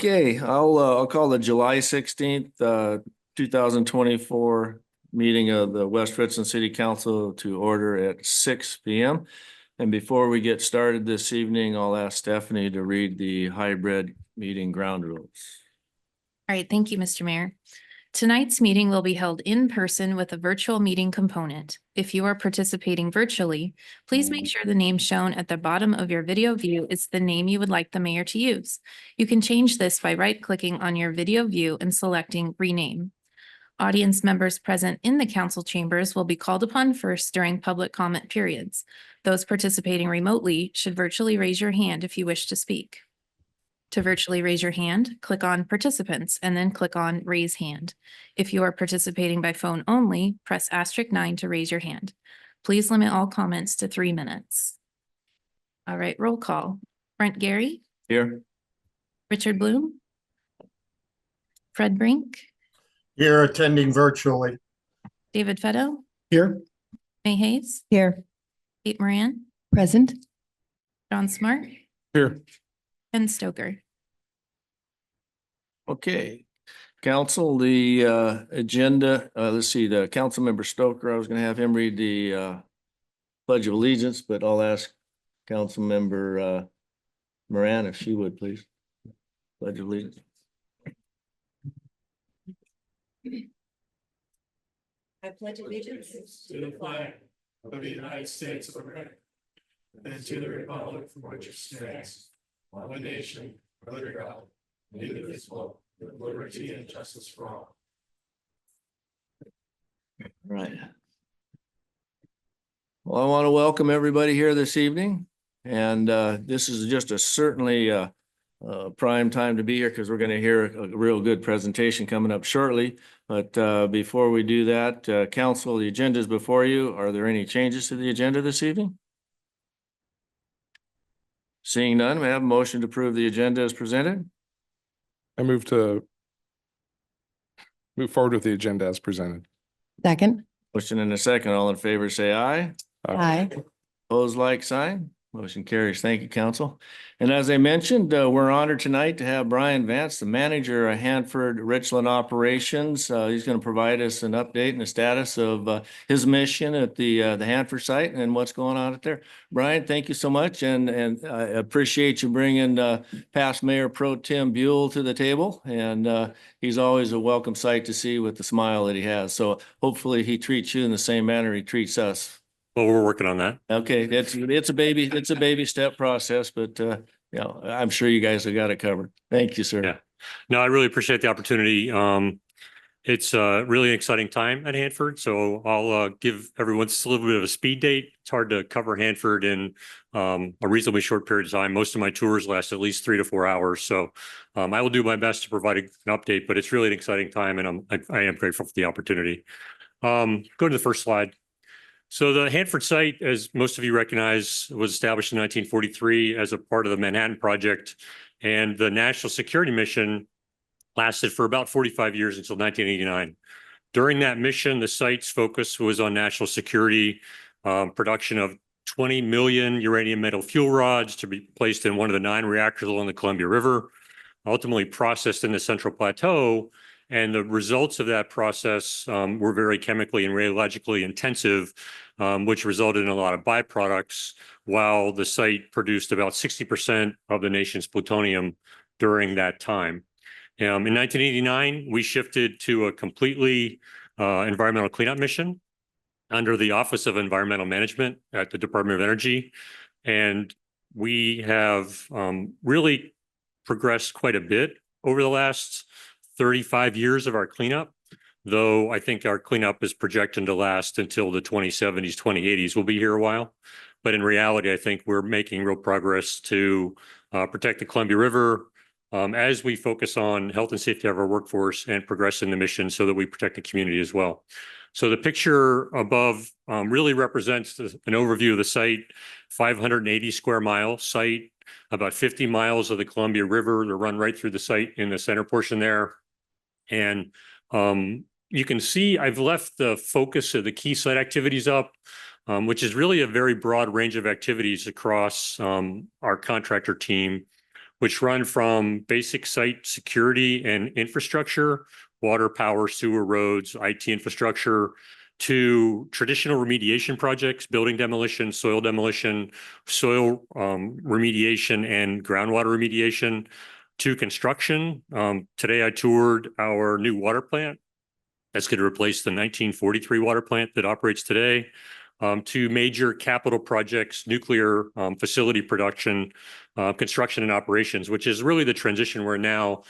Okay, I'll call the July 16th, 2024 meeting of the West Richland City Council to order at 6 p.m. And before we get started this evening, I'll ask Stephanie to read the hybrid meeting ground rules. All right, thank you, Mr. Mayor. Tonight's meeting will be held in person with a virtual meeting component. If you are participating virtually, please make sure the name shown at the bottom of your video view is the name you would like the mayor to use. You can change this by right-clicking on your video view and selecting Rename. Audience members present in the council chambers will be called upon first during public comment periods. Those participating remotely should virtually raise your hand if you wish to speak. To virtually raise your hand, click on Participants and then click on Raise Hand. If you are participating by phone only, press *9 to raise your hand. Please limit all comments to 3 minutes. All right, roll call. Brent Gary. Here. Richard Bloom. Fred Brink. Here, attending virtually. David Fetto. Here. May Hayes. Here. Kate Moran. Present. John Smart. Here. Ken Stoker. Okay, council, the agenda, let's see, the council member Stoker, I was gonna have him read the Pledge of Allegiance, but I'll ask council member Moran if she would, please. Pledge of Allegiance. I pledge allegiance to the flag of the United States of America and to the republic for which it stands, one nation, under God, indivisible, with liberty and justice for all. Right. Well, I want to welcome everybody here this evening. And this is just a certainly prime time to be here because we're going to hear a real good presentation coming up shortly. But before we do that, council, the agenda is before you. Are there any changes to the agenda this evening? Seeing none, we have a motion to approve the agenda as presented. I move to move forward with the agenda as presented. Second. Motion and a second. All in favor, say aye. Aye. Opposed, like sign. Motion carries. Thank you, council. And as I mentioned, we're honored tonight to have Brian Vance, the manager of Hanford Richland Operations. He's going to provide us an update and the status of his mission at the Hanford site and what's going on out there. Brian, thank you so much, and I appreciate you bringing past Mayor Pro Tem Buell to the table. And he's always a welcome sight to see with the smile that he has. So hopefully he treats you in the same manner he treats us. Well, we're working on that. Okay, it's a baby step process, but you know, I'm sure you guys have got it covered. Thank you, sir. Yeah. No, I really appreciate the opportunity. It's a really exciting time at Hanford. So I'll give everyone just a little bit of a speed date. It's hard to cover Hanford in a reasonably short period of time. Most of my tours last at least 3 to 4 hours. So I will do my best to provide an update, but it's really an exciting time and I am grateful for the opportunity. Go to the first slide. So the Hanford site, as most of you recognize, was established in 1943 as a part of the Manhattan Project, and the National Security Mission lasted for about 45 years until 1989. During that mission, the site's focus was on national security, production of 20 million uranium metal fuel rods to be placed in one of the 9 reactors along the Columbia River, ultimately processed in the Central Plateau. And the results of that process were very chemically and radiologically intensive, which resulted in a lot of byproducts, while the site produced about 60% of the nation's plutonium during that time. In 1989, we shifted to a completely environmental cleanup mission under the Office of Environmental Management at the Department of Energy. And we have really progressed quite a bit over the last 35 years of our cleanup, though I think our cleanup is projected to last until the 2070s, 2080s. We'll be here a while. But in reality, I think we're making real progress to protect the Columbia River as we focus on health and safety of our workforce and progress in the mission so that we protect the community as well. So the picture above really represents an overview of the site, 580 square mile site, about 50 miles of the Columbia River to run right through the site in the center portion there. And you can see I've left the focus of the key site activities up, which is really a very broad range of activities across our contractor team. which run from basic site security and infrastructure, water, power, sewer, roads, IT infrastructure, to traditional remediation projects, building demolition, soil remediation, and groundwater remediation, to construction. Today I toured our new water plant that's going to replace the 1943 water plant that operates today, to major capital projects, nuclear facility production, construction and operations, which is really the transition we're now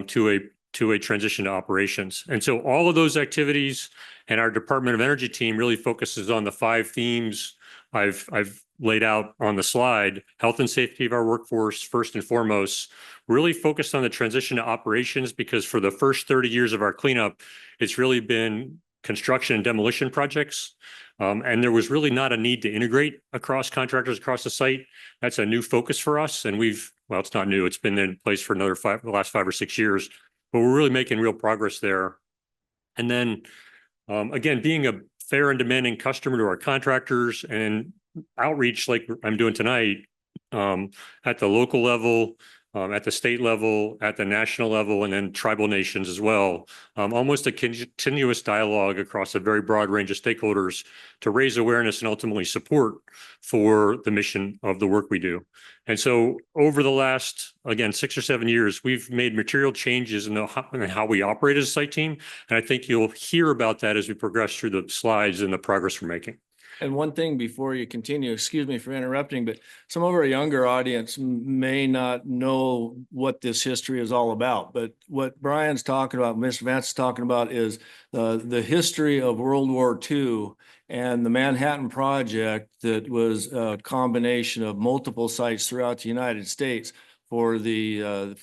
to a transition to operations. And so all of those activities and our Department of Energy team really focuses on the 5 themes I've laid out on the slide. Health and safety of our workforce, first and foremost, really focused on the transition to operations, because for the first 30 years of our cleanup, it's really been construction and demolition projects. And there was really not a need to integrate across contractors across the site. That's a new focus for us. And well, it's not new. It's been in place for the last 5 or 6 years, but we're really making real progress there. And then again, being a fair and demanding customer to our contractors, and outreach like I'm doing tonight, at the local level, at the state level, at the national level, and then tribal nations as well. Almost a continuous dialogue across a very broad range of stakeholders to raise awareness and ultimately support for the mission of the work we do. And so over the last, again, 6 or 7 years, we've made material changes in how we operate as a site team. And I think you'll hear about that as we progress through the slides and the progress we're making. And one thing before you continue, excuse me for interrupting, but some of our younger audience may not know what this history is all about. But what Brian's talking about, Mr. Vance is talking about, is the history of World War II and the Manhattan Project, that was a combination of multiple sites throughout the United States for the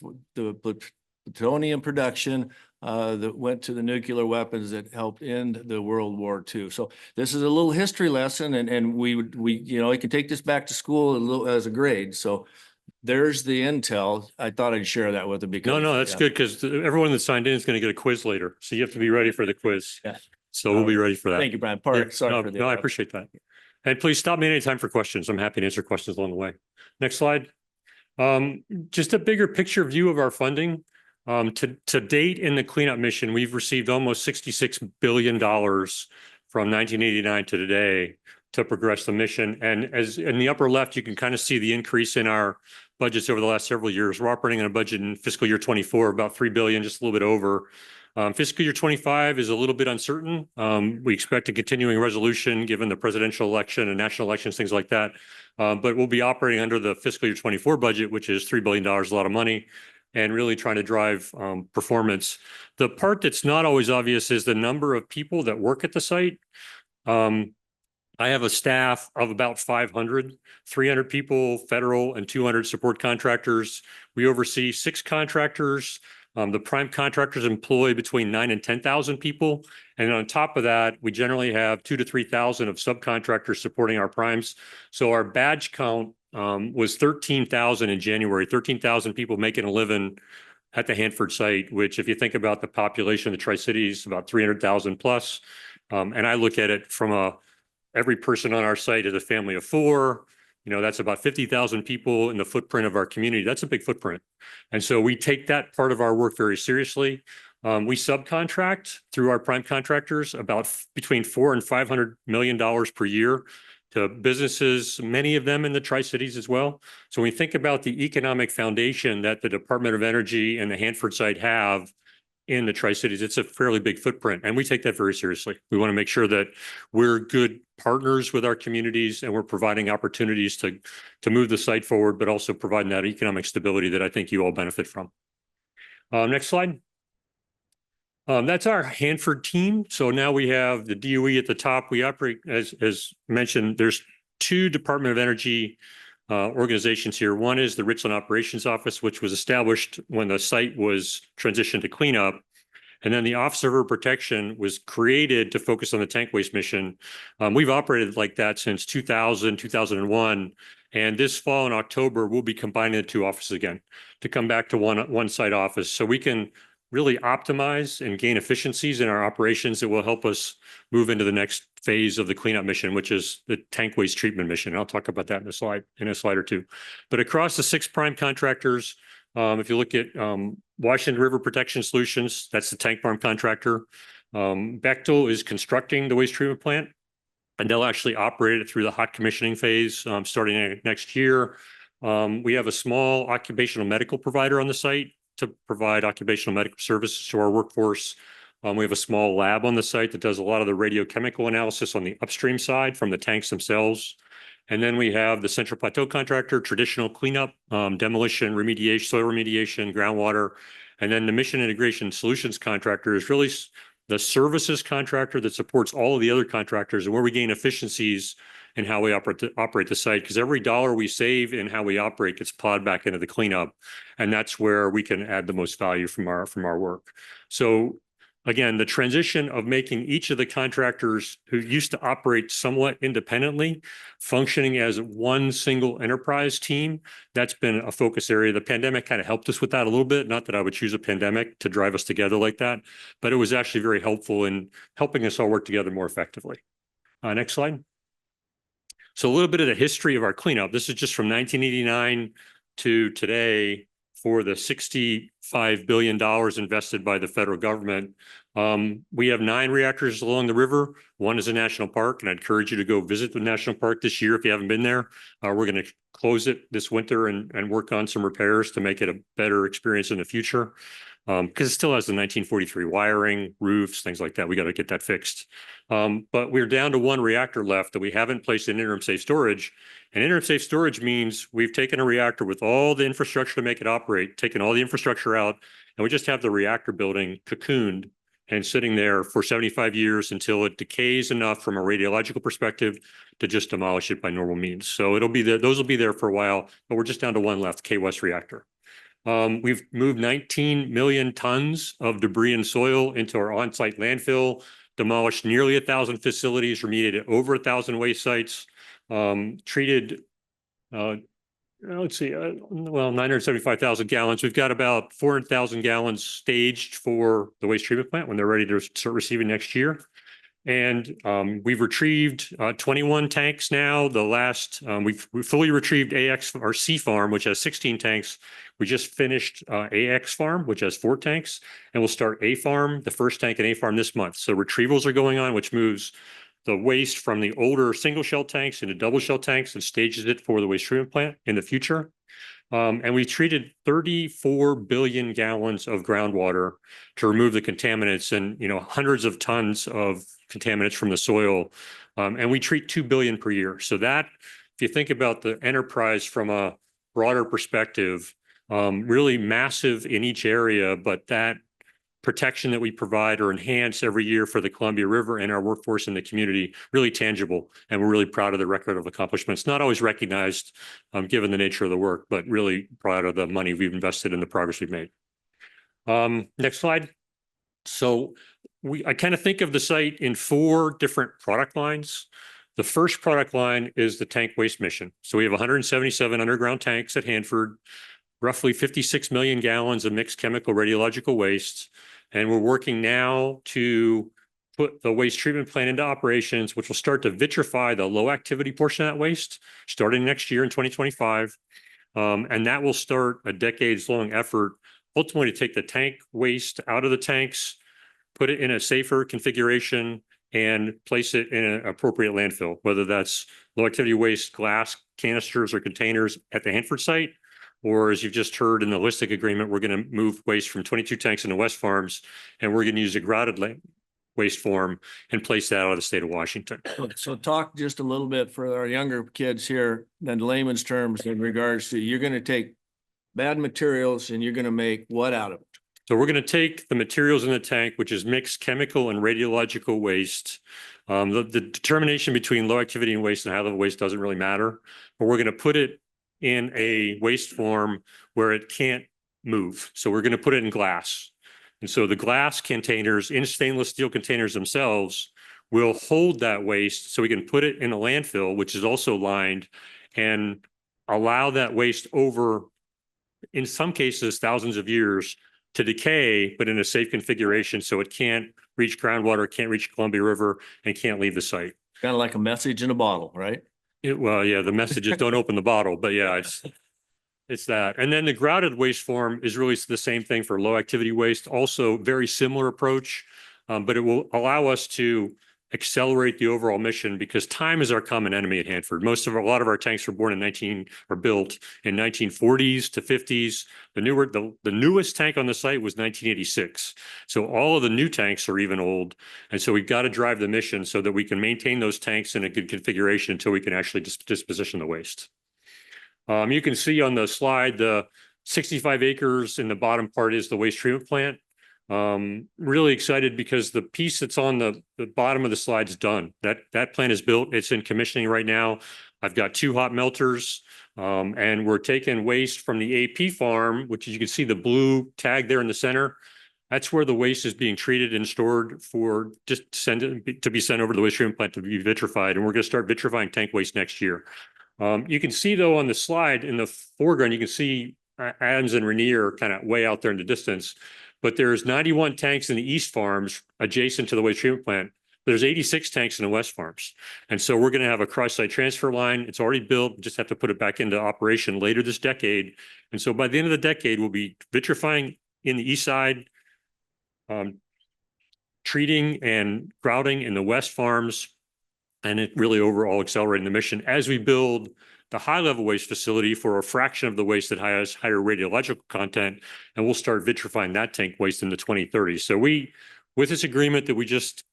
plutonium production that went to the nuclear weapons that helped end the World War II. So this is a little history lesson, and we you can take this back to school as a grade. So there's the intel. I thought I'd share that with you because No, that's good, because everyone that signed in is going to get a quiz later. So you have to be ready for the quiz. Yeah. So we'll be ready for that. Thank you, Brian. Yeah, Sorry for the no, I appreciate that. And please stop me anytime for questions. I'm happy to answer questions along the way. Next slide. Just a bigger picture view of our funding. To date in the cleanup mission, we've received almost $66 billion from 1989 to today to progress the mission. And as in the upper left, you can kind of see the increase in our budgets over the last several years. We're operating on a budget in fiscal year 24, about $3 billion, just a little bit over. Fiscal year 25 is a little bit uncertain. We expect a continuing resolution given the presidential election and national elections, things like that. But we'll be operating under the fiscal year 24 budget, which is $3 billion, a lot of money, and really trying to drive performance. The part that's not always obvious is the number of people that work at the site. I have a staff of about 500, 300 people, federal, and 200 support contractors. We oversee 6 contractors. The prime contractors employ between 9,000 and 10,000 people. And on top of that, we generally have 2,000 to 3,000 of subcontractors supporting our primes. So our badge count was 13,000 in January, 13,000 people making a living at the Hanford site, which if you think about the population of the Tri-Cities, about 300,000 plus. And I look at it from every person on our site is a family of 4. That's about 50,000 people in the footprint of our community. That's a big footprint. And so we take that part of our work very seriously. We subcontract through our prime contractors about between $400 and $500 million per year to businesses, many of them in the Tri-Cities as well. So when we think about the economic foundation that the Department of Energy and the Hanford site have in the Tri-Cities, it's a fairly big footprint, and we take that very seriously. We want to make sure that we're good partners with our communities and we're providing opportunities to move the site forward, but also providing that economic stability that I think you all benefit from. Next slide. That's our Hanford team. So now we have the DOE at the top. We operate, as mentioned, there's 2 Department of Energy organizations here. One is the Richland Operations Office, which was established when the site was transitioned to cleanup. And then the Office of River Protection was created to focus on the tank waste mission. We've operated like that since 2000, 2001. And this fall in October, we'll be combining the 2 offices again to come back to one site office so we can really optimize and gain efficiencies in our operations that will help us move into the next phase of the cleanup mission, which is the tank waste treatment mission. I'll talk about that in a slide or two. But across the 6 prime contractors, if you look at Washington River Protection Solutions, that's the tank farm contractor. Bechtel is constructing the waste treatment plant, and they'll actually operate it through the hot commissioning phase starting next year. We have a small occupational medical provider on the site to provide occupational medical services to our workforce. We have a small lab on the site that does a lot of the radiochemical analysis on the upstream side from the tanks themselves. And then we have the Central Plateau contractor, traditional cleanup, demolition, remediation, soil remediation, groundwater. And then the Mission Integration Solutions contractor is really the services contractor that supports all of the other contractors and where we gain efficiencies in how we operate the site. Because every dollar we save in how we operate gets plowed back into the cleanup. And that's where we can add the most value from our work. So again, the transition of making each of the contractors who used to operate somewhat independently, functioning as one single enterprise team, that's been a focus area. The pandemic kind of helped us with that a little bit. Not that I would choose a pandemic to drive us together like that, but it was actually very helpful in helping us all work together more effectively. Next slide. So a little bit of the history of our cleanup. This is just from 1989 to today for the $65 billion invested by the federal government. We have 9 reactors along the river. 1 is a national park, and I'd encourage you to go visit the national park this year if you haven't been there. We're going to close it this winter and work on some repairs to make it a better experience in the future. Because it still has the 1943 wiring, roofs, things like that. We got to get that fixed. But we're down to 1 reactor left that we haven't placed in interim safe storage. And interim safe storage means we've taken a reactor with all the infrastructure to make it operate, taken all the infrastructure out, and we just have the reactor building cocooned and sitting there for 75 years until it decays enough from a radiological perspective to just demolish it by normal means. So it'll be there, those will be there for a while, but we're just down to 1 left, K-West reactor. We've moved 19 million tons of debris and soil into our on-site landfill, demolished nearly 1,000 facilities, remediated over 1,000 waste sites, treated, let's see, 975,000 gallons. We've got about 400,000 gallons staged for the waste treatment plant when they're ready to start receiving next year. And we've retrieved 21 tanks now. The last, we've fully retrieved AX or C farm, which has 16 tanks. We just finished AX farm, which has 4 tanks, and we'll start A farm, the first tank in A farm this month. So retrievals are going on, which moves the waste from the older single shell tanks into double shell tanks and stages it for the waste treatment plant in the future. And we treated 34 billion gallons of groundwater to remove the contaminants and, hundreds of tons of contaminants from the soil. And we treat 2 billion per year. So that, if you think about the enterprise from a broader perspective, really massive in each area, but that protection that we provide or enhance every year for the Columbia River and our workforce in the community, really tangible. And we're really proud of the record of accomplishments, not always recognized given the nature of the work, but really proud of the money we've invested in the progress we've made. Next slide. So I kind of think of the site in 4 different product lines. The first product line is the tank waste mission. So we have 177 underground tanks at Hanford, roughly 56 million gallons of mixed chemical radiological waste. And we're working now to put the waste treatment plant into operations, which will start to vitrify the low activity portion of that waste starting next year in 2025. And that will start a decades long effort, ultimately to take the tank waste out of the tanks, put it in a safer configuration, and place it in an appropriate landfill, whether that's low activity waste, glass canisters or containers at the Hanford site, or as you've just heard in the holistic agreement, we're going to move waste from 22 tanks into West Farms, and we're going to use a grouted waste form and place that out of the state of Washington. So talk just a little bit for our younger kids here, in layman's terms, in regards to you're going to take bad materials and you're going to make what out of it? So we're going to take the materials in the tank, which is mixed chemical and radiological waste. The determination between low activity and waste and high level waste doesn't really matter, but we're going to put it in a waste form where it can't move. So we're going to put it in glass. And so the glass containers in stainless steel containers themselves will hold that waste so we can put it in a landfill, which is also lined, and allow that waste over, in some cases, thousands of years to decay, but in a safe configuration so it can't reach groundwater, can't reach Columbia River, and can't leave the site. Kind of like a message in a bottle, right? Well, yeah, the message is don't open the bottle, but yeah, it's that. And then the grouted waste form is really the same thing for low activity waste. Also very similar approach, but it will allow us to accelerate the overall mission because time is our common enemy at Hanford. A lot of our tanks were built in 1940s to 50s. The newest tank on the site was 1986. So all of the new tanks are even old. And so we've got to drive the mission so that we can maintain those tanks in a good configuration until we can actually disposition the waste. You can see on the slide, the 65 acres in the bottom part is the waste treatment plant. Really excited because the piece that's on the bottom of the slide is done. That plant is built. It's in commissioning right now. I've got 2 hot melters, and we're taking waste from the AP farm, which you can see the blue tag there in the center. That's where the waste is being treated and stored for just to be sent over to the waste treatment plant to be vitrified. And we're going to start vitrifying tank waste next year. You can see though on the slide in the foreground, you can see Adams and Rainier kind of way out there in the distance, but there's 91 tanks in the East Farms adjacent to the waste treatment plant. There's 86 tanks in the West Farms. And so we're going to have a cross-site transfer line. It's already built, we just have to put it back into operation later this decade. And so by the end of the decade, we'll be vitrifying in the East side, treating and grouting in the West Farms, and it really overall accelerating the mission as we build the high-level waste facility for a fraction of the waste that has higher radiological content, and we'll start vitrifying that tank waste in the 2030s. So with this agreement that we just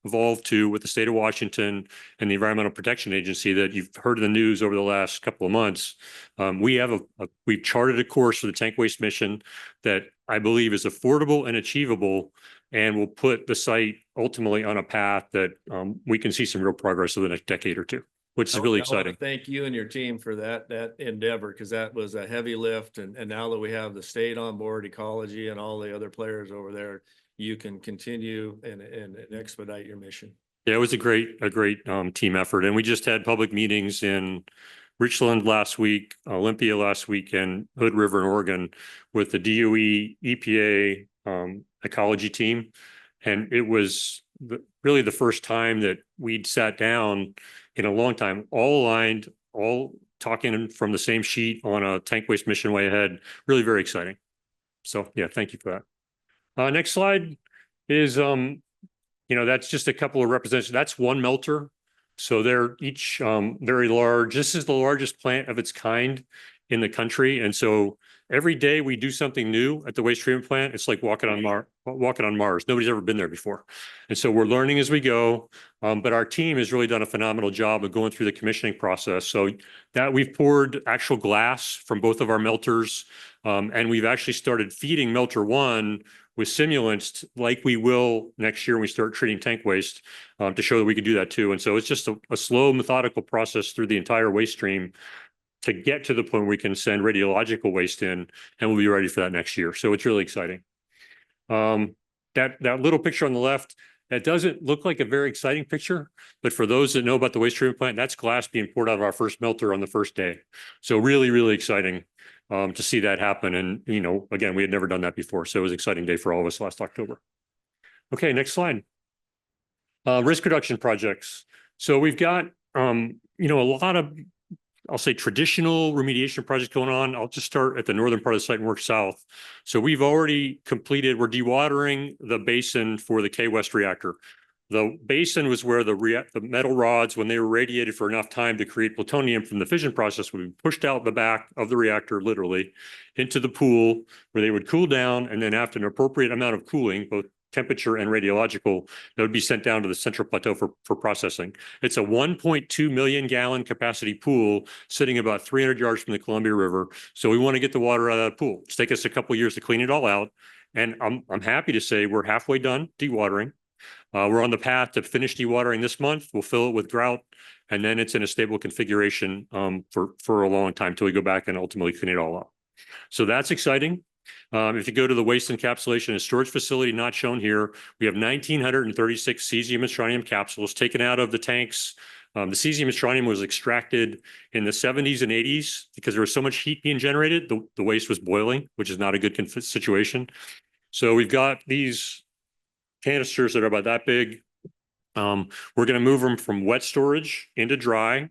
evolved to with the state of Washington and the Environmental Protection Agency that you've heard in the news over the last couple of months, we've charted a course for the tank waste mission that I believe is affordable and achievable, and will put the site ultimately on a path that we can see some real progress over the next decade or two, which is really exciting. Thank you and your team for that endeavor, because that was a heavy lift. And now that we have the state on board, ecology and all the other players over there, you can continue and expedite your mission. Yeah, it was a great team effort. And we just had public meetings in Richland last week, Olympia last week, and Hood River in Oregon with the DOE, EPA, ecology team. And it was really the first time that we'd sat down in a long time, all aligned, all talking from the same sheet on a tank waste mission way ahead. Really very exciting. So yeah, thank you for that. Next slide is, that's just a couple of representations. That's one melter. So they're each very large. This is the largest plant of its kind in the country. And so every day we do something new at the waste treatment plant. It's like walking on Mars. Nobody's ever been there before. And so we're learning as we go. But our team has really done a phenomenal job of going through the commissioning process. So that we've poured actual glass from both of our melters. And we've actually started feeding melter 1 with simulants like we will next year when we start treating tank waste to show that we can do that too. And so it's just a slow, methodical process through the entire waste stream to get to the point where we can send radiological waste in, and we'll be ready for that next year. So it's really exciting. That little picture on the left, that doesn't look like a very exciting picture, but for those that know about the waste treatment plant, that's glass being poured out of our first melter on the first day. So really, really exciting to see that happen. And, again, we had never done that before. So it was an exciting day for all of us last October. Okay, next slide. Risk reduction projects. So we've got, a lot of, I'll say, traditional remediation projects going on. I'll just start at the northern part of the site and work south. So we've already completed, we're dewatering the basin for the K-West reactor. The basin was where the metal rods, when they were radiated for enough time to create plutonium from the fission process, would be pushed out the back of the reactor, literally, into the pool where they would cool down. And then after an appropriate amount of cooling, both temperature and radiological, that would be sent down to the central plateau for processing. It's a 1.2 million gallon capacity pool sitting about 300 yards from the Columbia River. So we want to get the water out of that pool. It's taken us a couple of years to clean it all out. And I'm happy to say we're halfway done dewatering. We're on the path to finish dewatering this month. We'll fill it with grout, and then it's in a stable configuration for a long time till we go back and ultimately clean it all up. So that's exciting. If you go to the waste encapsulation and storage facility, not shown here, we have 1,936 cesium and strontium capsules taken out of the tanks The cesium and strontium was extracted in the 70s and 80s because there was so much heat being generated. The waste was boiling, which is not a good situation. So we've got these canisters that are about that big. We're going to move them from wet storage into dry.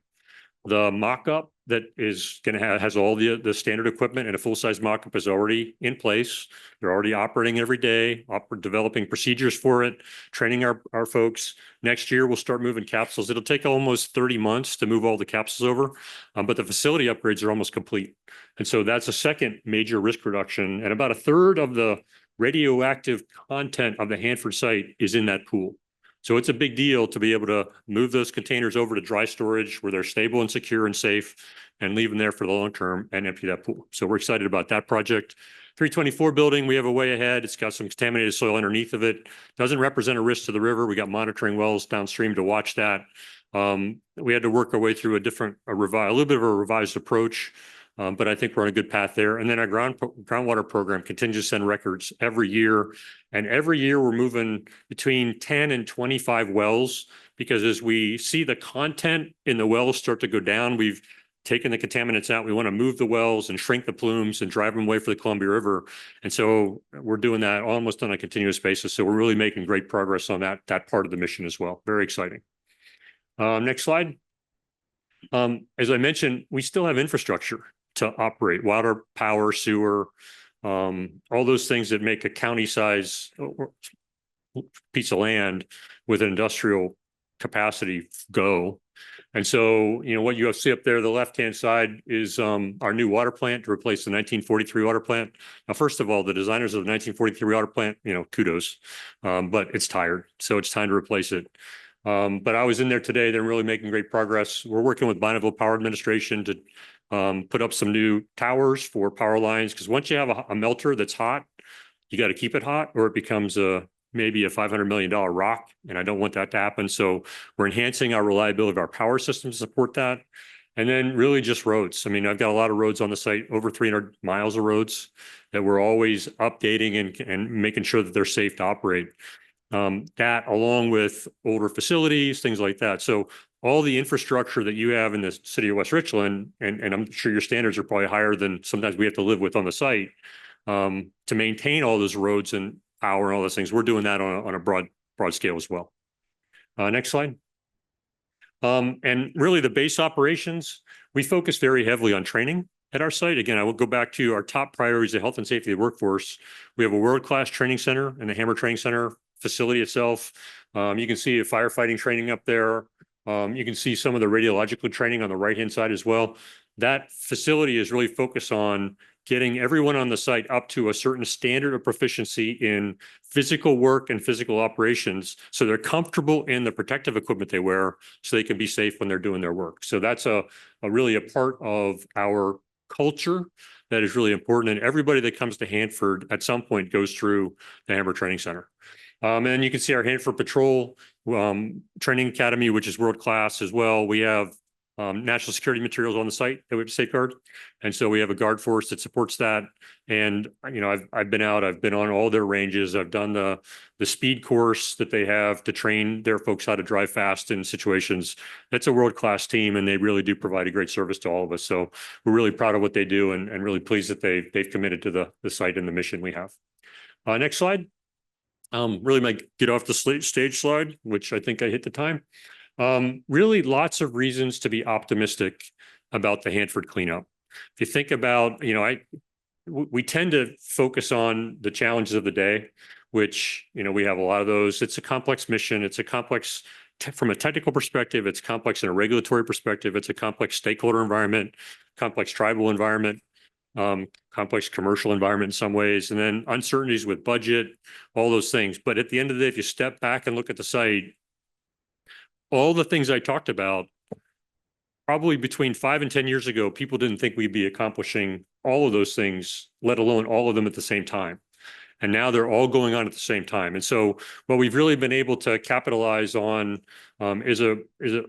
The mock-up that is going to has all the standard equipment, and a full-size mock-up is already in place. They're already operating every day, developing procedures for it, training our folks. Next year, we'll start moving capsules. It'll take almost 30 months to move all the capsules over, but the facility upgrades are almost complete. And so that's a second major risk reduction. And about a third of the radioactive content of the Hanford site is in that pool. So it's a big deal to be able to move those containers over to dry storage where they're stable and secure and safe, and leave them there for the long term and empty that pool. So we're excited about that project. 324 building, we have a way ahead. It's got some contaminated soil underneath of it. Doesn't represent a risk to the river. We got monitoring wells downstream to watch that. We had to work our way through a little bit of a revised approach. But I think we're on a good path there. And then our groundwater program continues to send records every year. And every year we're moving between 10 and 25 wells, because as we see the content in the wells start to go down, we've taken the contaminants out. We want to move the wells and shrink the plumes and drive them away for the Columbia River. And so we're doing that almost on a continuous basis. So we're really making great progress on that part of the mission as well. Very exciting. Next slide. As I mentioned, we still have infrastructure to operate: water, power, sewer, all those things that make a county size piece of land with an industrial capacity go. And so, what you see up there, the left-hand side is our new water plant to replace the 1943 water plant. Now, first of all, the designers of the 1943 water plant, kudos, but it's tired. So it's time to replace it. But I was in there today. They're really making great progress. We're working with Bonneville Power Administration to put up some new towers for power lines, because once you have a melter that's hot, you got to keep it hot, or it becomes maybe a $500 million rock, and I don't want that to happen. So we're enhancing our reliability of our power system to support that. And then really just roads. I mean, I've got a lot of roads on the site, over 300 miles of roads that we're always updating and making sure that they're safe to operate. That along with older facilities, things like that. So all the infrastructure that you have in the city of West Richland, and I'm sure your standards are probably higher than sometimes we have to live with on the site, to maintain all those roads and power and all those things. We're doing that on a broad scale as well. Next slide. And really the base operations, we focus very heavily on training at our site. Again, I will go back to our top priorities, the health and safety of the workforce. We have a world-class training center in the Hammer Training Center facility itself. You can see a firefighting training up there. You can see some of the radiological training on the right-hand side as well. That facility is really focused on getting everyone on the site up to a certain standard of proficiency in physical work and physical operations, so they're comfortable in the protective equipment they wear, so they can be safe when they're doing their work. So that's really a part of our culture that is really important. And everybody that comes to Hanford at some point goes through the Hammer Training Center. And then you can see our Hanford Patrol Training Academy, which is world-class as well. We have national security materials on the site that we have to safeguard. And so we have a guard force that supports that. And, I've been on all their ranges. I've done the speed course that they have to train their folks how to drive fast in situations. That's a world-class team, and they really do provide a great service to all of us. So we're really proud of what they do, and really pleased that they've committed to the site and the mission we have. Next slide. Really might get off the stage slide, which I think I hit the time. Really lots of reasons to be optimistic about the Hanford cleanup. If you think about, we tend to focus on the challenges of the day, which, we have a lot of those. It's a complex mission. It's a complex, from a technical perspective, it's complex in a regulatory perspective. It's a complex stakeholder environment, complex tribal environment, complex commercial environment in some ways, and then uncertainties with budget, all those things. But at the end of the day, if you step back and look at the site, all the things I talked about, probably between 5 and 10 years ago, people didn't think we'd be accomplishing all of those things, let alone all of them at the same time. And now they're all going on at the same time. And so what we've really been able to capitalize on is a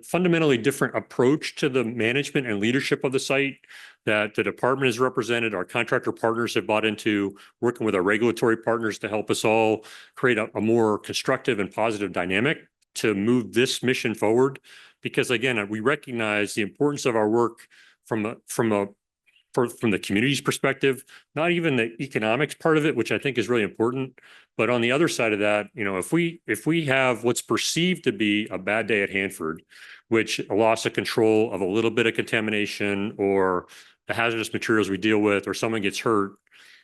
fundamentally different approach to the management and leadership of the site that the department has represented. Our contractor partners have bought into, working with our regulatory partners to help us all create a more constructive and positive dynamic to move this mission forward because again, we recognize the importance of our work from the community's perspective, not even the economics part of it, which I think is really important. But on the other side of that, if we have what's perceived to be a bad day at Hanford, which a loss of control of a little bit of contamination or the hazardous materials we deal with, or someone gets hurt,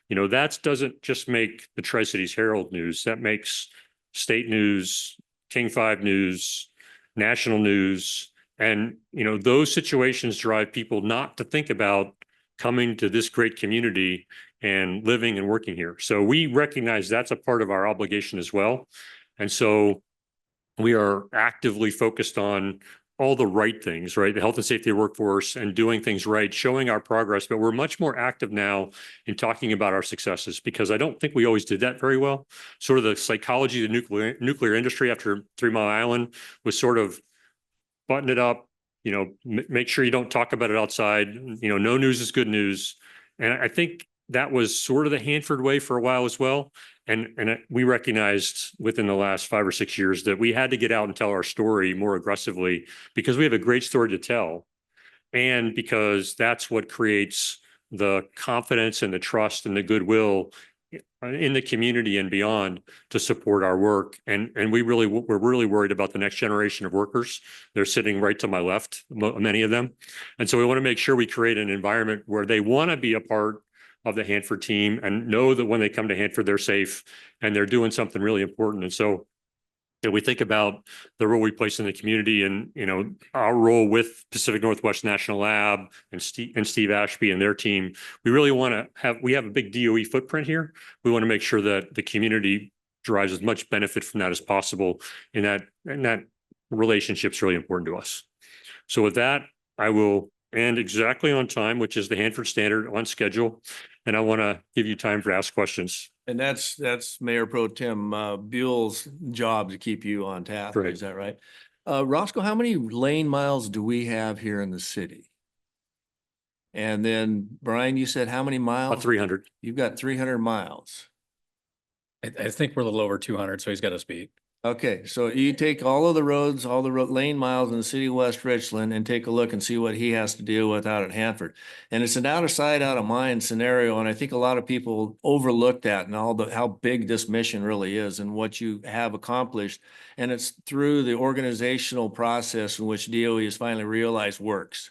that doesn't just make the Tri-Cities Herald news. That makes state news, King 5 news, national news. And, those situations drive people not to think about coming to this great community and living and working here. So we recognize that's a part of our obligation as well. And so we are actively focused on all the right things, right? The health and safety of the workforce and doing things right, showing our progress, but we're much more active now in talking about our successes, because I don't think we always did that very well. Sort of the psychology of the nuclear industry after 3 Mile Island was sort of button it up, make sure you don't talk about it outside, no news is good news. And I think that was sort of the Hanford way for a while as well. And we recognized within the last 5 or 6 years that we had to get out and tell our story more aggressively, because we have a great story to tell. And because that's what creates the confidence and the trust and the goodwill in the community and beyond to support our work. And we're really worried about the next generation of workers. They're sitting right to my left, many of them. And so we want to make sure we create an environment where they want to be a part of the Hanford team and know that when they come to Hanford, they're safe and they're doing something really important. And so we think about the role we place in the community and, our role with Pacific Northwest National Lab and Steve Ashby and their team. We really we have a big DOE footprint here. We want to make sure that the community derives as much benefit from that as possible, and that relationship's really important to us. So with that, I will end exactly on time, which is the Hanford Standard, on schedule. And I want to give you time to ask questions. And that's Mayor Pro Tem Buell's job to keep you on task. Right. Is that right? Roscoe, how many lane miles do we have here in the city? And then Brian, you said how many miles? About 300. You've got 300 miles. I think we're a little over 200, so he's got us beat. Okay, so you take all of the roads, all the lane miles in the city of West Richland and take a look and see what he has to deal with out at Hanford. And it's an out of sight, out of mind scenario. And I think a lot of people overlook that and how big this mission really is and what you have accomplished. And it's through the organizational process in which DOE has finally realized works.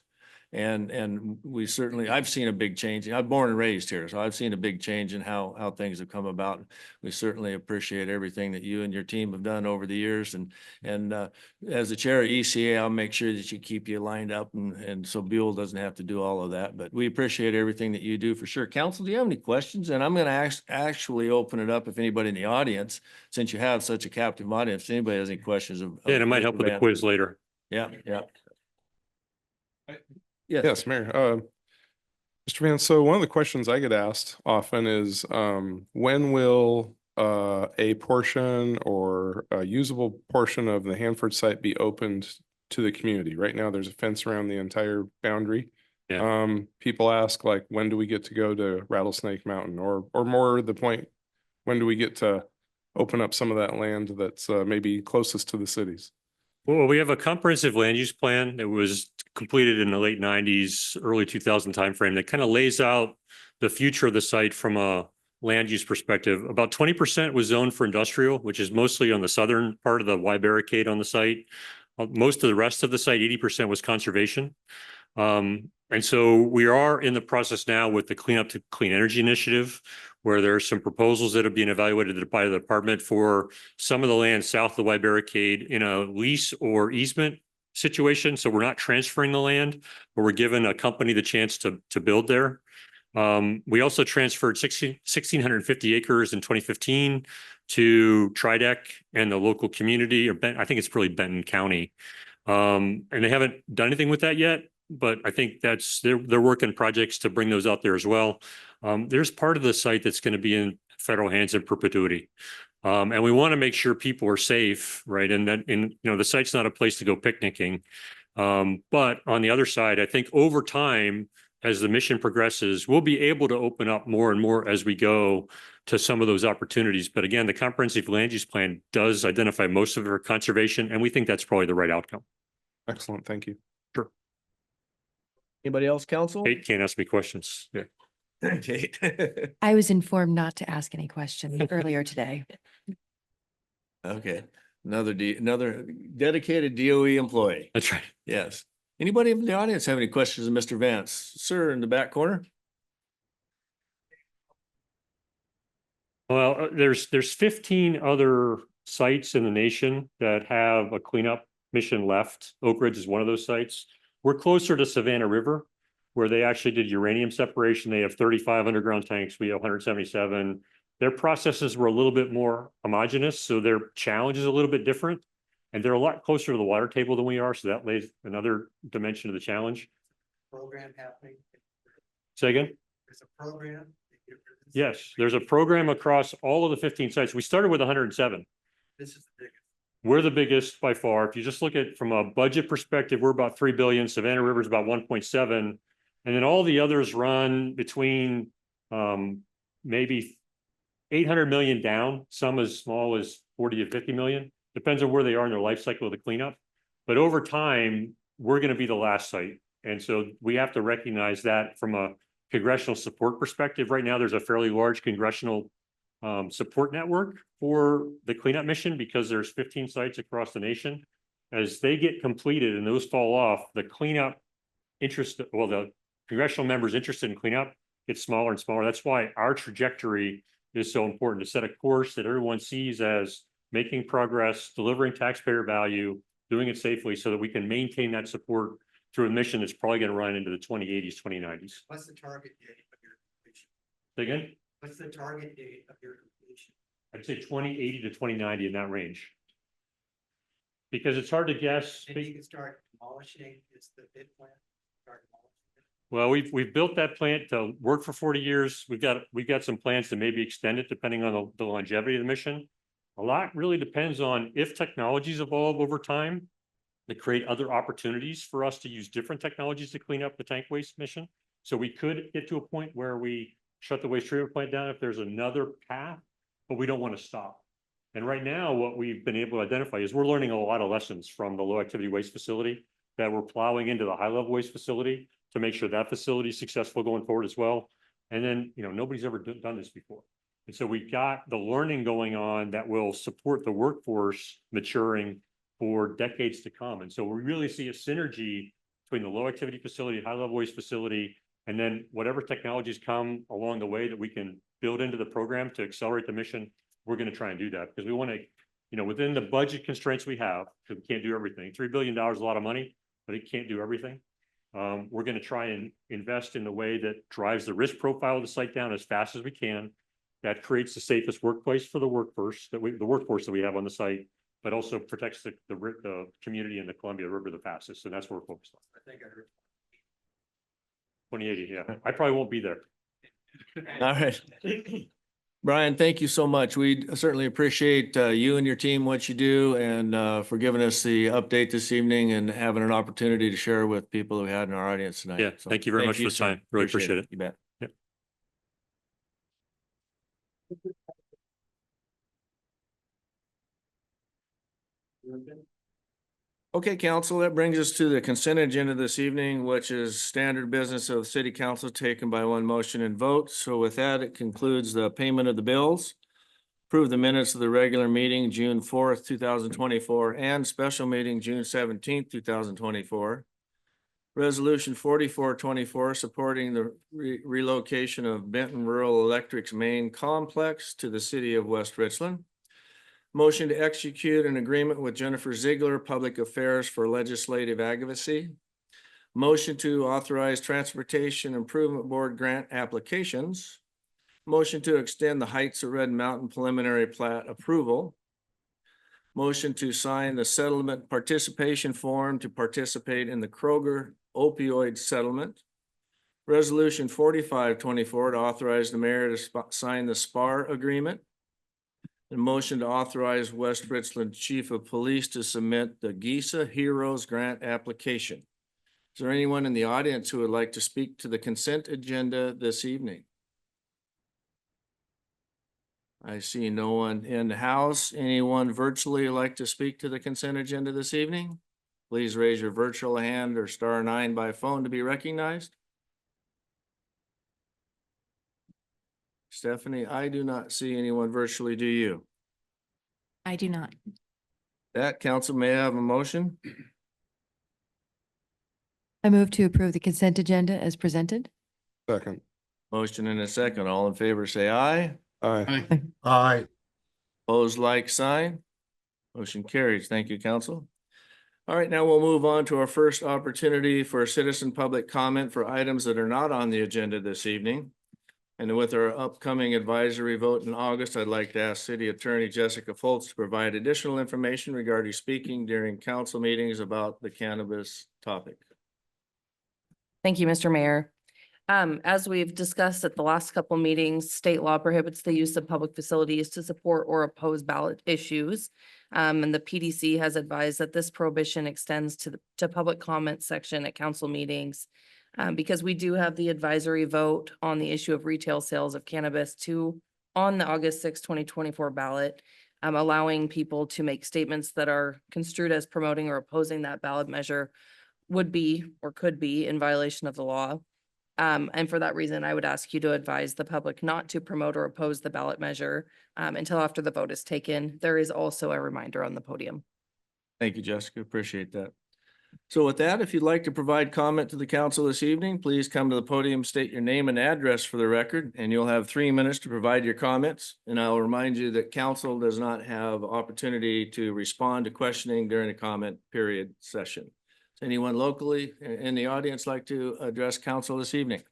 And we certainly, I've seen a big change. I'm born and raised here, so I've seen a big change in how things have come about. We certainly appreciate everything that you and your team have done over the years. And as the chair of ECA, I'll make sure that you keep you lined up and so Buell doesn't have to do all of that. But we appreciate everything that you do for sure. Council, do you have any questions? And I'm going to actually open it up if anybody in the audience, since you have such a captive audience, if anybody has any questions. Yeah, and it might help with the quiz later. Yeah. Yes, Mayor. Mr. Vance, so one of the questions I get asked often is, when will a portion or a usable portion of the Hanford site be opened to the community? Right now, there's a fence around the entire boundary. Yeah. People ask, like, when do we get to go to Rattlesnake Mountain? Or more the point, when do we get to open up some of that land that's maybe closest to the cities? Well, we have a comprehensive land use plan that was completed in the late 90s, early 2000 timeframe that kind of lays out the future of the site from a land use perspective. About 20% was zoned for industrial, which is mostly on the southern part of the Y barricade on the site. Most of the rest of the site, 80% was conservation. And so we are in the process now with the Clean Up to Clean Energy Initiative, where there are some proposals that are being evaluated by the department for some of the land south of the Y barricade in a lease or easement situation. So we're not transferring the land, but we're giving a company the chance to build there. We also transferred 1,650 acres in 2015 to Tridec and the local community, or I think it's probably Benton County. And they haven't done anything with that yet, but I think they're working projects to bring those out there as well. There's part of the site that's going to be in federal hands in perpetuity. And we want to make sure people are safe, right? And that the site's not a place to go picnicking. But on the other side, I think over time, as the mission progresses, we'll be able to open up more and more as we go to some of those opportunities. But again, the comprehensive land use plan does identify most of it for conservation, and we think that's probably the right outcome. Excellent. Thank you. Anybody else, council? Kate can't ask me questions. Yeah. Kate. I was informed not to ask any questions earlier today. Okay, another dedicated DOE employee. That's right. Yes. Anybody in the audience have any questions of Mr. Vance? Sir, in the back corner? Well, there's 15 other sites in the nation that have a cleanup mission left. Oak Ridge is one of those sites. We're closer to Savannah River, where they actually did uranium separation. They have 35 underground tanks. We have 177. Their processes were a little bit more homogeneous, so their challenge is a little bit different. And they're a lot closer to the water table than we are, so that lays another dimension of the challenge. Program happening. Say again? There's a program. Yes, there's a program across all of the 15 sites. We started with 107. This is the biggest. We're the biggest by far. If you just look at from a budget perspective, we're about 3 billion. Savannah River is about 1.7. And then all the others run between maybe 800 million down, some as small as 40 to 50 million. Depends on where they are in their life cycle of the cleanup. But over time, we're going to be the last site. And so we have to recognize that from a congressional support perspective. Right now, there's a fairly large congressional support network for the cleanup mission because there's 15 sites across the nation. As they get completed and those fall off, the cleanup interest, well, the congressional members interested in cleanup gets smaller and smaller. That's why our trajectory is so important, to set a course that everyone sees as making progress, delivering taxpayer value, doing it safely so that we can maintain that support through a mission that's probably going to run into the 2080s, 2090s. What's the target date of your completion? Say again? What's the target date of your completion? I'd say 2080 to 2090 in that range. Because it's hard to guess. And you can start demolishing, it's the bid plan. Start demolishing. Well, we've built that plant to work for 40 years. We've got some plans to maybe extend it depending on the longevity of the mission. A lot really depends on if technologies evolve over time to create other opportunities for us to use different technologies to clean up the tank waste mission. So we could get to a point where we shut the waste treatment plant down if there's another path, but we don't want to stop. And right now, what we've been able to identify is we're learning a lot of lessons from the low activity waste facility that we're plowing into the high level waste facility to make sure that facility is successful going forward as well. And then, nobody's ever done this before. And so we've got the learning going on that will support the workforce maturing for decades to come. And so we really see a synergy between the low activity facility, high level waste facility, and then whatever technologies come along the way that we can build into the program to accelerate the mission, we're going to try and do that because we want to, within the budget constraints we have, because we can't do everything. $3 billion is a lot of money, but it can't do everything. We're going to try and invest in the way that drives the risk profile of the site down as fast as we can. That creates the safest workplace for the workforce that we have on the site, but also protects the community in the Columbia River the fastest. So that's what we're focused on. I think I heard. 2080, yeah. I probably won't be there. All right. Brian, thank you so much. We certainly appreciate you and your team, what you do, and for giving us the update this evening and having an opportunity to share with people who had in our audience tonight. Yeah, So thank you very much for the sir. time. Really appreciate it. You bet. Yep. Okay, council, that brings us to the consent agenda this evening, which is standard business of the city council taken by one motion and vote. So with that, it concludes the payment of the bills. Approve the minutes of the regular meeting, June 4th, 2024, and special meeting, June 17th, 2024. Resolution 4424, supporting the relocation of Benton Rural Electric's main complex to the city of West Richland. Motion to execute an agreement with Jennifer Ziegler, Public Affairs for legislative advocacy. Motion to authorize Transportation Improvement Board grant applications. Motion to extend the Heights of Red Mountain preliminary plat approval. Motion to sign the settlement participation form to participate in the Kroger opioid settlement. Resolution 4524 to authorize the mayor to sign the SPAR agreement. And motion to authorize West Richland Chief of Police to submit the GISA Heroes Grant application. Is there anyone in the audience who would like to speak to the consent agenda this evening? I see no one in the house. Anyone virtually like to speak to the consent agenda this evening? please raise your virtual hand or star 9 by phone to be recognized. Stephanie, I do not see anyone virtually. Do you? I do not. That council may have a motion. I move to approve the consent agenda as presented. Second. Motion and a second. All in favor, say aye. Aye. Aye. Opposed, like sign. Motion carries. Thank you, council. All right, now we'll move on to our first opportunity for citizen public comment for items that are not on the agenda this evening. And with our upcoming advisory vote in August, I'd like to ask City Attorney Jessica Foltz to provide additional information regarding speaking during council meetings about the cannabis topic. Thank you, Mr. Mayor. As we've discussed at the last couple meetings, state law prohibits the use of public facilities to support or oppose ballot issues. And the PDC has advised that this prohibition extends to public comment section at council meetings. Because we do have the advisory vote on the issue of retail sales of cannabis on the August 6, 2024 ballot, allowing people to make statements that are construed as promoting or opposing that ballot measure would be or could be in violation of the law. And for that reason, I would ask you to advise the public not to promote or oppose the ballot measure until after the vote is taken. There is also a reminder on the podium. Thank you, Jessica. Appreciate that. So with that, if you'd like to provide comment to the council this evening, please come to the podium, state your name and address for the record, and you'll have 3 minutes to provide your comments. And I'll remind you that council does not have opportunity to respond to questioning during a comment period session. Does anyone locally in the audience like to address council this evening?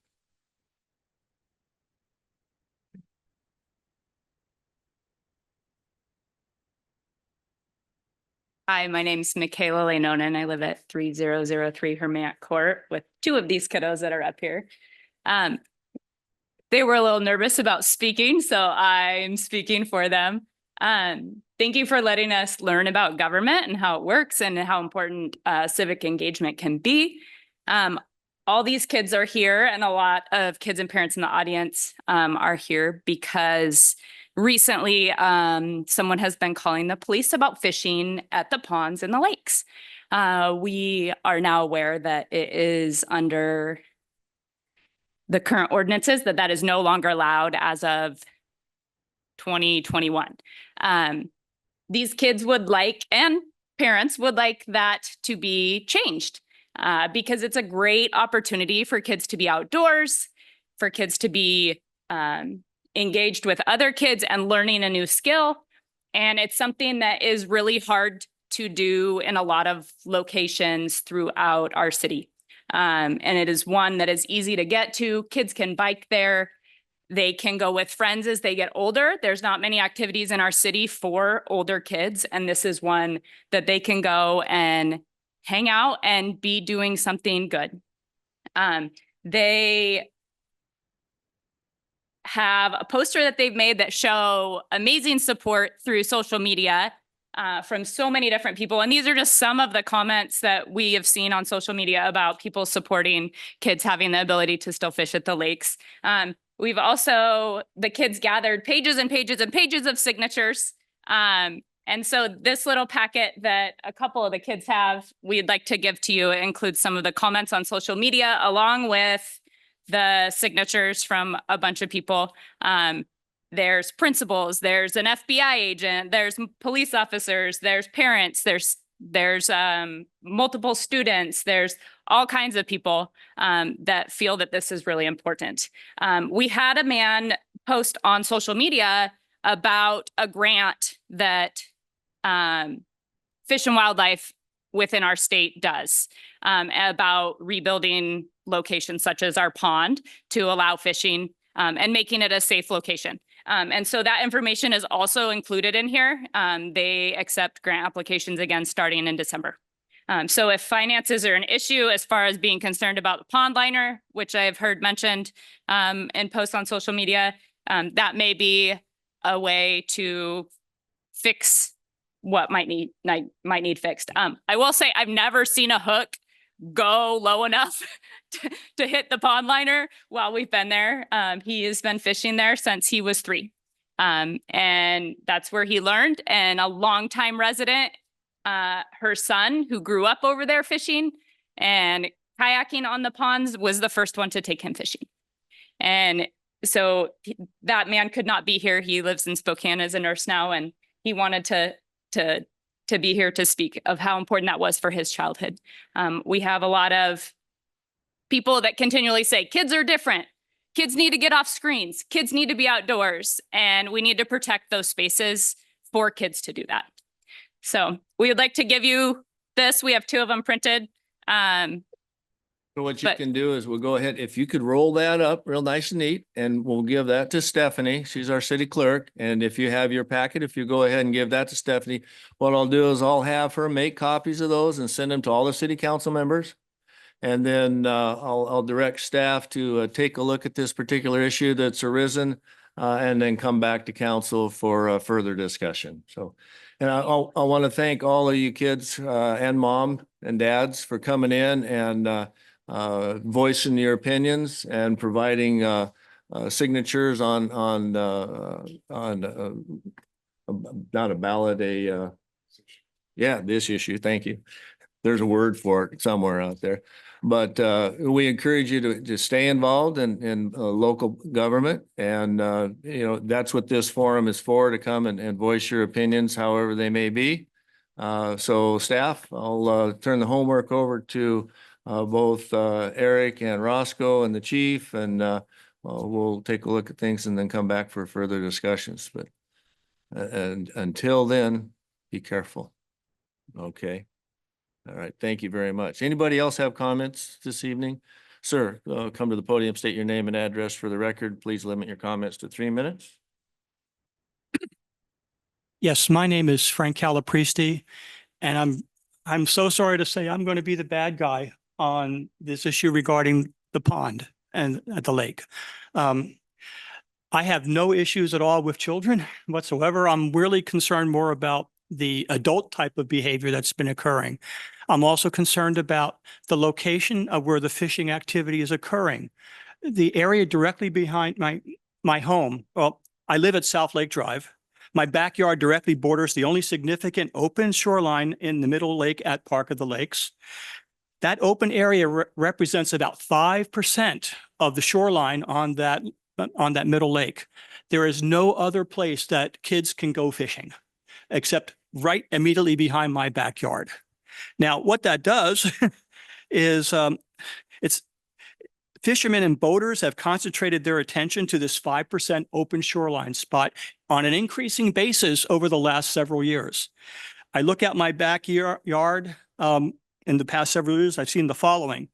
Hi, my name's Michaela Leinonen. I live at 3003 Hermant Court with 2 of these kiddos that are up here. They were a little nervous about speaking, so I'm speaking for them. Thank you for letting us learn about government and how it works and how important civic engagement can be. All these kids are here, and a lot of kids and parents in the audience are here because recently someone has been calling the police about fishing at the ponds and the lakes. We are now aware that it is under the current ordinances that is no longer allowed as of 2021. These kids would like, and parents would like that to be changed because it's a great opportunity for kids to be outdoors, for kids to be engaged with other kids and learning a new skill. And it's something that is really hard to do in a lot of locations throughout our city. And it is one that is easy to get to. Kids can bike there. They can go with friends as they get older. There's not many activities in our city for older kids, and this is one that they can go and hang out and be doing something good. They have a poster that they've made that show amazing support through social media from so many different people. And these are just some of the comments that we have seen on social media about people supporting kids having the ability to still fish at the lakes. We've also, the kids gathered pages and pages and pages of signatures. And so this little packet that a couple of the kids have, we'd like to give to you. It includes some of the comments on social media, along with the signatures from a bunch of people. There's principals, there's an FBI agent, there's police officers, there's parents, there's multiple students, there's all kinds of people that feel that this is really important. We had a man post on social media about a grant that Fish and Wildlife within our state does about rebuilding locations such as our pond to allow fishing and making it a safe location. And so that information is also included in here. They accept grant applications again starting in December. So if finances are an issue as far as being concerned about the pond liner, which I have heard mentioned in posts on social media, that may be a way to fix what might need fixed. I will say I've never seen a hook go low enough to hit the pond liner while we've been there. He has been fishing there since he was 3. And that's where he learned, and a longtime resident her son, who grew up over there fishing and kayaking on the ponds, was the first one to take him fishing. And so that man could not be here. He lives in Spokane as a nurse now, and he wanted to be here to speak of how important that was for his childhood. We have a lot of people that continually say, kids are different. Kids need to get off screens. Kids need to be outdoors, and we need to protect those spaces for kids to do that. So we would like to give you this. We have 2 of them printed. So what you But- can do is we'll go ahead, if you could roll that up real nice and neat, and we'll give that to Stephanie. She's our city clerk. And if you have your packet, if you go ahead and give that to Stephanie, what I'll do is I'll have her make copies of those and send them to all the city council members. And then I'll direct staff to take a look at this particular issue that's arisen and then come back to council for further discussion. So, and I want to thank all of you kids and mom and dads for coming in and voicing your opinions and providing signatures on not a ballot, this issue. Thank you. There's a word for it somewhere out there. But we encourage you to stay involved in local government. And, that's what this forum is for, to come and voice your opinions, however they may be. So staff, I'll turn the homework over to both Eric and Roscoe and the chief, and we'll take a look at things and then come back for further discussions. But and until then, be careful. Okay. All right. Thank you very much. Anybody else have comments this evening? Sir, come to the podium, state your name and address for the record. Please limit your comments to 3 minutes. Yes, my name is Frank Calapristi, and I'm so sorry to say I'm going to be the bad guy on this issue regarding the pond and at the lake. I have no issues at all with children whatsoever. I'm really concerned more about the adult type of behavior that's been occurring. I'm also concerned about the location of where the fishing activity is occurring. The area directly behind my home, well, I live at South Lake Drive. My backyard directly borders the only significant open shoreline in the Middle Lake at Park of the Lakes. That open area represents about 5% of the shoreline on that Middle Lake. There is no other place that kids can go fishing except right immediately behind my backyard. Now, what that does is fishermen and boaters have concentrated their attention to this 5% open shoreline spot on an increasing basis over the last several years. I look at my backyard in the past several years, I've seen the following.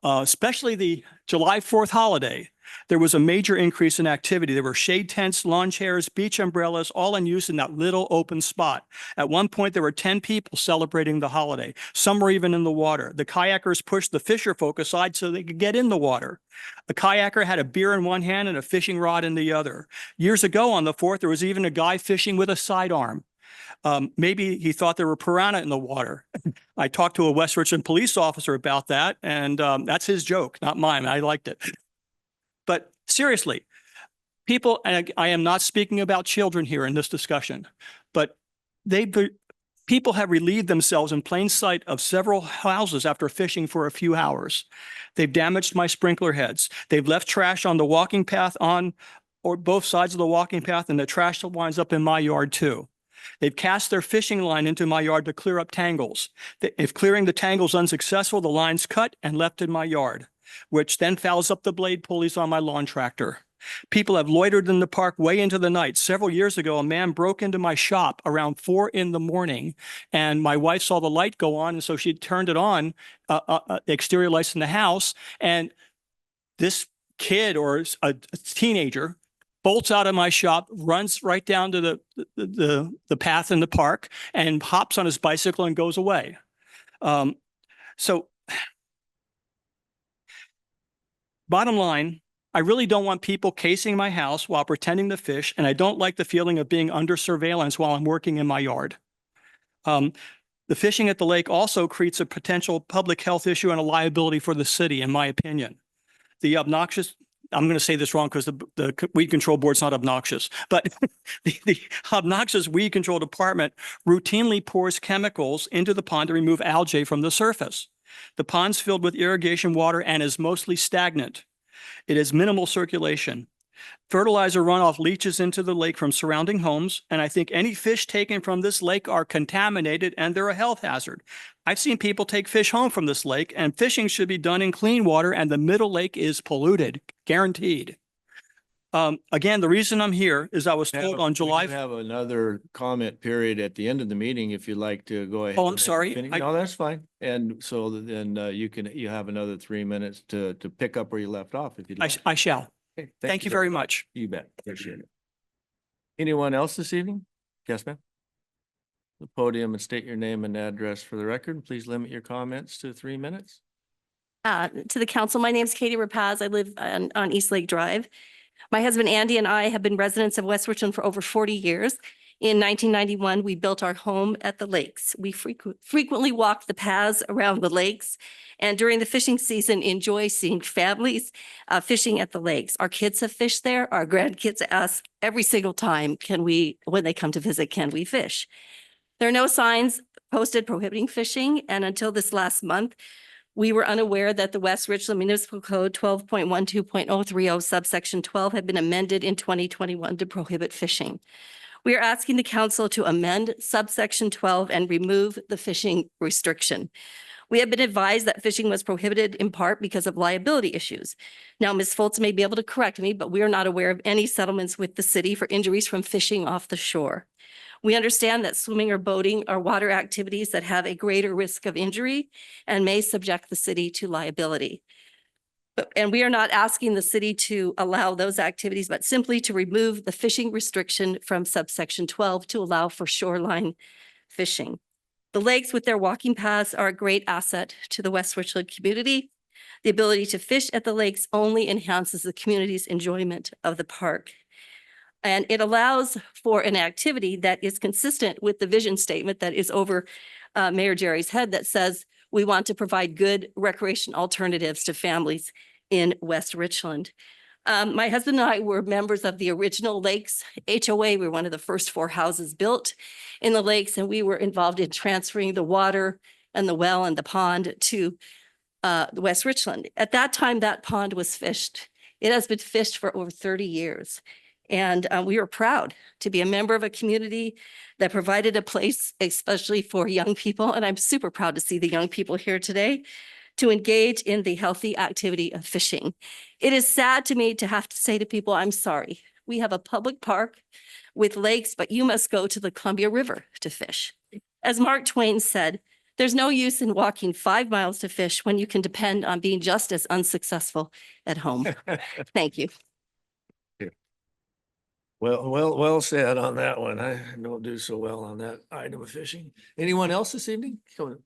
Especially the July 4th holiday, there was a major increase in activity. There were shade tents, lawn chairs, beach umbrellas, all in use in that little open spot. At one point, there were 10 people celebrating the holiday. Some were even in the water. The kayakers pushed the fisher folk aside so they could get in the water. A kayaker had a beer in one hand and a fishing rod in the other. Years ago on the 4th, there was even a guy fishing with a sidearm. Maybe he thought there were piranha in the water. I talked to a West Richland police officer about that, and that's his joke, not mine. I liked it. But seriously, people, and I am not speaking about children here in this discussion, but people have relieved themselves in plain sight of several houses after fishing for a few hours. They've damaged my sprinkler heads. They've left trash on the walking path or both sides of the walking path, and the trash winds up in my yard too. They've cast their fishing line into my yard to clear up tangles. If clearing the tangles unsuccessful, the line's cut and left in my yard, which then fouls up the blade pulleys on my lawn tractor. People have loitered in the park way into the night. Several years ago, a man broke into my shop around 4 a.m, and my wife saw the light go on, and so she turned it on, exterior lights in the house, and this kid or a teenager bolts out of my shop, runs right down to the path in the park, and hops on his bicycle and goes away. So bottom line, I really don't want people casing my house while pretending to fish, and I don't like the feeling of being under surveillance while I'm working in my yard. The fishing at the lake also creates a potential public health issue and a liability for the city, in my opinion. The obnoxious I'm going to say this wrong because the weed control board's not obnoxious, but the obnoxious weed control department routinely pours chemicals into the pond to remove algae from the surface. The pond's filled with irrigation water and is mostly stagnant. It has minimal circulation. Fertilizer runoff leaches into the lake from surrounding homes, and I think any fish taken from this lake are contaminated and they're a health hazard. I've seen people take fish home from this lake, and fishing should be done in clean water, and the middle lake is polluted, guaranteed. Again, the reason I'm here is I was told on July. We have another comment period at the end of the meeting if you'd like to go ahead. Oh, I'm sorry. No, that's fine. And so then you have another 3 minutes to pick up where you left off if you'd like. I shall. Okay, Thank you very much. You bet. Appreciate it. Anyone else this evening? Yes, ma'am. The podium and state your name and address for the record. Please limit your comments to 3 minutes. To the council, my name is Katie Rapaz. I live on East Lake Drive. My husband Andy and I have been residents of West Richland for over 40 years. In 1991, we built our home at the lakes. We frequently walk the paths around the lakes, and during the fishing season, enjoy seeing families fishing at the lakes. Our kids have fished there. Our grandkids ask every single time, when they come to visit, can we fish? There are no signs posted prohibiting fishing, and until this last month, we were unaware that the West Richland Municipal Code 12.12.030 subsection 12 had been amended in 2021 to prohibit fishing. We are asking the council to amend subsection 12 and remove the fishing restriction. We have been advised that fishing was prohibited in part because of liability issues. Now, Ms. Foltz may be able to correct me, but we are not aware of any settlements with the city for injuries from fishing off the shore. We understand that swimming or boating are water activities that have a greater risk of injury and may subject the city to liability. And we are not asking the city to allow those activities, but simply to remove the fishing restriction from subsection 12 to allow for shoreline fishing. The lakes with their walking paths are a great asset to the West Richland community. The ability to fish at the lakes only enhances the community's enjoyment of the park. And it allows for an activity that is consistent with the vision statement that is over Mayor Jerry's head that says, we want to provide good recreation alternatives to families in West Richland. My husband and I were members of the original Lakes HOA. We were one of the first 4 houses built in the lakes, and we were involved in transferring the water and the well and the pond to West Richland. At that time, that pond was fished. It has been fished for over 30 years. And we are proud to be a member of a community that provided a place, especially for young people. And I'm super proud to see the young people here today to engage in the healthy activity of fishing. It is sad to me to have to say to people, I'm sorry. We have a public park with lakes, but you must go to the Columbia River to fish. As Mark Twain said, there's no use in walking 5 miles to fish when you can depend on being just as unsuccessful at home. Thank you. Well said on that one. I don't do so well on that item of fishing. Anyone else this evening? Come on.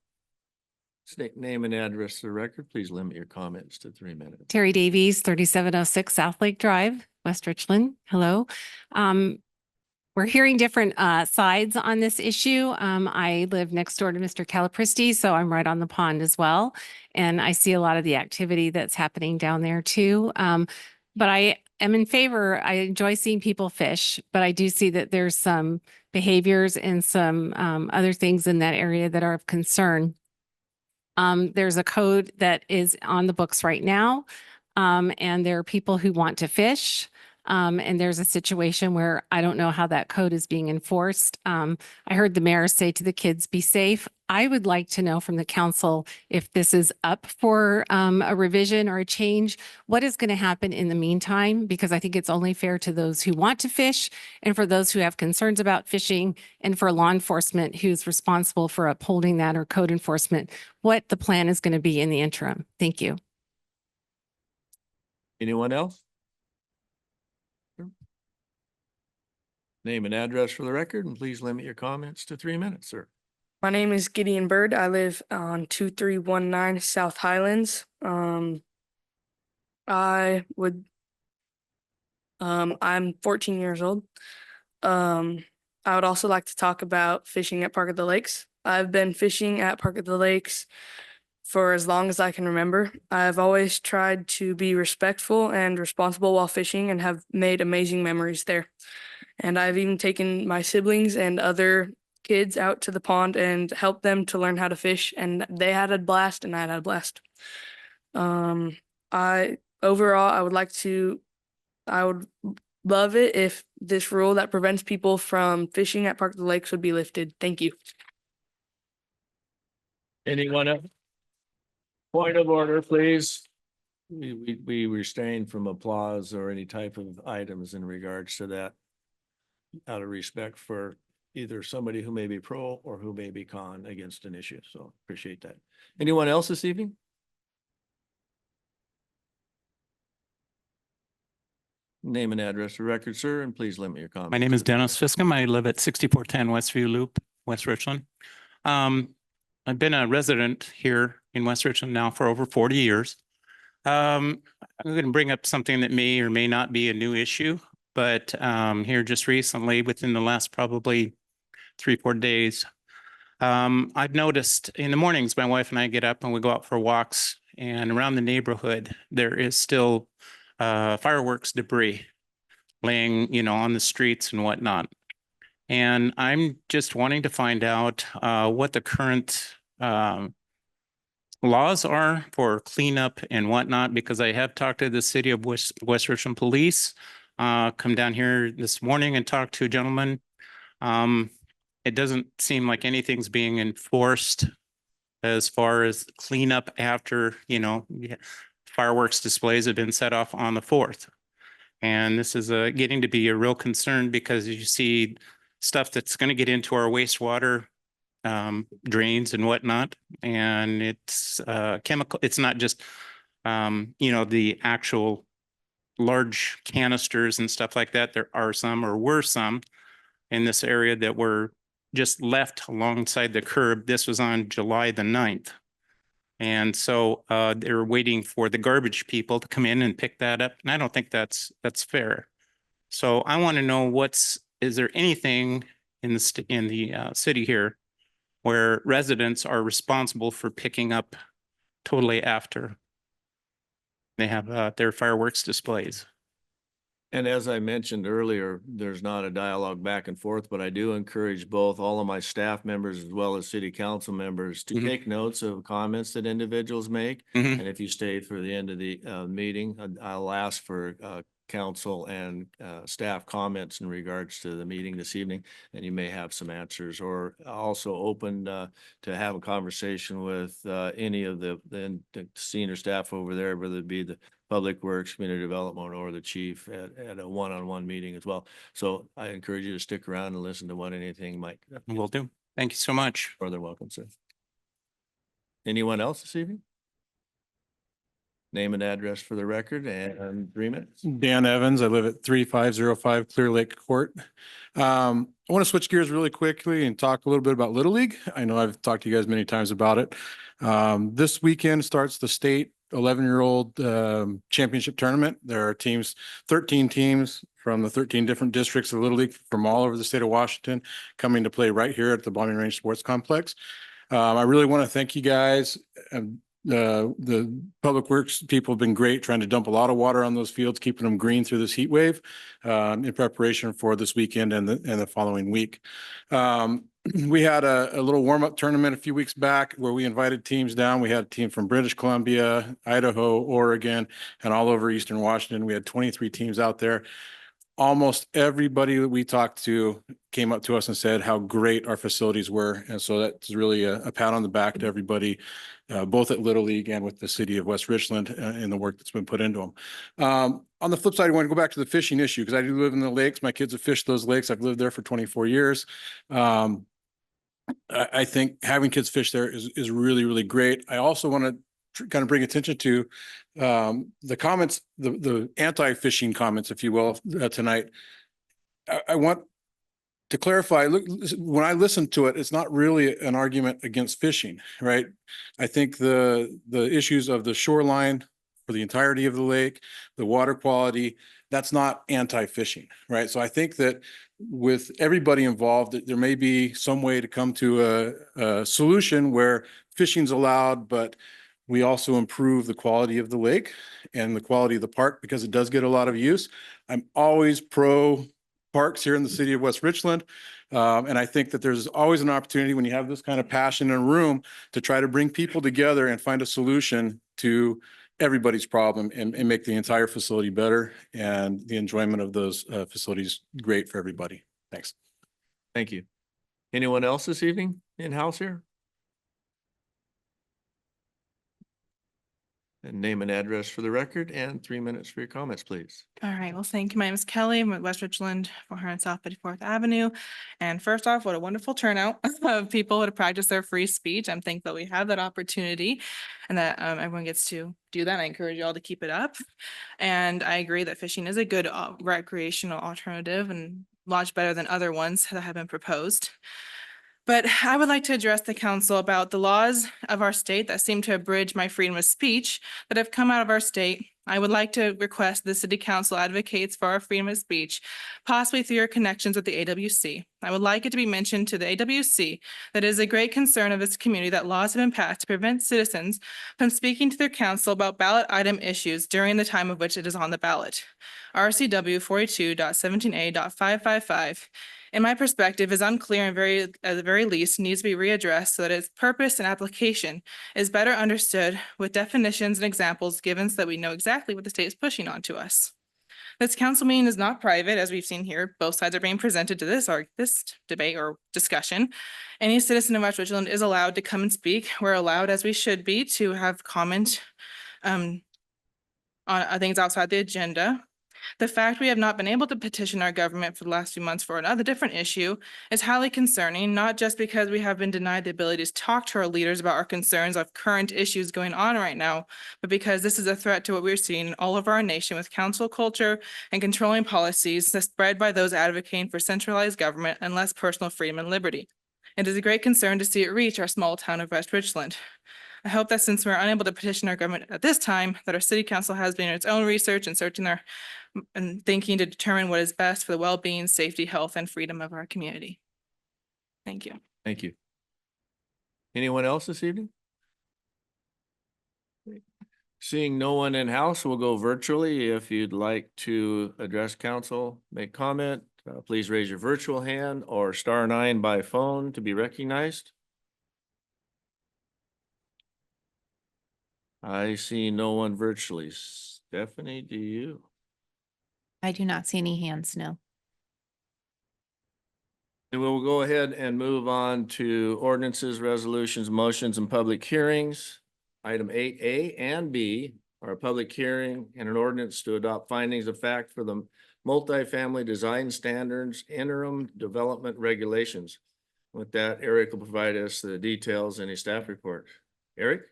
State name and address to the record. Please limit your comments to 3 minutes. Terry Davies, 3706 South Lake Drive, West Richland. Hello. We're hearing different sides on this issue. I live next door to Mr. Calapristi, so I'm right on the pond as well. And I see a lot of the activity that's happening down there too. But I am in favor. I enjoy seeing people fish, but I do see that there's some behaviors and some other things in that area that are of concern. There's a code that is on the books right now, and there are people who want to fish. And there's a situation where I don't know how that code is being enforced. I heard the mayor say to the kids, be safe. I would like to know from the council if this is up for a revision or a change. What is going to happen in the meantime? Because I think it's only fair to those who want to fish and for those who have concerns about fishing and for law enforcement who's responsible for upholding that or code enforcement, what the plan is going to be in the interim. Thank you. Anyone else? Name and address for the record, and please limit your comments to 3 minutes, sir. My name is Gideon Bird. I live on 2319 South Highlands. I'm 14 years old. I would also like to talk about fishing at Park of the Lakes. I've been fishing at Park of the Lakes for as long as I can remember. I've always tried to be respectful and responsible while fishing and have made amazing memories there. And I've even taken my siblings and other kids out to the pond and helped them to learn how to fish, and they had a blast and I had a blast. Overall, I would love it if this rule that prevents people from fishing at Park of the Lakes would be lifted. Thank you. Anyone else? Point of order, please. We restrain from applause or any type of items in regards to that. Out of respect for either somebody who may be pro or who may be con against an issue. So appreciate that. Anyone else this evening? Name and address for record, sir, and please limit your comments. My name is Dennis Fiscom. I live at 6410 Westview Loop, West Richland. I've been a resident here in West Richland now for over 40 years. I'm going to bring up something that may or may not be a new issue, but here just recently, within the last probably 3-4 days, I've noticed in the mornings, my wife and I get up and we go out for walks, and around the neighborhood, there is still fireworks debris laying, on the streets and whatnot. And I'm just wanting to find out what the current laws are for cleanup and whatnot, because I have talked to the city of West Richland Police, come down here this morning and talked to a gentleman. It doesn't seem like anything's being enforced as far as cleanup after, fireworks displays have been set off on the 4th. And this is getting to be a real concern, because you see stuff that's going to get into our wastewater drains and whatnot. And it's chemical. It's not just, the actual large canisters and stuff like that. There are some, or were some, in this area that were just left alongside the curb. This was on July the 9th. And so they're waiting for the garbage people to come in and pick that up. And I don't think that's fair. So I want to know is there anything in the city here where residents are responsible for picking up totally after they have their fireworks displays? And as I mentioned earlier, there's not a dialogue back and forth, but I do encourage all of my staff members as well as city council members to take notes of comments that individuals make. And if you stay for the end of the meeting, I'll ask for council and staff comments in regards to the meeting this evening, and you may have some answers, or also open to have a conversation with any of the senior staff over there, whether it be the Public Works, Community Development, or the chief at a one-on-one meeting as well. So I encourage you to stick around and listen to what anything might. Will do. Thank you so much. Further welcome, sir. Anyone else this evening? Name and address for the record and 3 minutes. Dan Evans. I live at 3505 Clear Lake Court. I want to switch gears really quickly and talk a little bit about Little League. I know I've talked to you guys many times about it. This weekend starts the state 11-year-old championship tournament. There are 13 teams from the 13 different districts of Little League from all over the state of Washington coming to play right here at the Bombing Range Sports Complex. I really want to thank you guys. The Public Works people have been great, trying to dump a lot of water on those fields, keeping them green through this heat wave in preparation for this weekend and the following week. We had a little warm-up tournament a few weeks back where we invited teams down. We had a team from British Columbia, Idaho, Oregon, and all over Eastern Washington. We had 23 teams out there. Almost everybody that we talked to came up to us and said how great our facilities were. And so that's really a pat on the back to everybody, both at Little League and with the city of West Richland and the work that's been put into them. On the flip side, I want to go back to the fishing issue, because I do live in the lakes. My kids have fished those lakes. I've lived there for 24 years. I think having kids fish there is really, really great. I also want to kind of bring attention to the comments, the anti-fishing comments, if you will, tonight. I want to clarify, look, when I listen to it, it's not really an argument against fishing, right? I think the issues of the shoreline for the entirety of the lake, the water quality, that's not anti-fishing, right? So I think that with everybody involved, there may be some way to come to a solution where fishing's allowed, but we also improve the quality of the lake and the quality of the park because it does get a lot of use. I'm always pro parks here in the city of West Richland. And I think that there's always an opportunity when you have this kind of passion in a room to try to bring people together and find a solution to everybody's problem and make the entire facility better and the enjoyment of those facilities great for everybody. Thanks. Thank you. Anyone else this evening in-house here? And name and address for the record and 3 minutes for your comments, please. All right, well, thank you. My name is Kelly. I'm with West Richland, 400 South 54th Avenue. And first off, what a wonderful turnout of people to practice their free speech. I'm thankful we have that opportunity and that everyone gets to do that. I encourage you all to keep it up. And I agree that fishing is a good recreational alternative and much better than other ones that have been proposed. But I would like to address the council about the laws of our state that seem to abridge my freedom of speech that have come out of our state. I would like to request the city council advocates for our freedom of speech, possibly through your connections with the AWC. I would like it to be mentioned to the AWC that it is a great concern of this community that laws have been passed to prevent citizens from speaking to their council about ballot item issues during the time of which it is on the ballot. RCW 42.17a.555. In my perspective, is unclear and at the very least needs to be readdressed so that its purpose and application is better understood with definitions and examples given so that we know exactly what the state is pushing onto us. This council meeting is not private, as we've seen here. Both sides are being presented to this debate or discussion. Any citizen of West Richland is allowed to come and speak. We're allowed, as we should be, to have comment on things outside the agenda. The fact we have not been able to petition our government for the last few months for another different issue is highly concerning, not just because we have been denied the ability to talk to our leaders about our concerns of current issues going on right now, but because this is a threat to what we're seeing all over our nation with council culture and controlling policies that spread by those advocating for centralized government and less personal freedom and liberty. It is a great concern to see it reach our small town of West Richland. I hope that since we're unable to petition our government at this time, that our city council has been in its own research and searching and thinking to determine what is best for the well-being, safety, health, and freedom of our community. Thank you. Thank you. Anyone else this evening? Seeing no one in house, we'll go virtually. If you'd like to address council, make comment, please raise your virtual hand or *9 by phone to be recognized. I see no one virtually. Stephanie, do you? I do not see any hands, no. And we'll go ahead and move on to ordinances, resolutions, motions, and public hearings. Item 8A and B are a public hearing and an ordinance to adopt findings of fact for the multifamily design standards interim development regulations. With that, Eric will provide us the details in his staff report. Eric?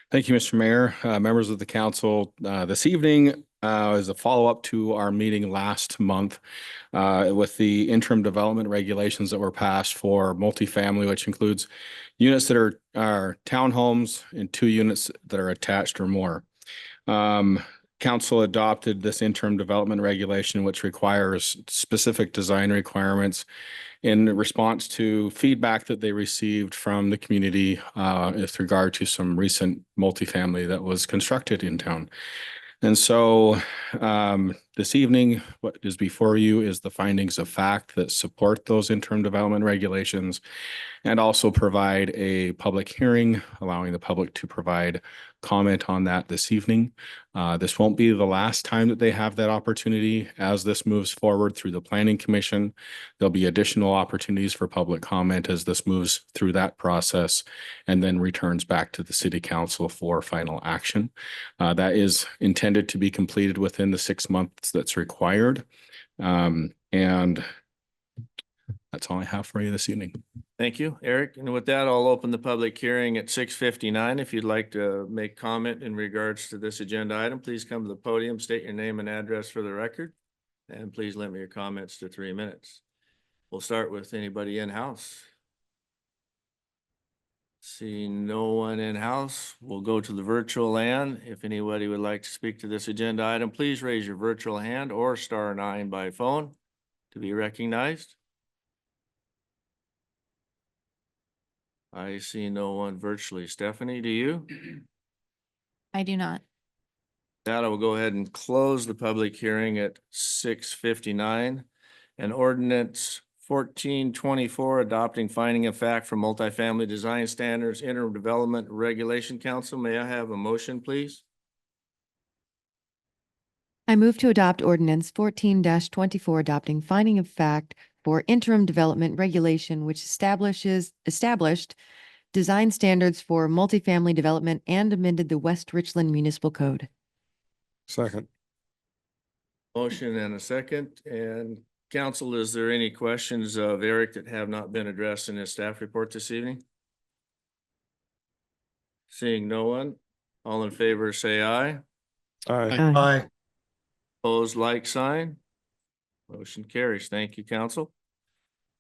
Thank you, Mr. Mayor, members of the council. This evening is a follow-up to our meeting last month with the interim development regulations that were passed for multifamily, which includes units that are townhomes and 2 units that are attached or more. Council adopted this interim development regulation, which requires specific design requirements in response to feedback that they received from the community with regard to some recent multifamily that was constructed in town. And so this evening, what is before you is the findings of fact that support those interim development regulations and also provide a public hearing, allowing the public to provide comment on that this evening. This won't be the last time that they have that opportunity. As this moves forward through the Planning Commission, there'll be additional opportunities for public comment as this moves through that process and then returns back to the City Council for final action. That is intended to be completed within the 6 months that's required. And that's all I have for you this evening. Thank you, Eric. And with that, I'll open the public hearing at 6:59. If you'd like to make comment in regards to this agenda item, please come to the podium, state your name and address for the record, and please limit your comments to 3 minutes. We'll start with anybody in house. Seeing no one in house, we'll go to the virtual land. If anybody would like to speak to this agenda item, please raise your virtual hand or *9 by phone to be recognized. I see no one virtually. Stephanie, do you? I do not. That I will go ahead and close the public hearing at 6:59. And ordinance 1424 adopting finding of fact for multifamily design standards interim development regulation council. May I have a motion, please? I move to adopt ordinance 14-24 adopting finding of fact for interim development regulation which established design standards for multifamily development and amended the West Richland Municipal Code. Second. Motion and a second. And council, is there any questions of Eric that have not been addressed in his staff report this evening? Seeing no one, all in favor, say aye. Aye. Opposed, like sign. Motion carries. Thank you, council.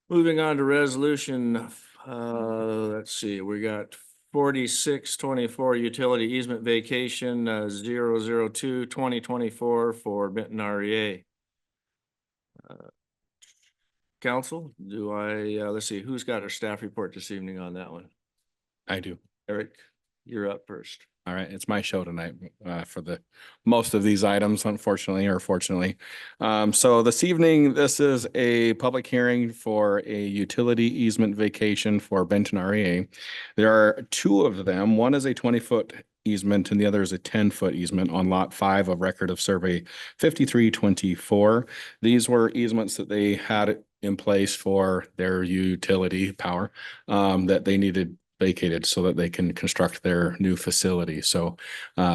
Moving on to resolution, let's see, we got 4624 utility easement vacation, 002-2024 for Benton REA. Council, do I, let's see, who's got our staff report this evening on that one? I do. Eric, you're up first. All right, it's my show tonight for the most of these items, unfortunately or fortunately. So this evening, this is a public hearing for a utility easement vacation for Benton REA. There are two of them. One is a 20-foot easement and the other is a 10-foot easement on lot 5 of record of survey 5324. These were easements that they had in place for their utility power that they needed vacated so that they can construct their new facility. So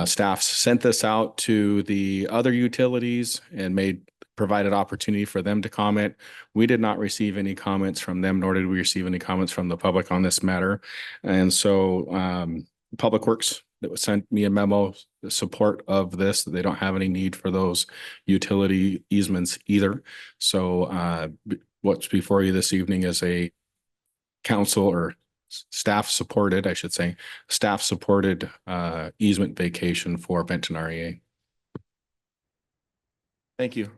staff sent this out to the other utilities and provided opportunity for them to comment. We did not receive any comments from them, nor did we receive any comments from the public on this matter. And so Public Works that was sent me a memo, the support of this, that they don't have any need for those utility easements either. So what's before you this evening is a council or staff supported, I should say, staff supported easement vacation for Benton REA. Thank you.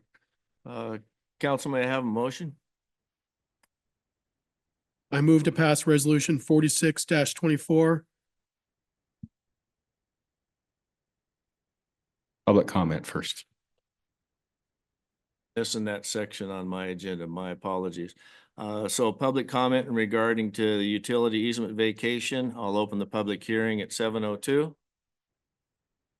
Council, may I have a motion? I move to pass resolution 46-24. Public comment first. Missing that section on my agenda, my apologies. So public comment regarding to the utility easement vacation. I'll open the public hearing at 7:02.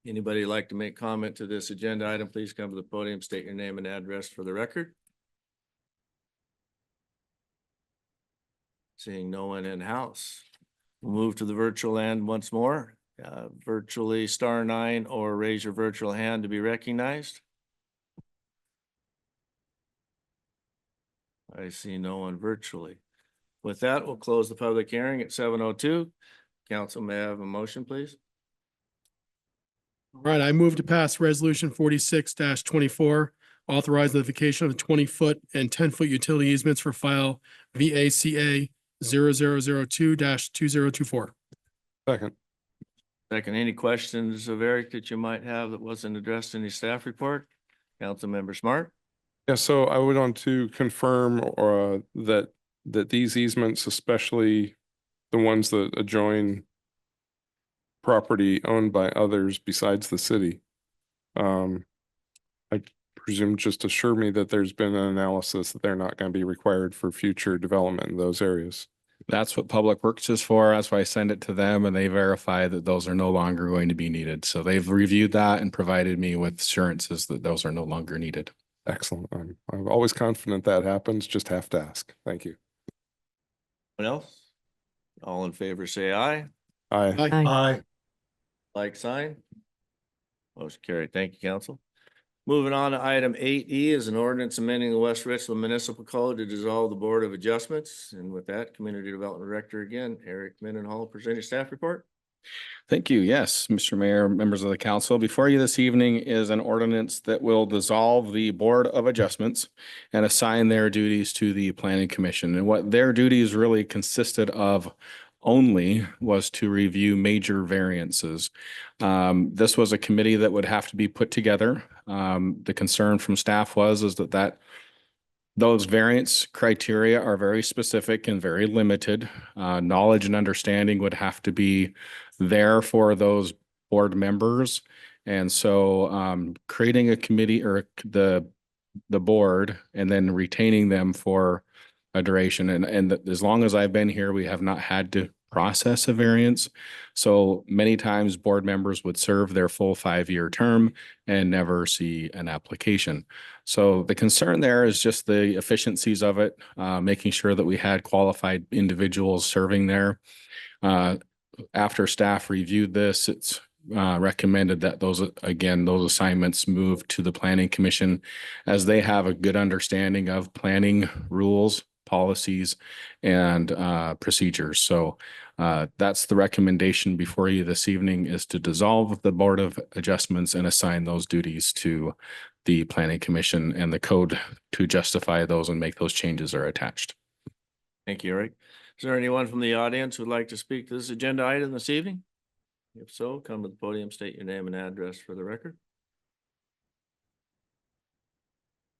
Anybody like to make comment to this agenda item, please come to the podium, state your name and address for the record. Seeing no one in house. We'll move to the virtual end once more. Virtually *9 or raise your virtual hand to be recognized. I see no one virtually. With that, we'll close the public hearing at 7:02. Council, may I have a motion, please? All right, I move to pass resolution 46-24, authorize the vacation of 20-foot and 10-foot utility easements for file VACA 0002-2024. Second. Second, any questions of Eric that you might have that wasn't addressed in the staff report? Councilmember Smart? Yeah, so I would want to confirm that these easements, especially the ones that adjoin property owned by others besides the city, I presume just assure me that there's been an analysis that they're not going to be required for future development in those areas. That's what Public Works is for. That's why I send it to them and they verify that those are no longer going to be needed. So they've reviewed that and provided me with assurances that those are no longer needed. Excellent. I'm always confident that happens. Just have to ask. Thank you. Anyone else? All in favor, say aye. Aye. Aye. Like sign. Motion carried. Thank you, council. Moving on to item 8E is an ordinance amending the West Richland Municipal Code to dissolve the Board of Adjustments. And with that, Community Development Director again, Eric Mendenhall, present your staff report. Thank you. Yes, Mr. Mayor, members of the council, before you this evening is an ordinance that will dissolve the Board of Adjustments and assign their duties to the Planning Commission. And what their duties really consisted of only was to review major variances. This was a committee that would have to be put together. The concern from staff was that Those variance criteria are very specific and very limited. Knowledge and understanding would have to be there for those board members. And so creating a committee or the board and then retaining them for a duration. And as long as I've been here, we have not had to process a variance. So many times board members would serve their full 5-year term and never see an application. So the concern there is just the efficiencies of it, making sure that we had qualified individuals serving there. After staff reviewed this, it's recommended that those assignments move to the Planning Commission as they have a good understanding of planning rules, policies, and procedures. So that's the recommendation before you this evening, is to dissolve the Board of Adjustments and assign those duties to the Planning Commission, and the code to justify those and make those changes are attached. Thank you, Eric. Is there anyone from the audience who'd like to speak to this agenda item this evening? If so, come to the podium, state your name and address for the record.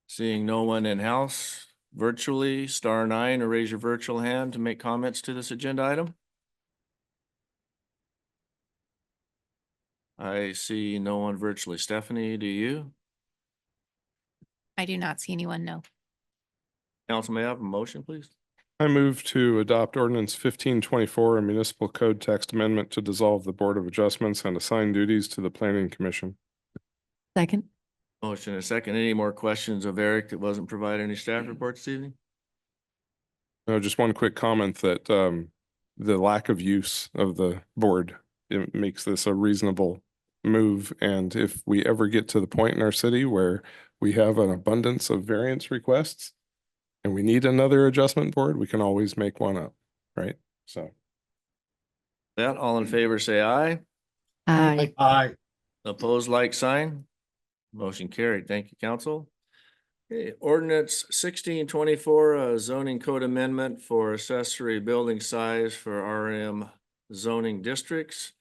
Seeing no one in house, virtually, *9 or raise your virtual hand to make comments to this agenda item. I see no one virtually. Stephanie, do you? I do not see anyone, no. Council, may I have a motion, please? I move to adopt ordinance 1524, a municipal code text amendment to dissolve the Board of Adjustments and assign duties to the Planning Commission. Second. Motion and a second. Any more questions of Eric that wasn't provided any staff reports this evening? No, just one quick comment that the lack of use of the board, it makes this a reasonable move. And if we ever get to the point in our city where we have an abundance of variance requests and we need another adjustment board, we can always make one up, right? So. That, all in favor, say aye. Aye. Aye. Opposed, like sign. Motion carried. Thank you, council. Okay, ordinance 1624, zoning code amendment for accessory building size for RM zoning districts.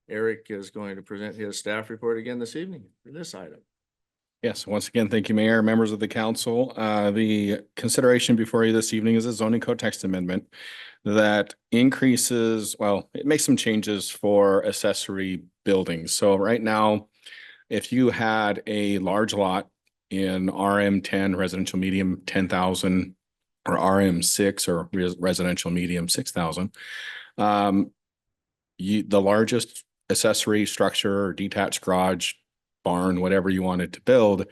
Eric is going to present his staff report again this evening for this item. Yes, once again, thank you, Mayor, members of the council. The consideration before you this evening is a zoning code text amendment that increases, well, it makes some changes for accessory buildings. So right now, if you had a large lot in RM10 residential medium 10,000 or RM6 or residential medium 6,000, the largest accessory structure or detached garage, barn, whatever you wanted to build,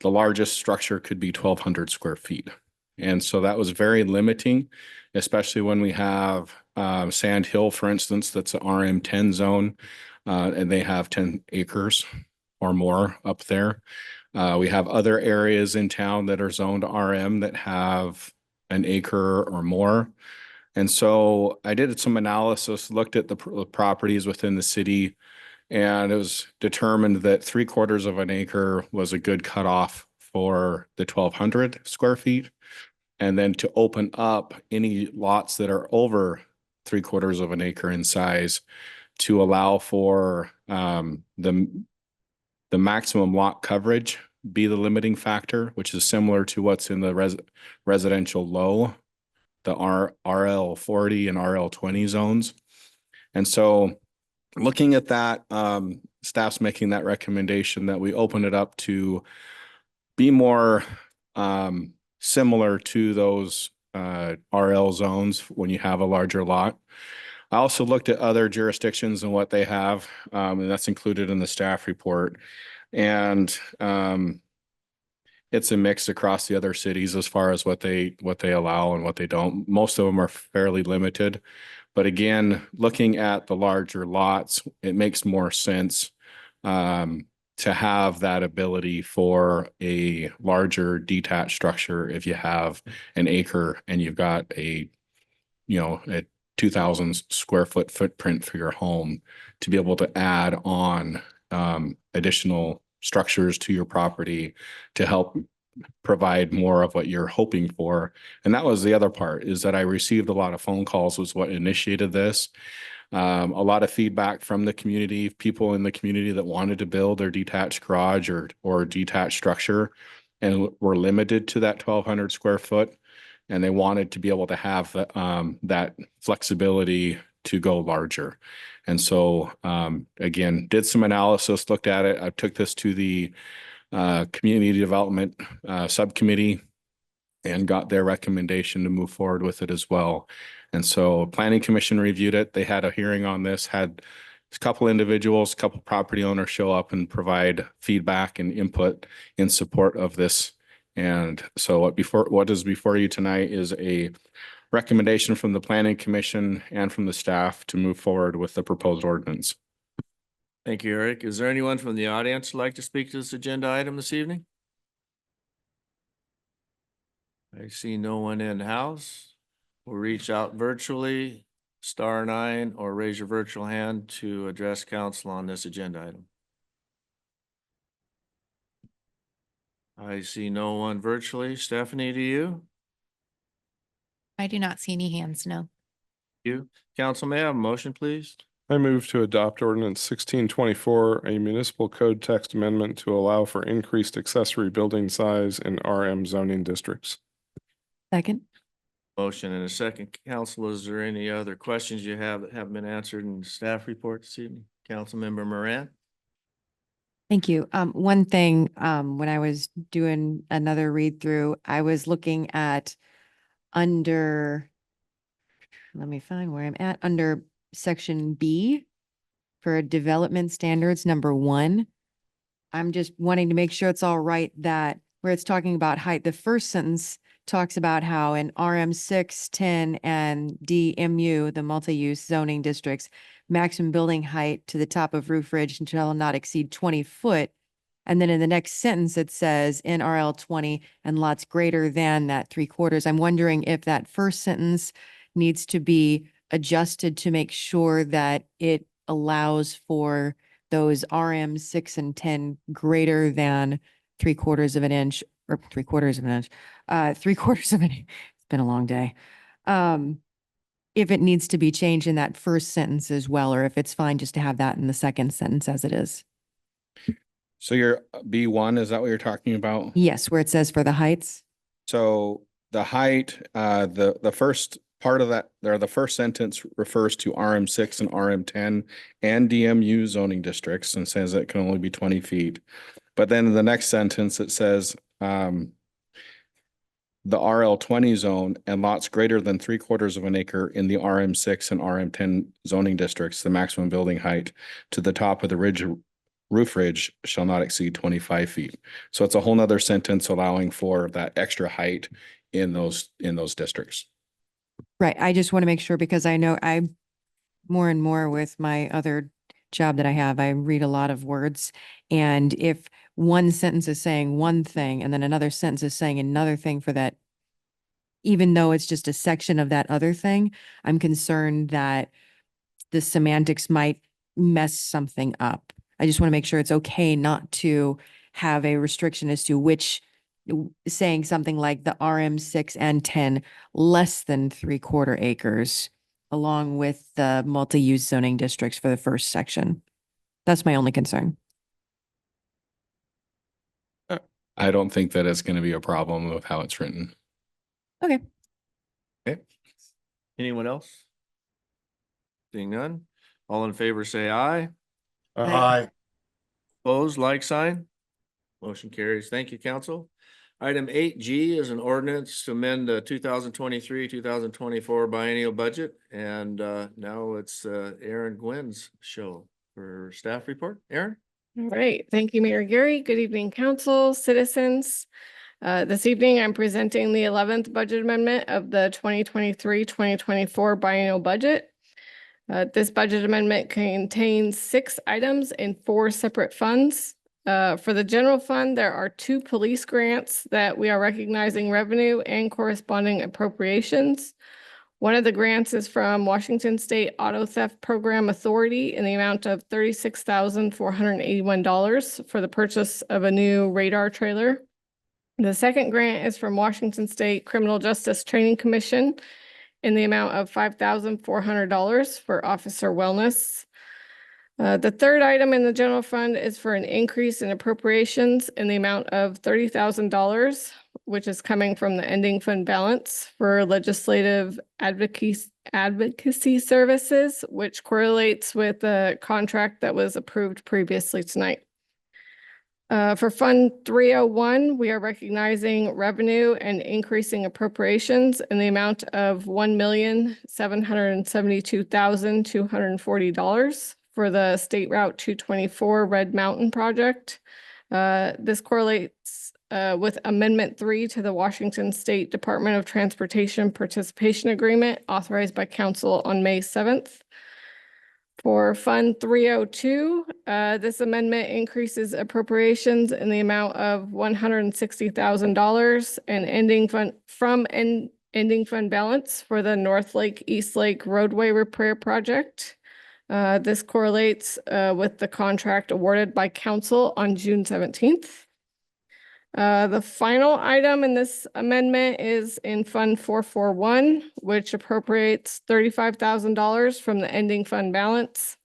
the largest structure could be 1,200 square feet. And so that was very limiting, especially when we have Sand Hill, for instance, that's an RM10 zone, and they have 10 acres or more up there. We have other areas in town that are zoned RM that have an acre or more. And so I did some analysis, looked at the properties within the city, and it was determined that 3/4 of an acre was a good cutoff for the 1,200 square feet. And then to open up any lots that are over 3/4 of an acre in size to allow for the maximum lot coverage be the limiting factor, which is similar to what's in the residential low, the RL40 and RL20 zones. And so looking at that, staff's making that recommendation that we open it up to be more similar to those RL zones when you have a larger lot. I also looked at other jurisdictions and what they have, and that's included in the staff report. And it's a mix across the other cities as far as what they allow and what they don't. Most of them are fairly limited. But again, looking at the larger lots, it makes more sense to have that ability for a larger detached structure if you have an acre and you've got a 2,000 square foot footprint for your home, to be able to add on additional structures to your property to help provide more of what you're hoping for. And that was the other part, is that I received a lot of phone calls was what initiated this. A lot of feedback from the community, people in the community that wanted to build their detached garage or detached structure. and were limited to that 1,200 square foot. And they wanted to be able to have that flexibility to go larger. And so again, did some analysis, looked at it. I took this to the community development subcommittee and got their recommendation to move forward with it as well. And so Planning Commission reviewed it. They had a hearing on this, had a couple individuals, a couple property owners show up and provide feedback and input in support of this. And so what is before you tonight is a recommendation from the Planning Commission and from the staff to move forward with the proposed ordinance. Thank you, Eric. Is there anyone from the audience who'd like to speak to this agenda item this evening? I see no one in house. We'll reach out virtually, *9, or raise your virtual hand to address council on this agenda item. I see no one virtually. Stephanie, do you? I do not see any hands, no. You? Council, may I have a motion, please? I move to adopt ordinance 1624, a municipal code text amendment to allow for increased accessory building size in RM zoning districts. Second. Motion and a second. Council, is there any other questions you have that haven't been answered in the staff report this evening? Councilmember Moran? Thank you. One thing, when I was doing another read through, I was looking at under, let me find where I'm at, under section B for development standards, number 1. I'm just wanting to make sure it's all right that where it's talking about height, the first sentence talks about how in RM 6, 10, and DMU, the multi-use zoning districts, maximum building height to the top of roof ridge shall not exceed 20 foot. And then in the next sentence, it says in RL 20 and lots greater than that 3/4. I'm wondering if that first sentence needs to be adjusted to make sure that it allows for those RM 6 and 10 greater than 3/4 of an inch or 3/4 of an inch, 3/4 of an inch. It's been a long day. If it needs to be changed in that first sentence as well, or if it's fine just to have that in the second sentence as it is. So your B1, is that what you're talking about? Yes, where it says for the heights. So the height, the first part of that, the first sentence refers to RM 6 and RM 10 and DMU zoning districts and says it can only be 20 feet. But then in the next sentence, it says the RL 20 zone and lots greater than 3/4 of an acre in the RM 6 and RM 10 zoning districts, the maximum building height to the top of the roof ridge shall not exceed 25 feet. So it's a whole nother sentence allowing for that extra height in those districts. Right. I just want to make sure because I know I more and more with my other job that I have, I read a lot of words. And if one sentence is saying one thing and then another sentence is saying another thing for that, even though it's just a section of that other thing, I'm concerned that the semantics might mess something up. I just want to make sure it's okay not to have a restriction as to which, saying something like the RM 6 and 10 less than 3/4 acres, along with the multi-use zoning districts for the first section. That's my only concern. I don't think that it's going to be a problem with how it's written. Okay. Okay. Anyone else? Seeing none, all in favor say aye. Aye. Opposed, like sign. Motion carries. Thank you, council. Item 8G is an ordinance to amend the 2023-2024 biennial budget. And now it's Aaron Gwynn's show for staff report. Aaron? All right. Thank you, Mayor Gary. Good evening, council, citizens. This evening, I'm presenting the 11th budget amendment of the 2023-2024 biennial budget. This budget amendment contains 6 items in 4 separate funds. For the general fund, there are 2 police grants that we are recognizing revenue and corresponding appropriations. One of the grants is from Washington State Auto Theft Program Authority in the amount of $36,481 for the purchase of a new radar trailer. The second grant is from Washington State Criminal Justice Training Commission in the amount of $5,400 for officer wellness. The third item in the general fund is for an increase in appropriations in the amount of $30,000, which is coming from the ending fund balance for legislative advocacy services, which correlates with the contract that was approved previously tonight. For Fund 301, we are recognizing revenue and increasing appropriations in the amount of $1,772,240 for the State Route 224 Red Mountain project. This correlates with Amendment 3 to the Washington State Department of Transportation Participation Agreement authorized by Council on May 7th. For Fund 302, this amendment increases appropriations in the amount of $160,000 and ending fund balance for the North Lake East Lake roadway repair project. This correlates with the contract awarded by council on June 17th. The final item in this amendment is in Fund 441, which appropriates $35,000 from the ending fund balance.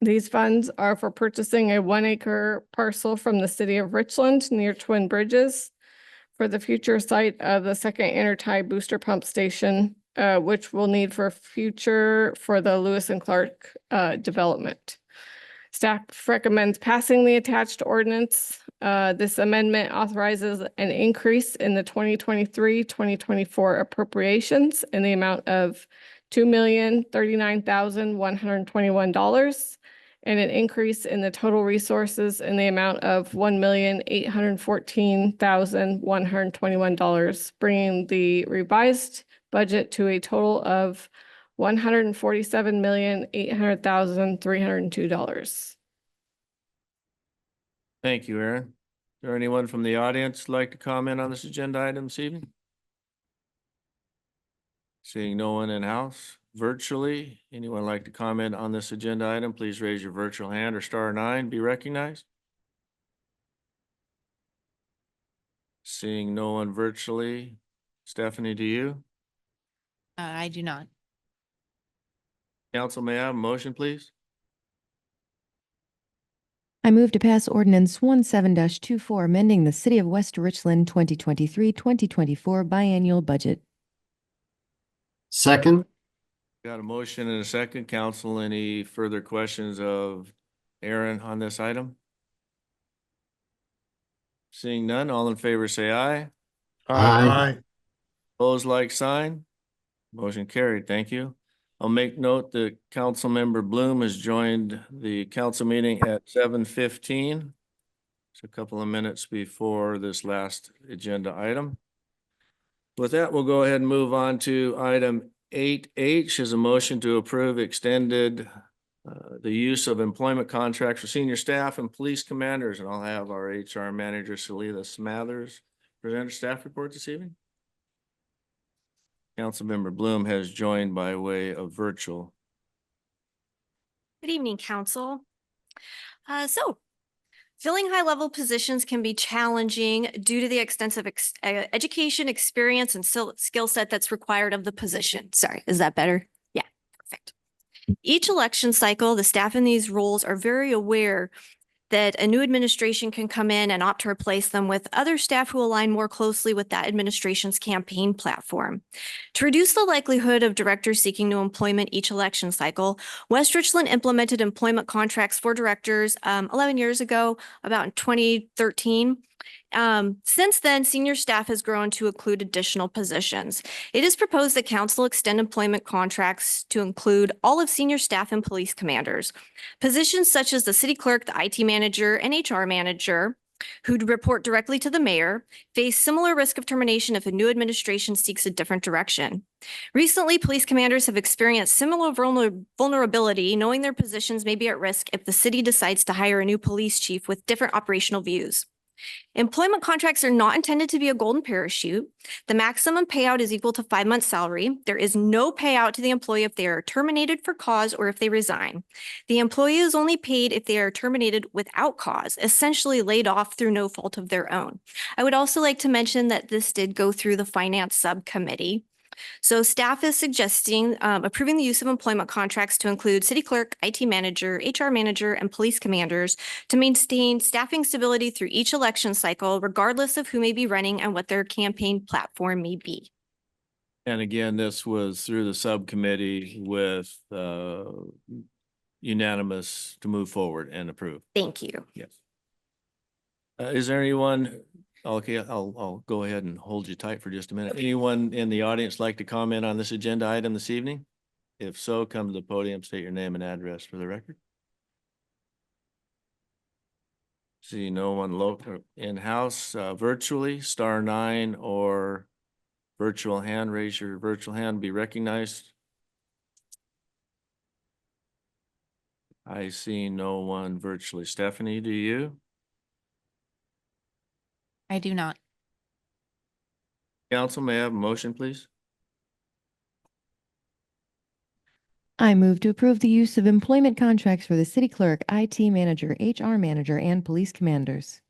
These funds are for purchasing a 1-acre parcel from the city of Richland near Twin Bridges for the future site of the second intertie booster pump station, which we'll need for the Lewis and Clark development. Staff recommends passing the attached ordinance. This amendment authorizes an increase in the 2023-2024 appropriations in the amount of $2,039,121 and an increase in the total resources in the amount of $1,814,121, bringing the revised budget to a total of $147,800,302. Thank you, Aaron. Is there anyone from the audience like to comment on this agenda item this evening? Seeing no one in house virtually, anyone like to comment on this agenda item, please raise your virtual hand or *9, be recognized. Seeing no one virtually, Stephanie, do you? I do not. Council, may I have a motion, please? I move to pass ordinance 17-24, amending the City of West Richland 2023-2024 biannual budget. Second. Got a motion and a second. Council, any further questions of Aaron on this item? Seeing none, all in favor say aye. Aye. Opposed, like sign. Motion carried. Thank you. I'll make note that Councilmember Bloom has joined the council meeting at 7:15. It's a couple of minutes before this last agenda item. With that, we'll go ahead and move on to item 8H is a motion to approve extended the use of employment contracts for senior staff and police commanders. And I'll have our HR manager, Salila Smathers, present a staff report this evening. Councilmember Bloom has joined by way of virtual. Good evening, Council. Filling high-level positions can be challenging due to the extensive education, experience, and skill set that's required of the position. Sorry, is that better? Yeah, perfect. Each election cycle, the staff in these roles are very aware that a new administration can come in and opt to replace them with other staff who align more closely with that administration's campaign platform. To reduce the likelihood of directors seeking new employment each election cycle, West Richland implemented employment contracts for directors 11 years ago, about in 2013. Since then, senior staff has grown to include additional positions. It is proposed that council extend employment contracts to include all of senior staff and police commanders. Positions such as the city clerk, the IT manager, and HR manager, who report directly to the mayor, face similar risk of termination if a new administration seeks a different direction. Recently, police commanders have experienced similar vulnerability, knowing their positions may be at risk if the city decides to hire a new police chief with different operational views. Employment contracts are not intended to be a golden parachute. The maximum payout is equal to 5 months' salary. There is no payout to the employee if they are terminated for cause or if they resign. The employee is only paid if they are terminated without cause, essentially laid off through no fault of their own. I would also like to mention that this did go through the finance subcommittee. So staff is suggesting approving the use of employment contracts to include city clerk, IT manager, HR manager, and police commanders to maintain staffing stability through each election cycle, regardless of who may be running and what their campaign platform may be. And again, this was through the subcommittee with unanimous to move forward and approve. Thank you. Yes. Is there anyone, okay, I'll go ahead and hold you tight for just a minute. Anyone in the audience like to comment on this agenda item this evening? If so, come to the podium, state your name and address for the record. See no one local in-house, virtually, *9 or virtual hand, raise your virtual hand, be recognized. I see no one virtually. Stephanie, do you? I do not. Council, may I have a motion, please? I move to approve the use of employment contracts for the city clerk, IT manager, HR manager, and police commanders.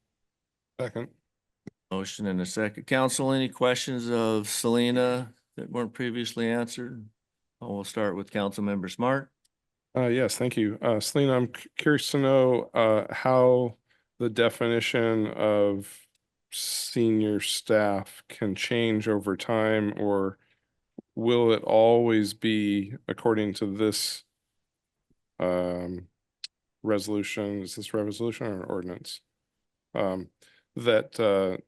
Second. Motion and a second. Council, any questions of Selena that weren't previously answered? We'll start with Councilmember Smart. Yes, thank you. Selena, I'm curious to know how the definition of senior staff can change over time, or will it always be according to this resolution? Is this resolution or ordinance? That the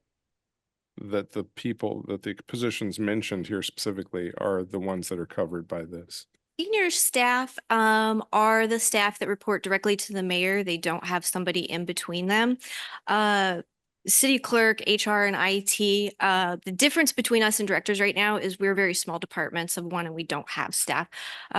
people, that the positions mentioned here specifically are the ones that are covered by this. Senior staff are the staff that report directly to the mayor. They don't have somebody in between them. City clerk, HR, and IT. The difference between us and directors right now is we're very small departments of one and we don't have staff.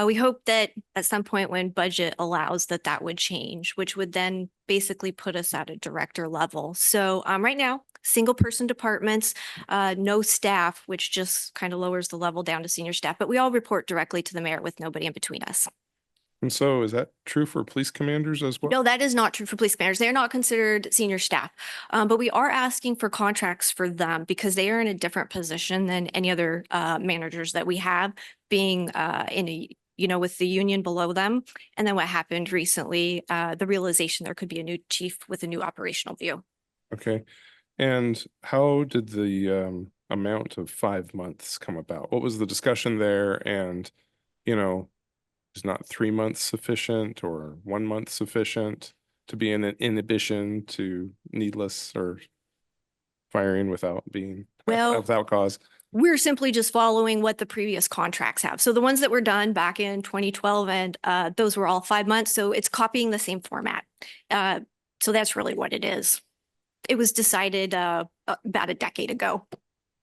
We hope that at some point when budget allows that would change, which would then basically put us at a director level. So right now, single person departments, no staff, which just kind of lowers the level down to senior staff, but we all report directly to the mayor with nobody in between us. And so is that true for police commanders as well? No, that is not true for police commanders. They're not considered senior staff. But we are asking for contracts for them because they are in a different position than any other managers that we have, being with the union below them. And then what happened recently, the realization there could be a new chief with a new operational view. Okay. And how did the amount of 5 months come about? What was the discussion there? And, is not 3 months sufficient or 1 month sufficient to be an inhibition to needless or firing without cause? We're simply just following what the previous contracts have. So the ones that were done back in 2012 and those were all 5 months. So it's copying the same format. So that's really what it is. It was decided about a decade ago.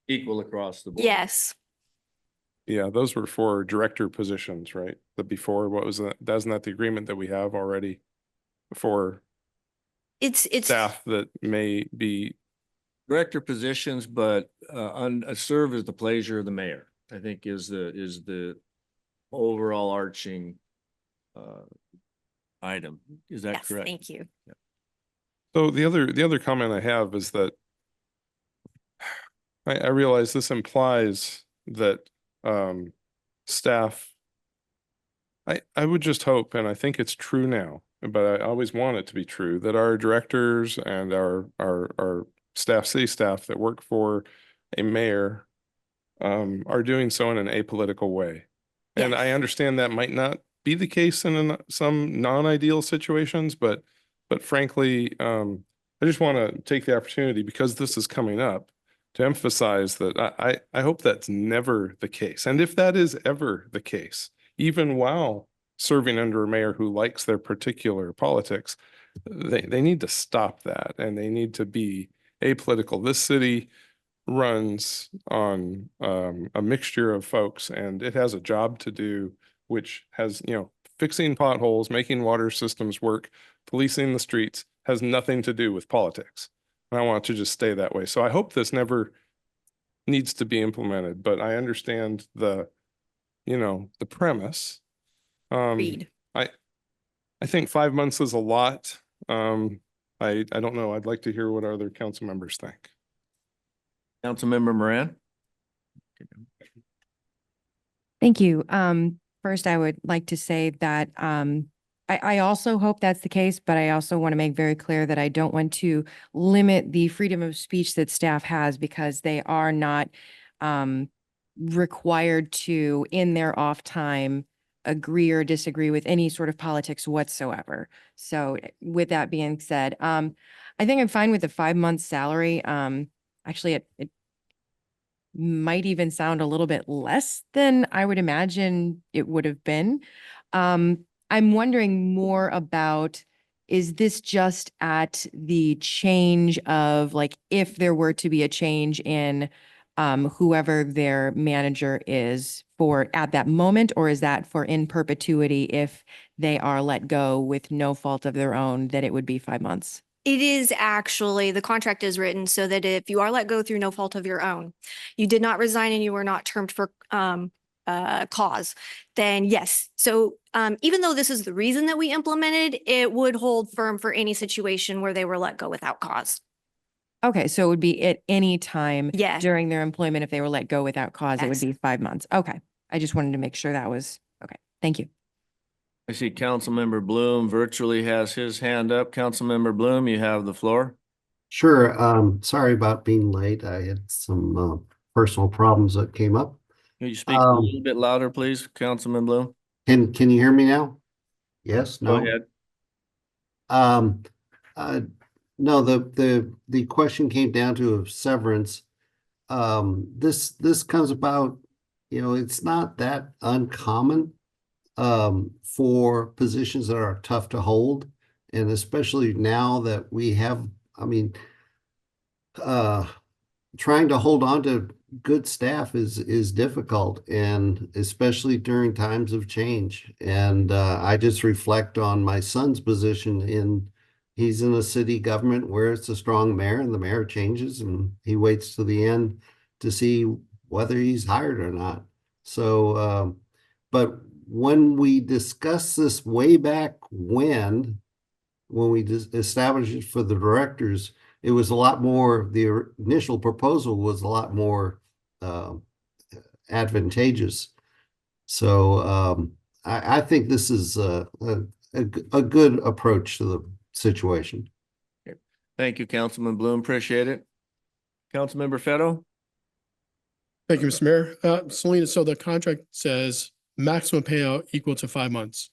Equal across the board. Yes. Yeah, those were for director positions, right? But before, what was that? Isn't that the agreement that we have already for It's staff that may be Director positions, but serve as the pleasure of the mayor, I think is the overall arching item. Is that yes, correct? thank you. Yeah. So the other comment I have is that I realize this implies that staff, I would just hope, and I think it's true now, but I always want it to be true, that our directors and our staff, city staff that work for a mayor are doing so in an apolitical way. And I understand that might not be the case in some non-ideal situations, but frankly, I just want to take the opportunity, because this is coming up, to emphasize that I hope that's never the case. And if that is ever the case, even while serving under a mayor who likes their particular politics, they need to stop that, and they need to be apolitical. This city runs on a mixture of folks, and it has a job to do, which has, fixing potholes, making water systems work, policing the streets, has nothing to do with politics. And I want to just stay that way. So I hope this never needs to be implemented, but I understand the premise. Read. I think 5 months is a lot. I don't know. I'd like to hear what other council members think. Councilmember Moran. Thank you. First, I would like to say that I also hope that's the case, but I also want to make very clear that I don't want to limit the freedom of speech that staff has because they are not required to, in their off time, agree or disagree with any sort of politics whatsoever. So with that being said, I think I'm fine with the 5 month salary. Actually, it might even sound a little bit less than I would imagine it would have been. I'm wondering more about, is this just at the change of, like, if there were to be a change in whoever their manager is for at that moment, or is that for in perpetuity if they are let go with no fault of their own, that it would be 5 months? It is actually, the contract is written so that if you are let go through no fault of your own, you did not resign and you were not termed for cause, then yes. So even though this is the reason that we implemented, it would hold firm for any situation where they were let go without cause. Okay, so it would be at any time Yeah. during their employment, if they were let go without cause, it would Yes. be 5 months. Okay. I just wanted to make sure that was, okay. Thank you. I see Councilmember Bloom virtually has his hand up. Councilmember Bloom, you have the floor. Sure. Sorry about being late. I had some personal problems that came up. Can you speak a little bit louder, please, Councilman Bloom? Can you hear me now? Yes, Go no? ahead. No, the question came down to a severance. This comes about, it's not that uncommon for positions that are tough to hold. And especially now that we have, trying to hold on to good staff is difficult, and especially during times of change. And I just reflect on my son's position he's in a city government where it's a strong mayor, and the mayor changes and he waits to the end to see whether he's hired or not. So, but when we discussed this way back when we established it for the directors, it was a lot more, the initial proposal was a lot more advantageous. So I think this is a good approach to the situation. Thank you, Councilman Bloom. Appreciate it. Councilmember Fetto? Thank you, Mr. Mayor. Selena, so the contract says maximum payout equal to 5 months.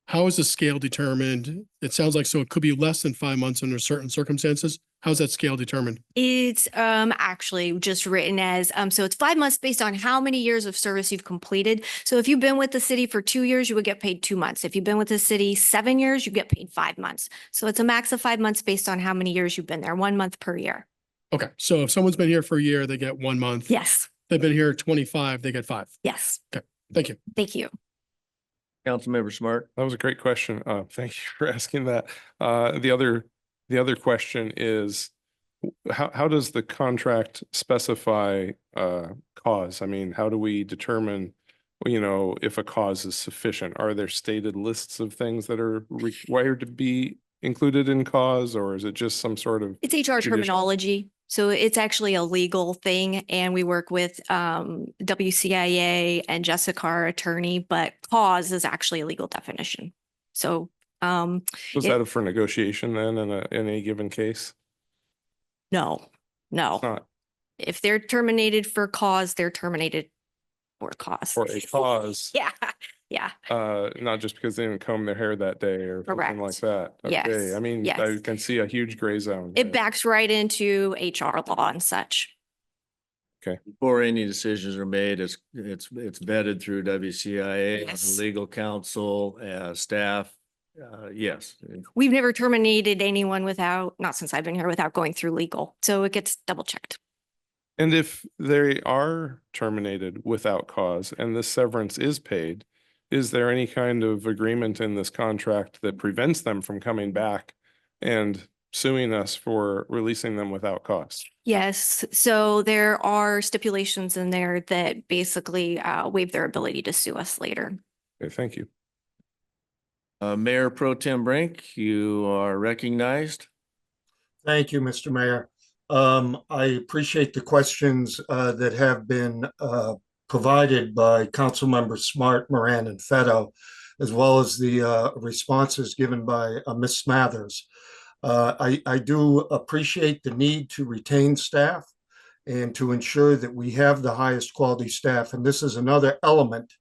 How is the scale determined? It sounds like, so it could be less than 5 months under certain circumstances. How's that scale determined? It's actually just written as so it's 5 months based on how many years of service you've completed. So if you've been with the city for 2 years, you would get paid 2 months. If you've been with the city 7 years, you get paid 5 months. So it's a max of 5 months based on how many years you've been there, 1 month per year. Okay, so if someone's been here for a year, they get 1 month. Yes. They've been here 25, they get 5. Yes. Okay, thank you. Thank you. Councilmember Smart? That was a great question. Thank you for asking that. The other question is, how does the contract specify cause? I mean, how do we determine, if a cause is sufficient? Are there stated lists of things that are required to be included in cause, or is it just some sort of? It's HR judicial- terminology. So it's actually a legal thing, and we work with WCIA and Jessica, our attorney, but cause is actually a legal definition. So Was that up for negotiation then in any given case? no. It's not. If they're terminated for cause, they're terminated for cause. For a cause. Yeah, yeah. Not just because they didn't comb their hair that day or something like Correct. that. Yes, Okay, I mean, I yes. can see a huge gray zone. It backs right into HR law and such. Okay. Before any decisions are made, it's vetted through WCIA, Yes. legal counsel, staff. Yes. We've never terminated anyone without, not since I've been here, without going through legal. So it gets double checked. And if they are terminated without cause and the severance is paid, is there any kind of agreement in this contract that prevents them from coming back and suing us for releasing them without cause? Yes. So there are stipulations in there that basically waive their ability to sue us later. Okay, thank you. Mayor Pro Tem Brink, you are recognized. Thank you, Mr. Mayor. I appreciate the questions that have been provided by Councilmember Smart, Moran, and Fetto, as well as the responses given by Ms. Smathers. I do appreciate the need to retain staff and to ensure that we have the highest quality staff. And this is another element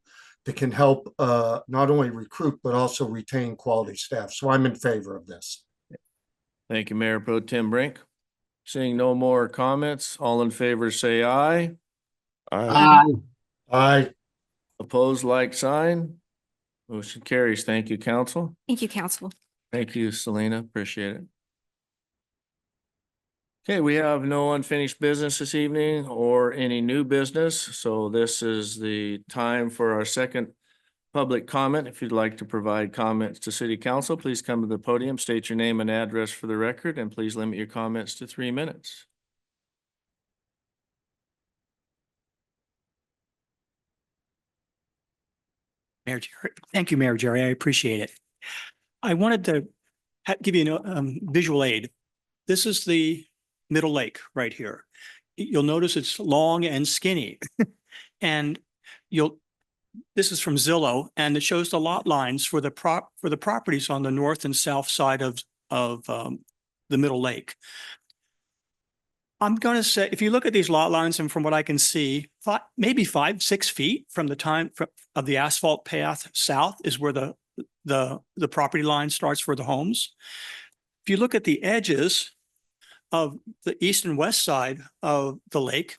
that can help not only recruit, but also retain quality staff. So I'm in favor of this. Thank you, Mayor Pro Tem Brink. Seeing no more comments, all in favor say aye. Aye. Aye. Opposed, like sign. Motion carries. Thank you, council. Thank you, council. Thank you, Selena. Appreciate it. Okay, we have no unfinished business this evening or any new business. So this is the time for our second public comment. If you'd like to provide comments to city council, please come to the podium, state your name and address for the record, and please limit your comments to 3 minutes. Mayor Jerry. Thank you, Mayor Jerry. I appreciate it. I wanted to give you a visual aid. This is the Middle Lake right here. You'll notice it's long and skinny. And this is from Zillow, and it shows the lot lines for the properties on the north and south side of the Middle Lake. I'm going to say, if you look at these lot lines, and from what I can see, maybe 5-6 feet from the time of the asphalt path south is where the property line starts for the homes. If you look at the edges of the east and west side of the lake,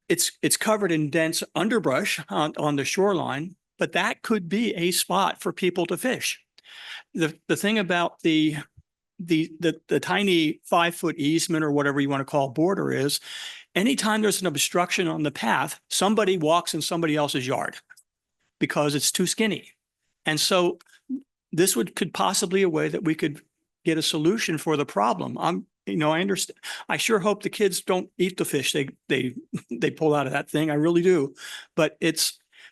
it's covered in dense underbrush on the shoreline, but that could be a spot for people to fish. The thing about the tiny 5-foot easement, or whatever you want to call border, is anytime there's an obstruction on the path, somebody walks in somebody else's yard because it's too skinny. And so this could possibly a way that we could get a solution for the problem. I understand. I sure hope the kids don't eat the fish they pull out of that thing. I really do. But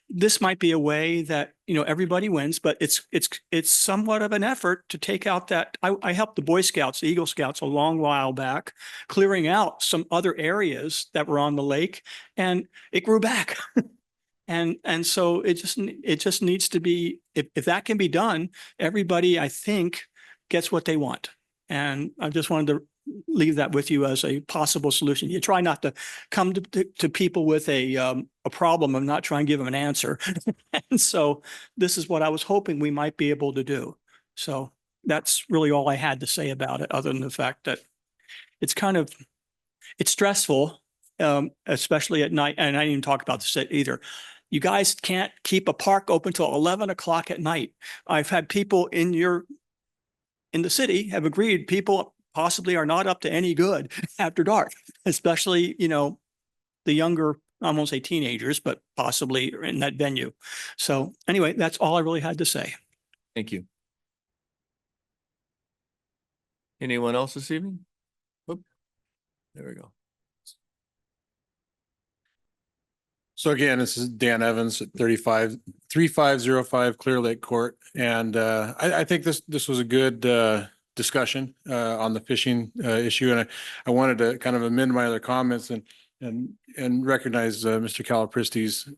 this might be a way that, everybody wins, but it's somewhat of an effort to take out that. I helped the Boy Scouts, the Eagle Scouts, a long while back, clearing out some other areas that were on the lake, and it grew back. And so it just needs to be, if that can be done, everybody, I think, gets what they want. And I just wanted to leave that with you as a possible solution. You try not to come to people with a problem and not try and give them an answer. And so this is what I was hoping we might be able to do. So that's really all I had to say about it, other than the fact that it's stressful, especially at night. And I didn't even talk about this either. You guys can't keep a park open till 11 o'clock at night. I've had people in the city have agreed people possibly are not up to any good after dark, especially, the younger, I won't say teenagers, but possibly in that venue. So anyway, that's all I really had to say. Thank you. Anyone else this evening? Oop. There we go. So again, this is Dan Evans at 3505 Clear Lake Court. And I think this was a good discussion on the fishing issue. And I wanted to kind of amend my other comments and recognize Mr. Calapristi's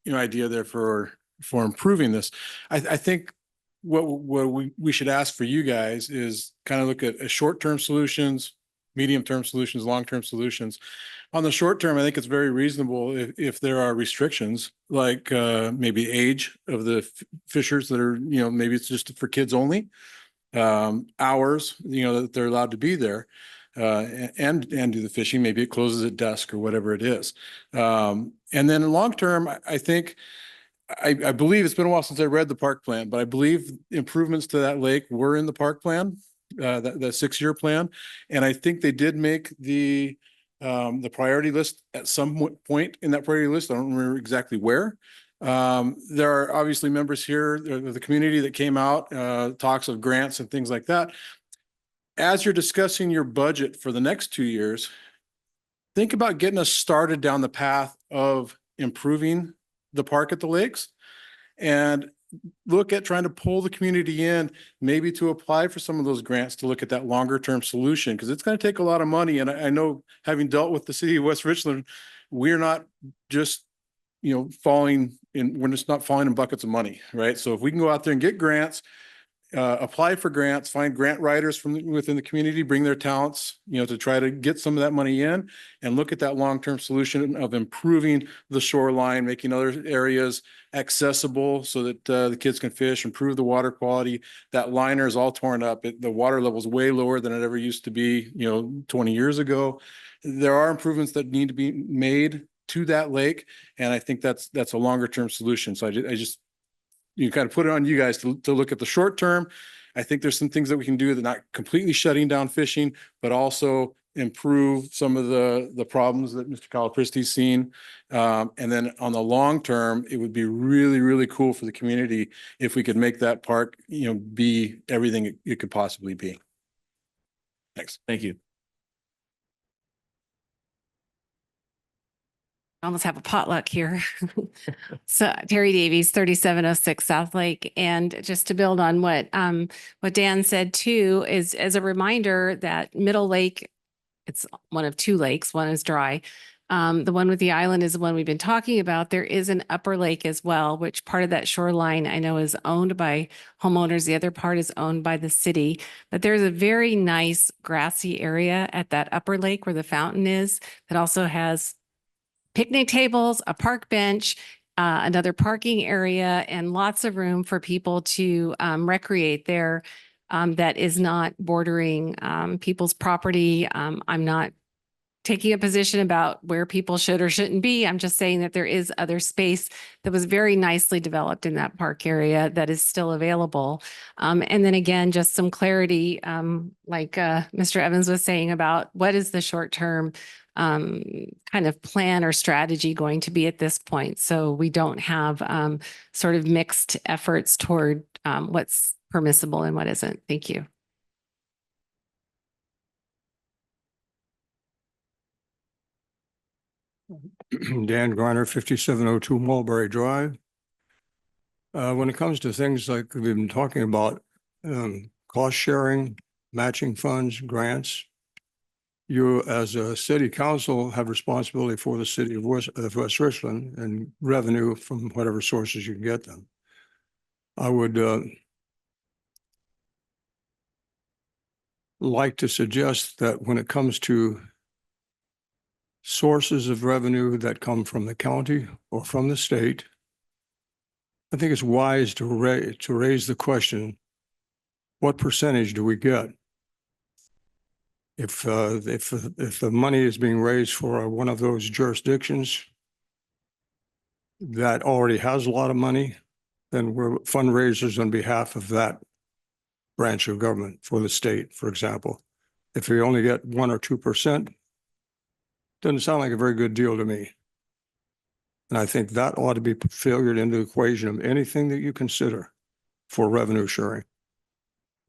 idea there for improving this. I think what we should ask for you guys is kind of look at short-term solutions, medium-term solutions, long-term solutions. On the short term, I think it's very reasonable if there are restrictions, like maybe age of the fishers that are, maybe it's just for kids only, hours, that they're allowed to be there and do the fishing. Maybe it closes at dusk or whatever it is. And then in long term, I think, I believe it's been a while since I read the park plan, but I believe improvements to that lake were in the park plan, that 6-year plan. And I think they did make the priority list at some point in that priority list. I don't remember exactly where. There are obviously members here, the community that came out, talks of grants and things like that. As you're discussing your budget for the next 2 years, think about getting us started down the path of improving the park at the lakes, and look at trying to pull the community in, maybe to apply for some of those grants to look at that longer term solution, because it's going to take a lot of money. And I know, having dealt with the city of West Richland, we're not just falling in, when it's not falling in buckets of money, right? So if we can go out there and get grants, apply for grants, find grant writers from within the community, bring their talents, to try to get some of that money in and look at that long-term solution of improving the shoreline, making other areas accessible so that the kids can fish, improve the water quality. That liner is all torn up. The water level is way lower than it ever used to be, 20 years ago. There are improvements that need to be made to that lake. And I think that's a longer term solution. So I just you kind of put it on you guys to look at the short term. I think there's some things that we can do that not completely shutting down fishing, but also improve some of the problems that Mr. Calapristi's seen. And then on the long term, it would be really, really cool for the community if we could make that park, be everything it could possibly be. Thanks. Thank you. Almost have a potluck here. So Terry Davies, 3706 South Lake. And just to build on what Dan said too, is as a reminder that Middle Lake, it's one of two lakes, one is dry. The one with the island is the one we've been talking about. There is an upper lake as well, which part of that shoreline I know is owned by homeowners. The other part is owned by the city. But there's a very nice grassy area at that upper lake where the fountain is that also has picnic tables, a park bench, another parking area, and lots of room for people to recreate there that is not bordering people's property. I'm not taking a position about where people should or shouldn't be. I'm just saying that there is other space that was very nicely developed in that park area that is still available. And then again, just some clarity, like Mr. Evans was saying about what is the short-term kind of plan or strategy going to be at this point. So we don't have sort of mixed efforts toward what's permissible and what isn't. Thank you. Dan Griner, 5702 Mulberry Drive. When it comes to things like we've been talking about, cost sharing, matching funds, grants, you as a city council have responsibility for the city of West Richland and revenue from whatever sources you can get them. I would like to suggest that when it comes to sources of revenue that come from the county or from the state, I think it's wise to raise the question, what percentage do we get? If the money is being raised for one of those jurisdictions that already has a lot of money, then we're fundraisers on behalf of that branch of government for the state, for example. If we only get 1 or 2%, doesn't sound like a very good deal to me. And I think that ought to be figured into the equation of anything that you consider for revenue sharing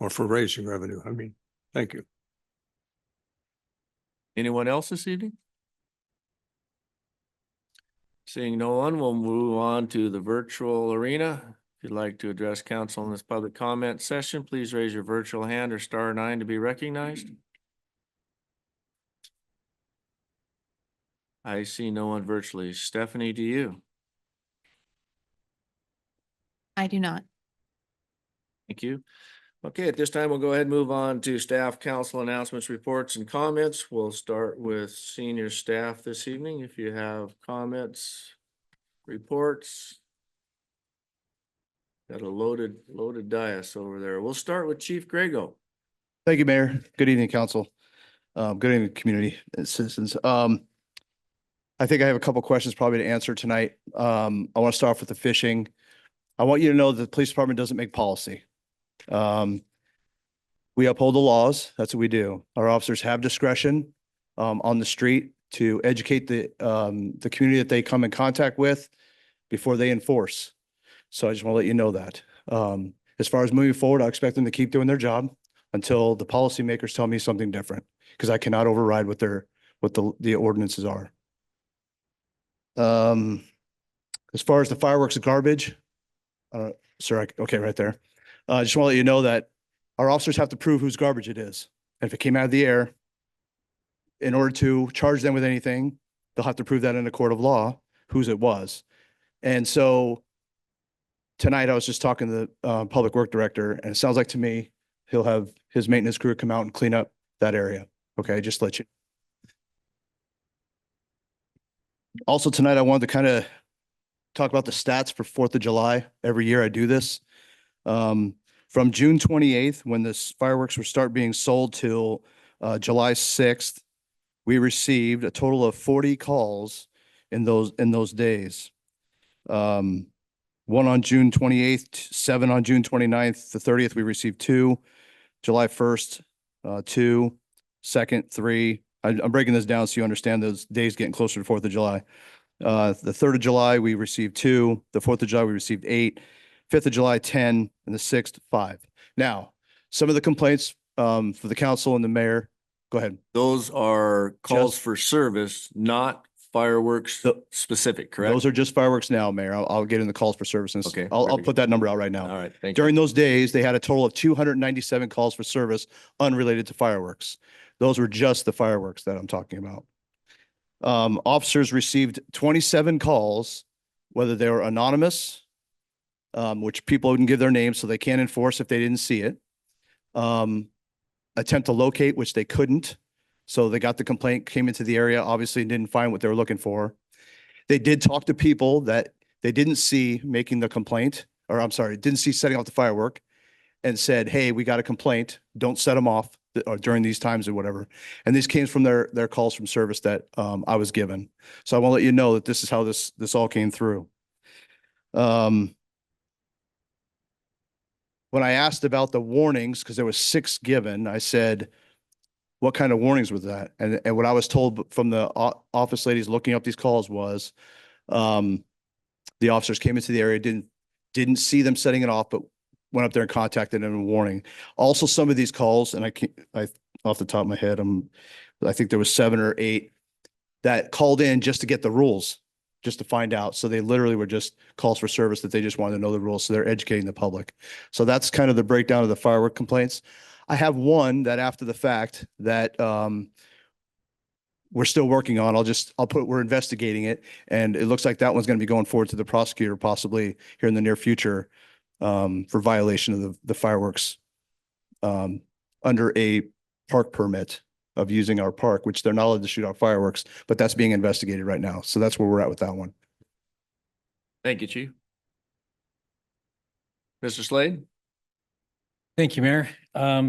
or for raising revenue. I mean, thank you. Anyone else this evening? Seeing no one, we'll move on to the virtual arena. If you'd like to address council in this public comment session, please raise your virtual hand or *9 to be recognized. I see no one virtually. Stephanie, do you? I do not. Thank you. Okay, at this time, we'll go ahead and move on to staff, council announcements, reports, and comments. We'll start with senior staff this evening. If you have comments, reports. Got a loaded dais over there. We'll start with Chief Grego. Thank you, Mayor. Good evening, council. Good evening, community and citizens. I think I have a couple questions probably to answer tonight. I want to start off with the fishing. I want you to know that the police department doesn't make policy. We uphold the laws. That's what we do. Our officers have discretion on the street to educate the community that they come in contact with before they enforce. So I just want to let you know that. As far as moving forward, I expect them to keep doing their job until the policymakers tell me something different, because I cannot override what the ordinances are. As far as the fireworks garbage, sir, okay, right there. I just want to let you know that our officers have to prove whose garbage it is. And if it came out of the air, in order to charge them with anything, they'll have to prove that in a court of law, whose it was. And so tonight I was just talking to the Public Work Director, and it sounds like to me, he'll have his maintenance crew come out and clean up that area. Okay, just let you. Also tonight, I wanted to kind of talk about the stats for 4th of July. Every year I do this. From June 28th, when this fireworks were start being sold till July 6th, we received a total of 40 calls in those days. 1 on June 28th, 7 on June 29th, the 30th, we received 2, July 1st, 2, 2nd, 3. I'm breaking this down so you understand those days getting closer to 4th of July. The 3rd of July, we received 2, the 4th of July, we received 8, 5th of July, 10, and the 6th, 5. Now, some of the complaints for the council and the mayor, go ahead. Those are calls Just- for service, not fireworks specific, correct? Those are just fireworks now, Mayor. I'll get in the calls for services. Okay, I'll very put that number out right now. All right, thank you. During those days, they had a total of 297 calls for service unrelated to fireworks. Those were just the fireworks that I'm talking about. Officers received 27 calls, whether they were anonymous, which people wouldn't give their names, so they can't enforce if they didn't see it. Attempt to locate, which they couldn't. So they got the complaint, came into the area, obviously didn't find what they were looking for. They did talk to people that they didn't see making the complaint, or I'm sorry, didn't see setting off the firework, and said, hey, we got a complaint, don't set them off or during these times or whatever. And this came from their calls from service that I was given. So I want to let you know that this is how this all came through. When I asked about the warnings, because there was 6 given, I said, what kind of warnings was that? And what I was told from the office ladies looking up these calls was the officers came into the area, didn't see them setting it off, but went up there and contacted them and warning. Also, some of these calls, and I off the top of my head, I think there was 7 or 8 that called in just to get the rules, just to find out. So they literally were just calls for service that they just wanted to know the rules. So they're educating the public. So that's kind of the breakdown of the firework complaints. I have one that after the fact that we're still working on. We're investigating it. And it looks like that one's going to be going forward to the prosecutor possibly here in the near future for violation of the fireworks under a park permit of using our park, which they're not allowed to shoot out fireworks, but that's being investigated right now. So that's where we're at with that one. Thank you, Chief. Mr. Slade? Thank you, Mayor.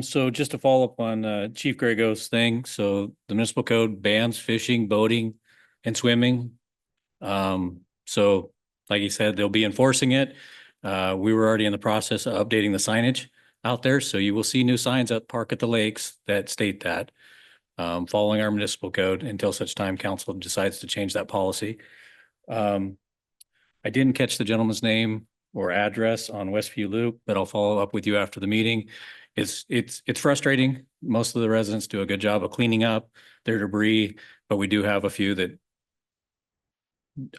So just to follow up on Chief Grego's thing, so the municipal code bans fishing, boating, and swimming. So like he said, they'll be enforcing it. We were already in the process of updating the signage out there, so you will see new signs at Park at the Lakes that state that, following our municipal code until such time council decides to change that policy. I didn't catch the gentleman's name or address on Westview Loop, but I'll follow up with you after the meeting. It's frustrating. Most of the residents do a good job of cleaning up their debris, but we do have a few that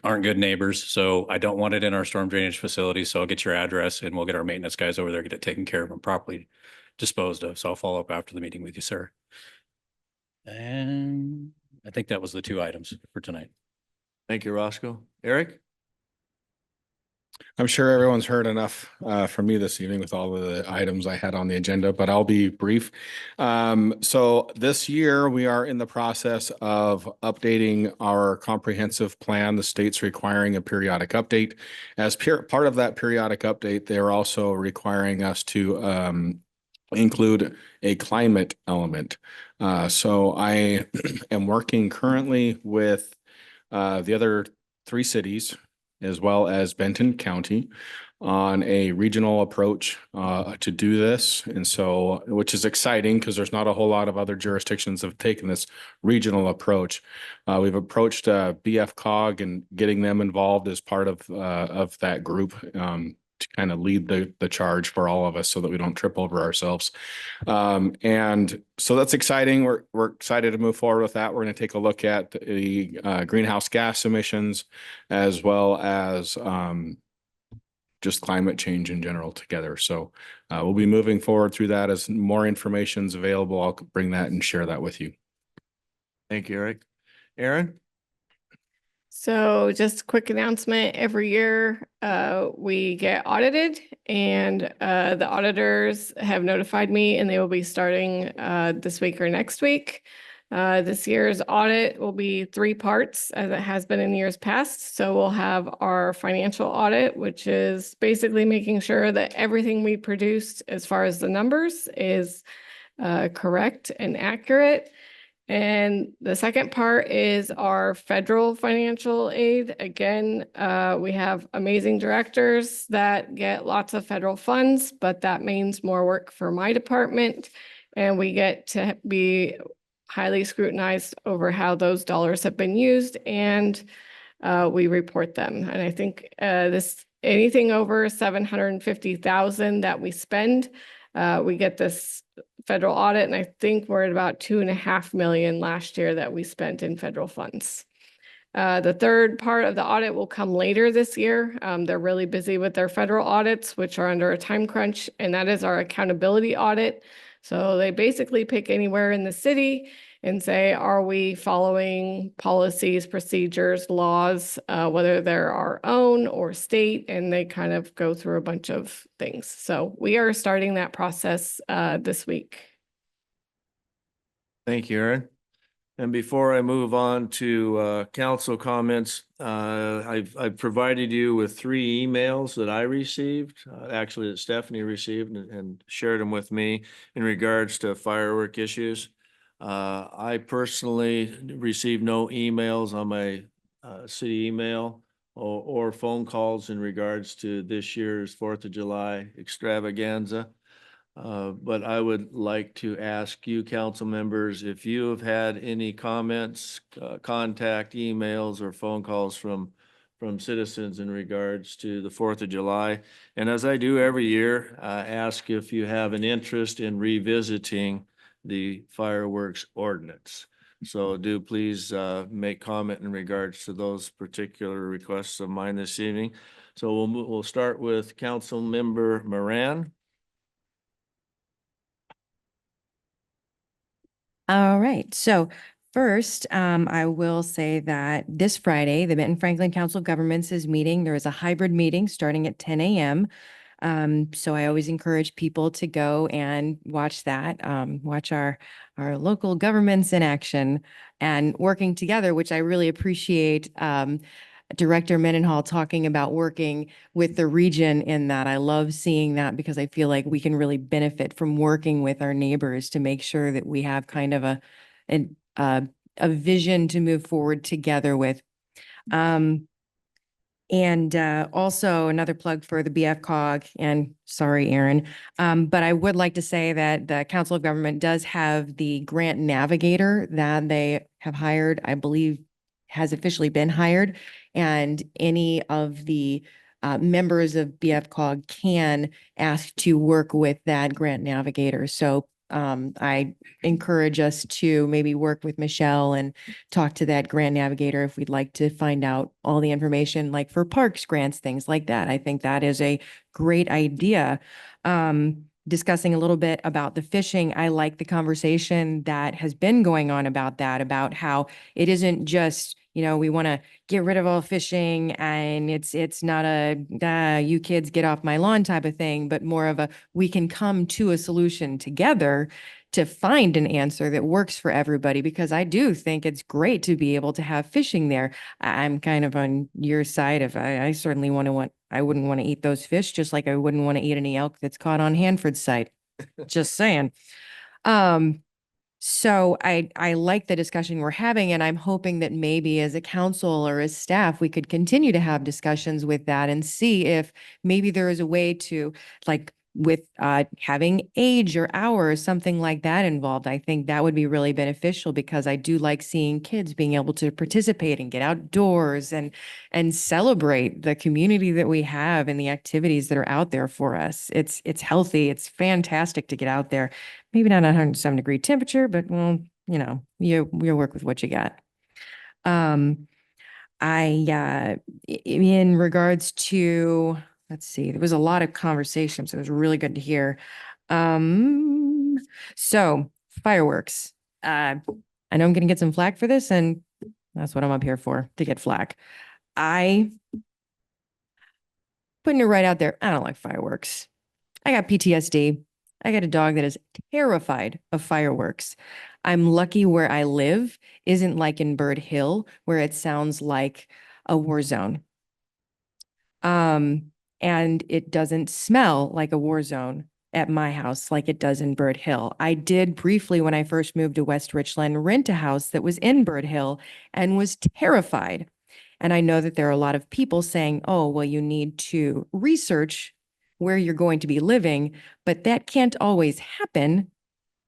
aren't good neighbors. So I don't want it in our storm drainage facility. So I'll get your address and we'll get our maintenance guys over there, get it taken care of and properly disposed of. So I'll follow up after the meeting with you, sir. And I think that was the 2 items for tonight. Thank you, Roscoe. Eric? I'm sure everyone's heard enough from me this evening with all of the items I had on the agenda, but I'll be brief. So this year we are in the process of updating our comprehensive plan. The state's requiring a periodic update. As part of that periodic update, they're also requiring us to include a climate element. So I am working currently with the other 3 cities, as well as Benton County, on a regional approach to do this. And so, which is exciting because there's not a whole lot of other jurisdictions that have taken this regional approach. We've approached BFCOG and getting them involved as part of that group to kind of lead the charge for all of us so that we don't trip over ourselves. And so that's exciting. We're excited to move forward with that. We're going to take a look at the greenhouse gas emissions as well as just climate change in general together. So we'll be moving forward through that. As more information is available, I'll bring that and share that with you. Thank you, Eric. Aaron? So just a quick announcement, every year we get audited and the auditors have notified me and they will be starting this week or next week. This year's audit will be 3 parts as it has been in years past. So we'll have our financial audit, which is basically making sure that everything we produced as far as the numbers is correct and accurate. And the second part is our federal financial aid. Again, we have amazing directors that get lots of federal funds, but that means more work for my department. And we get to be highly scrutinized over how those dollars have been used, and we report them. And I think anything over 750,000 that we spend, we get this federal audit, and I think we're at about 2.5 million last year that we spent in federal funds. The third part of the audit will come later this year. They're really busy with their federal audits, which are under a time crunch, and that is our accountability audit. So they basically pick anywhere in the city and say, are we following policies, procedures, laws, whether they're our own or state, and they kind of go through a bunch of things. So we are starting that process this week. Thank you, Erin. And before I move on to council comments, I've provided you with 3 emails that I received, actually that Stephanie received and shared them with me in regards to firework issues. I personally received no emails on my city email or phone calls in regards to this year's 4th of July extravaganza. But I would like to ask you, council members, if you have had any comments, contact emails or phone calls from citizens in regards to the 4th of July. And as I do every year, ask if you have an interest in revisiting the fireworks ordinance. So do please make comment in regards to those particular requests of mine this evening. So we'll start with Council Member Moran. All right, so first, I will say that this Friday, the Benton Franklin Council of Governments is meeting. There is a hybrid meeting starting at 10 a.m. So I always encourage people to go and watch that, watch our local governments in action and working together, which I really appreciate. Director Mendenhall talking about working with the region in that. I love seeing that because I feel like we can really benefit from working with our neighbors to make sure that we have kind of a vision to move forward together with. And also another plug for the BFCOG, and sorry, Erin, but I would like to say that the Council of Government does have the grant navigator that they have hired, I believe has officially been hired, and any of the members of BFCOG can ask to work with that grant navigator. So I encourage us to maybe work with Michelle and talk to that grant navigator if we'd like to find out all the information, like for parks grants, things like that. I think that is a great idea. Discussing a little bit about the fishing, I like the conversation that has been going on about that, about how it isn't just, you know, we want to get rid of all fishing and it's not a you kids get off my lawn type of thing, but more of a we can come to a solution together to find an answer that works for everybody, because I do think it's great to be able to have fishing there. I'm kind of on your side of I certainly I wouldn't want to eat those fish, just like I wouldn't want to eat any elk that's caught on Hanford's site. Just saying. So I like the discussion we're having, and I'm hoping that maybe as a council or as staff, we could continue to have discussions with that and see if maybe there is a way to, like, with having age or hours, something like that involved. I think that would be really beneficial, because I do like seeing kids being able to participate and get outdoors and celebrate the community that we have and the activities that are out there for us. It's healthy. It's fantastic to get out there. Maybe not 107-degree temperature, but well, you know, you work with what you got. In regards to, let's see, there was a lot of conversation, so it was really good to hear. So fireworks. I know I'm going to get some flack for this, and That's what I'm up here for, to get flack. Putting it right out there, I don't like fireworks. I got PTSD. I got a dog that is terrified of fireworks. I'm lucky where I live isn't like in Bird Hill, where it sounds like a war zone. And it doesn't smell like a war zone at my house like it does in Bird Hill. I did briefly, when I first moved to West Richland, rent a house that was in Bird Hill and was terrified. And I know that there are a lot of people saying, oh, well, you need to research where you're going to be living, but that can't always happen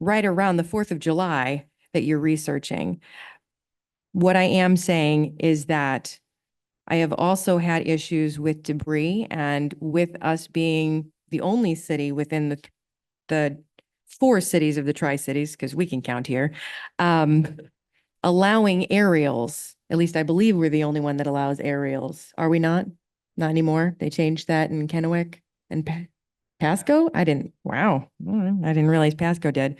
right around the 4th of July that you're researching. What I am saying is that I have also had issues with debris, and with us being the only city within the 4 cities of the Tri-Cities, because we can count here, allowing aerials. At least I believe we're the only one that allows aerials. Are we not? Not anymore. They changed that in Kennewick and Pasco. Wow. I didn't realize Pasco did.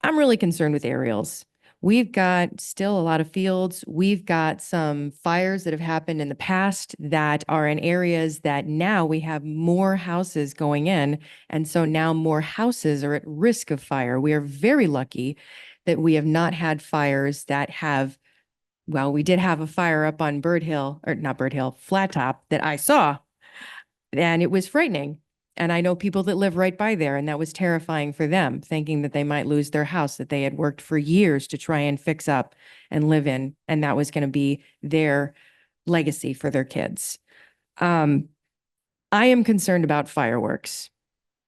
I'm really concerned with aerials. We've got still a lot of fields. We've got some fires that have happened in the past that are in areas that now we have more houses going in. And so now more houses are at risk of fire. We are very lucky that we have not had fires that have, well, we did have a fire up on Bird Hill, or not Bird Hill, Flat Top, that I saw. And it was frightening. And I know people that live right by there, and that was terrifying for them, thinking that they might lose their house that they had worked for years to try and fix up and live in. And that was going to be their legacy for their kids. I am concerned about fireworks,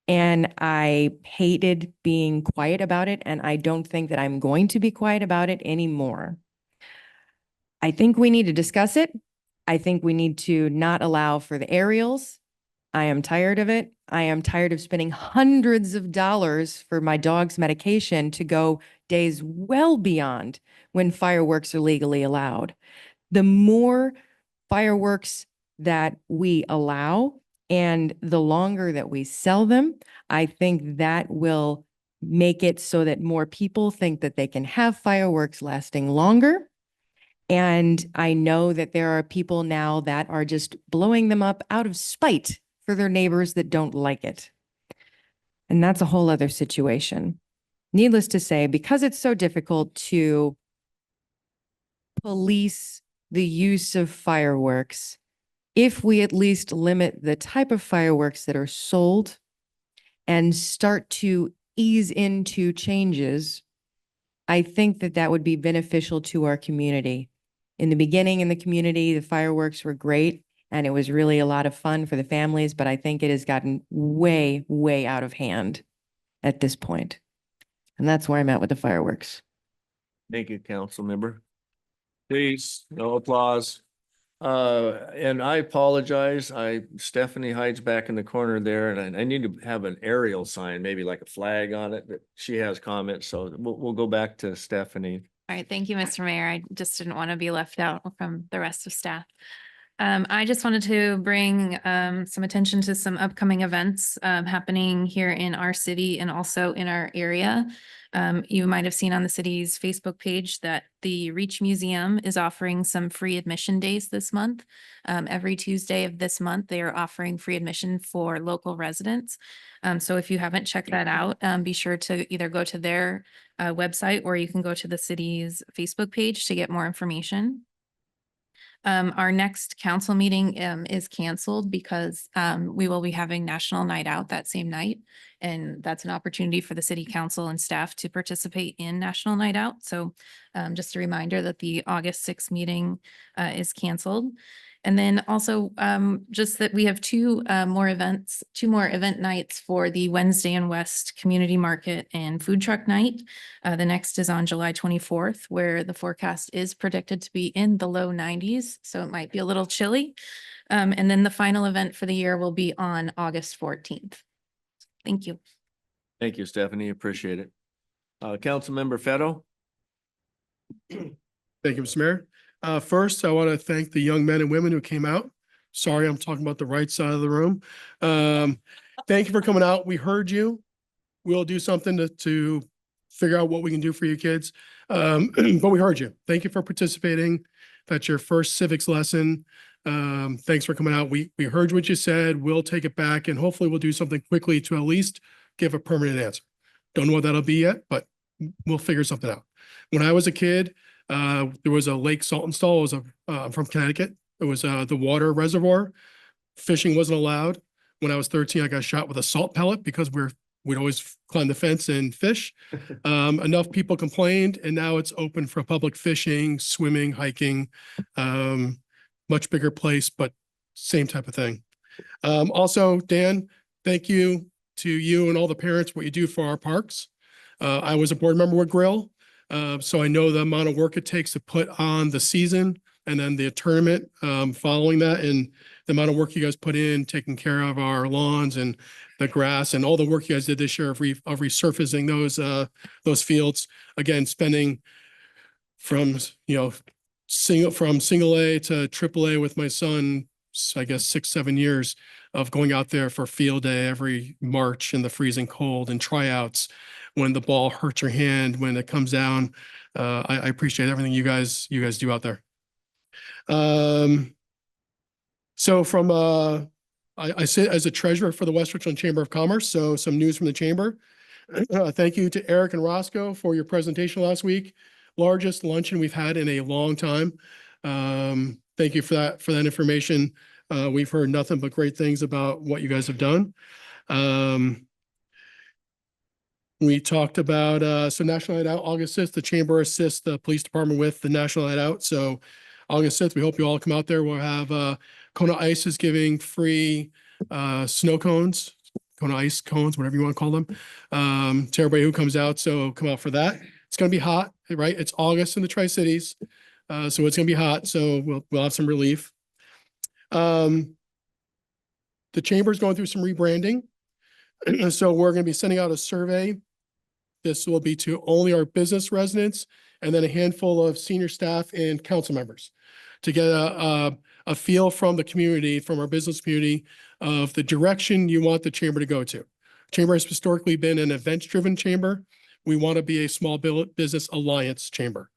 and I hated being quiet about it. And I don't think that I'm going to be quiet about it anymore. I think we need to discuss it. I think we need to not allow for the aerials. I am tired of it. I am tired of spending hundreds of dollars for my dog's medication to go days well beyond when fireworks are legally allowed. The more fireworks that we allow and the longer that we sell them, I think that will make it so that more people think that they can have fireworks lasting longer. And I know that there are people now that are just blowing them up out of spite for their neighbors that don't like it. And that's a whole other situation. Needless to say, because it's so difficult to police the use of fireworks, if we at least limit the type of fireworks that are sold and start to ease into changes, I think that that would be beneficial to our community. In the beginning in the community, the fireworks were great. And it was really a lot of fun for the families, but I think it has gotten way, way out of hand at this point. And that's where I'm at with the fireworks. Thank you, council member. Please, no applause. And I apologize. Stephanie hides back in the corner there, and I need to have an aerial sign, maybe like a flag on it, but she has comments, so we'll go back to Stephanie. All right, thank you, Mr. Mayor. I just didn't want to be left out from the rest of staff. I just wanted to bring some attention to some upcoming events happening here in our city and also in our area. You might have seen on the city's Facebook page that the Reach Museum is offering some free admission days this month. Every Tuesday of this month, they are offering free admission for local residents. So if you haven't checked that out, be sure to either go to their website or you can go to the city's Facebook page to get more information. Our next council meeting is canceled because we will be having National Night Out that same night. And that's an opportunity for the city council and staff to participate in National Night Out. So just a reminder that the August 6th meeting is canceled. And then also just that we have two more event nights for the Wednesday and West Community Market and Food Truck Night. The next is on July 24th, where the forecast is predicted to be in the low 90s. So it might be a little chilly. And then the final event for the year will be on August 14th. Thank you. Thank you, Stephanie. Appreciate it. Councilmember Fetto. Thank you, Mr. Mayor. First, I want to thank the young men and women who came out. Sorry, I'm talking about the right side of the room. Thank you for coming out. We heard you. We'll do something to figure out what we can do for you kids. But we heard you. Thank you for participating. That's your first civics lesson. Thanks for coming out. We heard what you said. We'll take it back and hopefully we'll do something quickly to at least give a permanent answer. Don't know what that'll be yet, but we'll figure something out. When I was a kid, there was a Lake Saltonstall. It was I'm from Connecticut. It was the water reservoir. Fishing wasn't allowed. When I was 13, I got shot with a salt pellet because we'd always climb the fence and fish. Enough people complained, and now it's open for public fishing, swimming, hiking. Much bigger place, but same type of thing. Also, Dan, thank you to you and all the parents, what you do for our parks. I was a board member with Grill, so I know the amount of work it takes to put on the season and then the tournament following that, and the amount of work you guys put in taking care of our lawns and the grass and all the work you guys did this year of resurfacing those fields. Again, spending from single A to triple A with my son, I guess 6-7 years of going out there for field day every March in the freezing cold and tryouts when the ball hurts your hand when it comes down. I appreciate everything you guys do out there. So from I sit as a treasurer for the West Richland Chamber of Commerce. So some news from the chamber. Thank you to Eric and Roscoe for your presentation last week. Largest luncheon we've had in a long time. Thank you for that information. We've heard nothing but great things about what you guys have done. We talked about so National Night Out August 6th. The chamber assists the police department with the National Night Out. So August 6th, we hope you all come out there. We'll have Kona Ice is giving free snow cones, Kona Ice cones, whatever you want to call them, to everybody who comes out. So come out for that. It's going to be hot, right? It's August in the Tri-Cities. So it's going to be hot. So we'll have some relief. The chamber is going through some rebranding. So we're going to be sending out a survey. This will be to only our business residents and then a handful of senior staff and council members to get a feel from the community, from our business community, of the direction you want the chamber to go to. Chamber has historically been an events-driven chamber. We want to be a small business alliance chamber.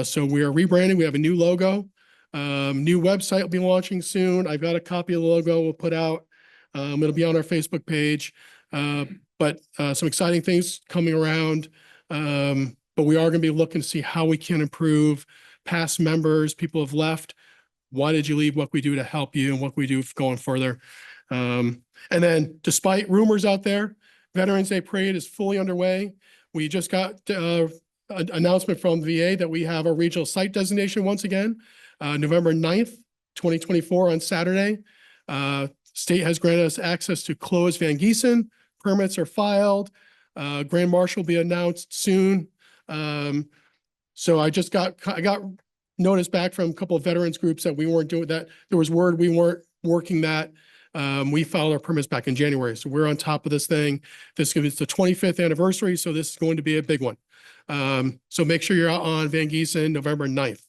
So we are rebranding. We have a new logo. New website will be launching soon. I've got a copy of the logo we'll put out. It'll be on our Facebook page. But some exciting things coming around. But we are going to be looking to see how we can improve past members. People have left. Why did you leave? What we do to help you and what we do going further. And then despite rumors out there, Veterans Day Parade is fully underway. We just got an announcement from VA that we have a regional site designation once again, November 9th, 2024 on Saturday. State has granted us access to close Van Giesen. Permits are filed. Grand Marshal will be announced soon. So I got notice back from a couple of veterans groups that we weren't doing that. There was word we weren't working that. We filed our permits back in January. So we're on top of this thing. It's the 25th anniversary. So this is going to be a big one. So make sure you're out on Van Giesen, November 9th.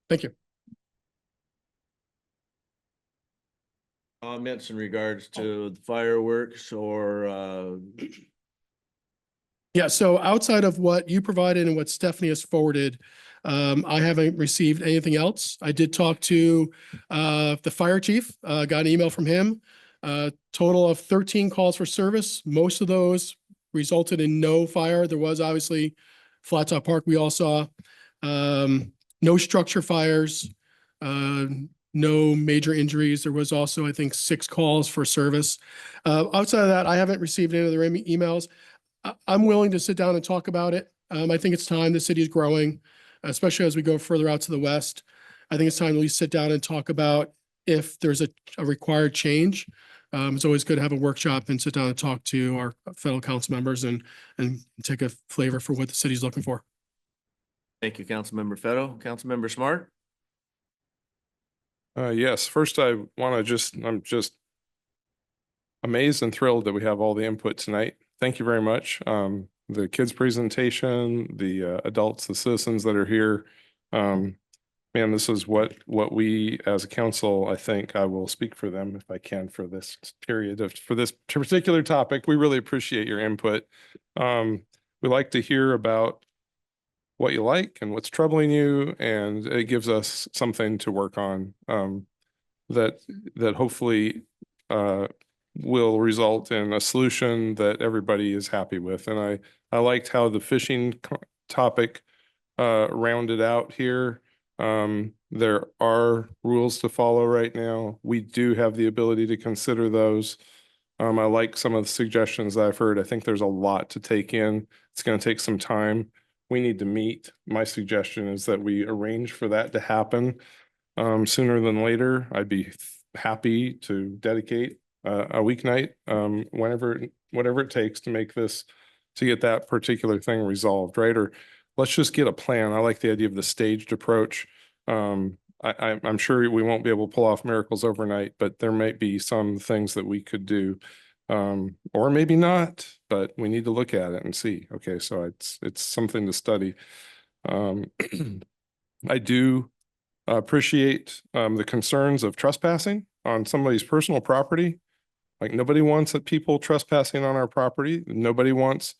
Thank you. Comments in regards to the fireworks or Yeah, so outside of what you provided and what Stephanie has forwarded, I haven't received anything else. I did talk to the fire chief, got an email from him. Total of 13 calls for service. Most of those resulted in no fire. There was obviously Flat Top Park we all saw. No structure fires, no major injuries. There was also, I think, 6 calls for service. Outside of that, I haven't received any other emails. I'm willing to sit down and talk about it. I think it's time. The city is growing, especially as we go further out to the west. I think it's time to at least sit down and talk about if there's a required change. It's always good to have a workshop and sit down and talk to our fellow council members and take a flavor for what the city's looking for. Thank you, Councilmember Fetto. Councilmember Smart. Yes, first I'm just amazed and thrilled that we have all the input tonight. Thank you very much. The kids' presentation, the adults, the citizens that are here. Man, this is what we as a council, I think I will speak for them if I can for this period for this particular topic. We really appreciate your input. we like to hear about what you like and what's troubling you, and it gives us something to work on that hopefully will result in a solution that everybody is happy with. And I liked how the fishing topic rounded out here. There are rules to follow right now. We do have the ability to consider those. I like some of the suggestions that I've heard. I think there's a lot to take in. It's going to take some time. We need to meet. My suggestion is that we arrange for that to happen sooner than later. I'd be happy to dedicate a weeknight, whatever it takes to make this, to get that particular thing resolved, right? Or let's just get a plan. I like the idea of the staged approach. I'm sure we won't be able to pull off miracles overnight, but there might be some things that we could do, or maybe not, but we need to look at it and see. Okay, so it's something to study. I do appreciate the concerns of trespassing on somebody's personal property. Like, nobody wants people trespassing on our property. Nobody wants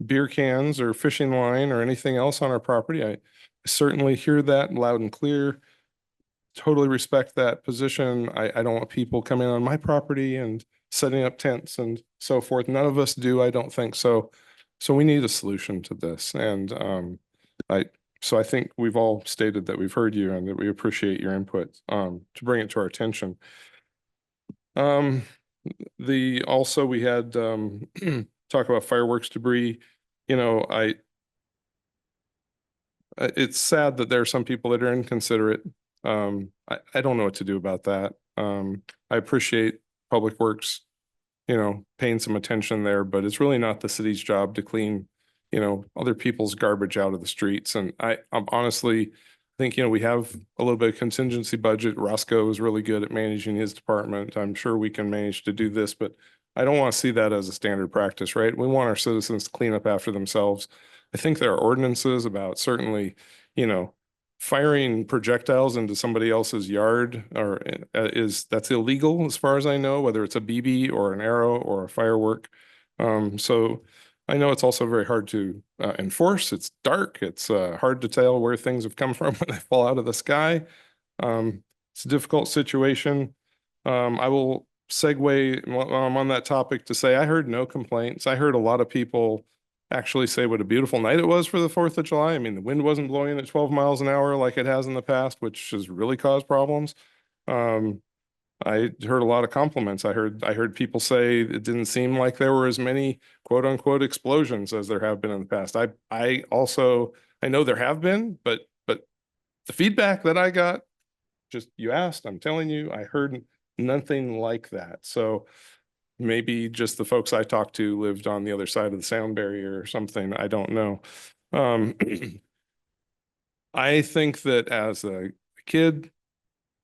beer cans or fishing line or anything else on our property. I certainly hear that loud and clear. Totally respect that position. I don't want people coming on my property and setting up tents and so forth. None of us do, I don't think so. So we need a solution to this. And so I think we've all stated that we've heard you and that we appreciate your input to bring it to our attention. Also we had talk about fireworks debris. You know, it's sad that there are some people that are inconsiderate. I don't know what to do about that. I appreciate Public Works, you know, paying some attention there, but it's really not the city's job to clean, you know, other people's garbage out of the streets. And I'm honestly think, you know, we have a little bit of contingency budget. Roscoe is really good at managing his department. I'm sure we can manage to do this, but I don't want to see that as a standard practice, right? We want our citizens to clean up after themselves. I think there are ordinances about certainly, you know, firing projectiles into somebody else's yard or that's illegal as far as I know, whether it's a BB or an arrow or a firework. So I know it's also very hard to enforce. It's dark. It's hard to tell where things have come from when they fall out of the sky. It's a difficult situation. I will segue while I'm on that topic to say I heard no complaints. I heard a lot of people actually say what a beautiful night it was for the 4th of July. I mean, the wind wasn't blowing at 12 miles an hour like it has in the past, which has really caused problems. I heard a lot of compliments. I heard people say it didn't seem like there were as many quote unquote explosions as there have been in the past. I know there have been, but the feedback that I got, just you asked, I'm telling you, I heard nothing like that. So maybe just the folks I talked to lived on the other side of the sound barrier or something. I don't know. I think that as a kid,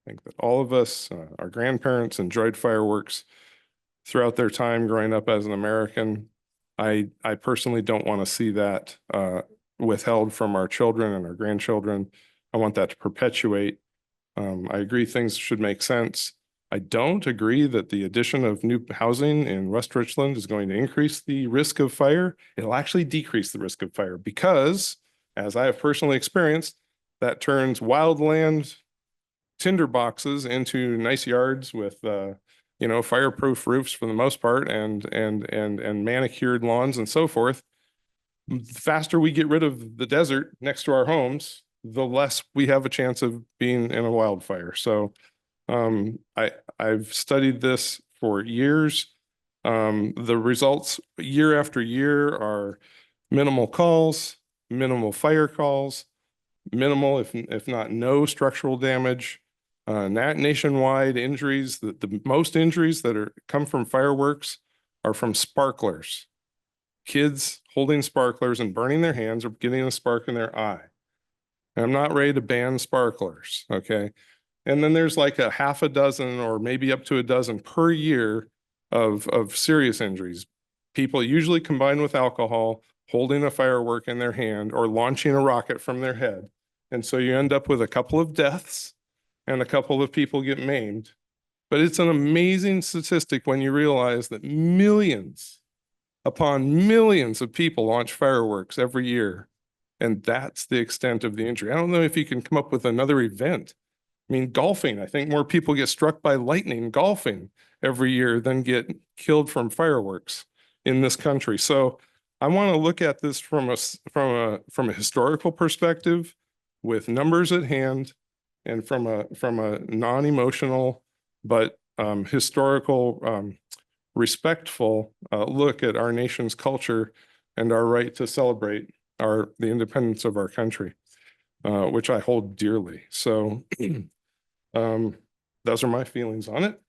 I think that all of us, our grandparents enjoyed fireworks throughout their time growing up as an American. I personally don't want to see that withheld from our children and our grandchildren. I want that to perpetuate. I agree things should make sense. I don't agree that the addition of new housing in West Richland is going to increase the risk of fire. It'll actually decrease the risk of fire because, as I have personally experienced, that turns wildland tinder boxes into nice yards with you know, fireproof roofs for the most part and manicured lawns and so forth. The faster we get rid of the desert next to our homes, the less we have a chance of being in a wildfire. So I've studied this for years. The results year after year are minimal calls, minimal fire calls, minimal, if not no structural damage. Nationwide injuries, the most injuries that come from fireworks are from sparklers. Kids holding sparklers and burning their hands or getting a spark in their eye. And I'm not ready to ban sparklers, okay? And then there's like a half a dozen or maybe up to a dozen per year of serious injuries. People usually combined with alcohol, holding a firework in their hand or launching a rocket from their head. And so you end up with a couple of deaths and a couple of people get maimed. But it's an amazing statistic when you realize that millions upon millions of people launch fireworks every year. And that's the extent of the injury. I don't know if you can come up with another event. I mean, golfing, I think more people get struck by lightning golfing every year than get killed from fireworks in this country. So I want to look at this from a historical perspective with numbers at hand and from a non-emotional but historical respectful look at our nation's culture and our right to celebrate the independence of our country, which I hold dearly. So those are my feelings on it.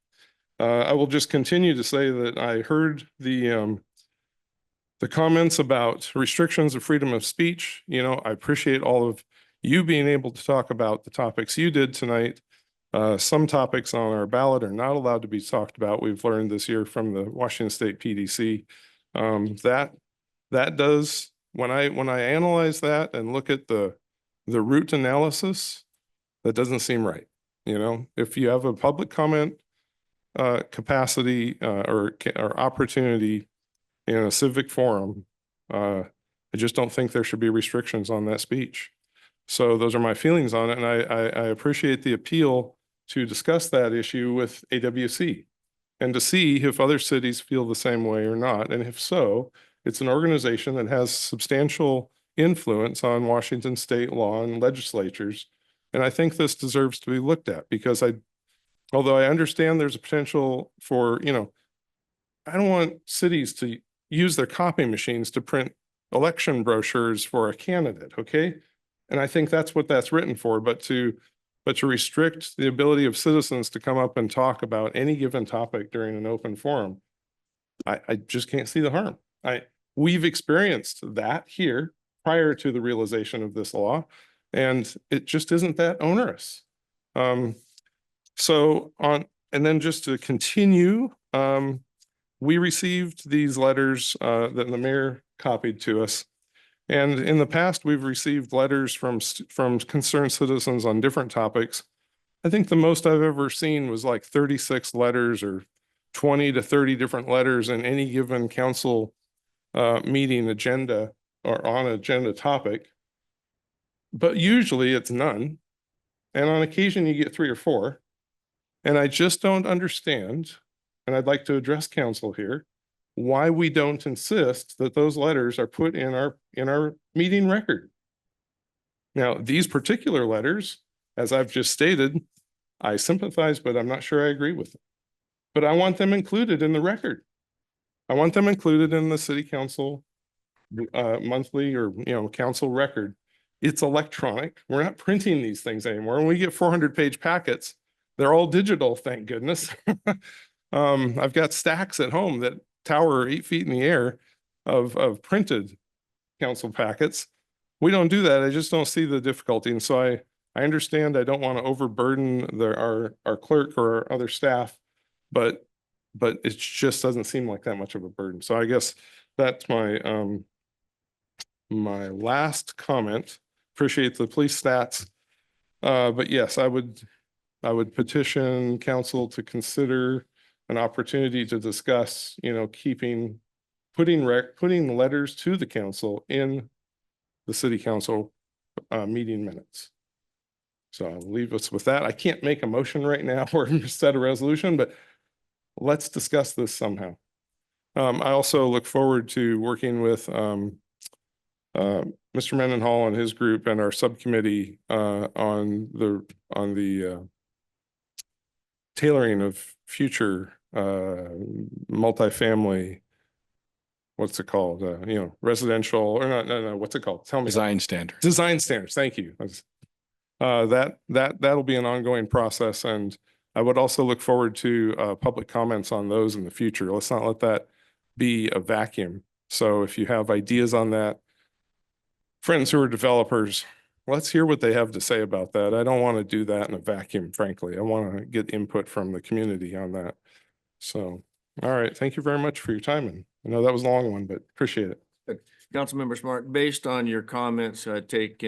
I will just continue to say that I heard the comments about restrictions of freedom of speech. You know, I appreciate all of you being able to talk about the topics you did tonight. Some topics on our ballot are not allowed to be talked about. We've learned this year from the Washington State PDC. That does, when I analyze that and look at the root analysis, that doesn't seem right. You know, if you have a public comment capacity or opportunity in a civic forum, I just don't think there should be restrictions on that speech. So those are my feelings on it, and I appreciate the appeal to discuss that issue with AWC and to see if other cities feel the same way or not. And if so, it's an organization that has substantial influence on Washington state law and legislatures. And I think this deserves to be looked at because although I understand there's a potential for, you know, I don't want cities to use their copy machines to print election brochures for a candidate, okay? And I think that's what that's written for, but to restrict the ability of citizens to come up and talk about any given topic during an open forum, I just can't see the harm. We've experienced that here prior to the realization of this law, and it just isn't that onerous. And then just to continue, we received these letters that the mayor copied to us. And in the past, we've received letters from concerned citizens on different topics. I think the most I've ever seen was like 36 letters or 20 to 30 different letters in any given council meeting agenda or on agenda topic. But usually it's none. And on occasion you get 3 or 4. And I just don't understand, and I'd like to address council here, why we don't insist that those letters are put in our meeting record. Now, these particular letters, as I've just stated, I sympathize, but I'm not sure I agree with them. But I want them included in the record. I want them included in the city council monthly or, you know, council record. It's electronic. We're not printing these things anymore. When we get 400-page packets, they're all digital, thank goodness. I've got stacks at home that tower 8 feet in the air of printed council packets. We don't do that. I just don't see the difficulty. And so I understand I don't want to overburden our clerk or our other staff, but it just doesn't seem like that much of a burden. So I guess that's my my last comment. Appreciate the police stats. But yes, I would petition council to consider an opportunity to discuss, you know, putting letters to the council in the city council meeting minutes. So I'll leave us with that. I can't make a motion right now or set a resolution, but let's discuss this somehow. I also look forward to working with Mr. Mendenhall and his group and our subcommittee on the tailoring of future multifamily, what's it called? You know, residential or no, what's it called? Tell me. Design standards. Design standards. Thank you. That'll be an ongoing process. And I would also look forward to public comments on those in the future. Let's not let that be a vacuum. So if you have ideas on that, friends who are developers, let's hear what they have to say about that. I don't want to do that in a vacuum, frankly. I want to get input from the community on that. So, all right. Thank you very much for your time. And I know that was a long one, but appreciate it. Councilmember Smart, based on your comments, take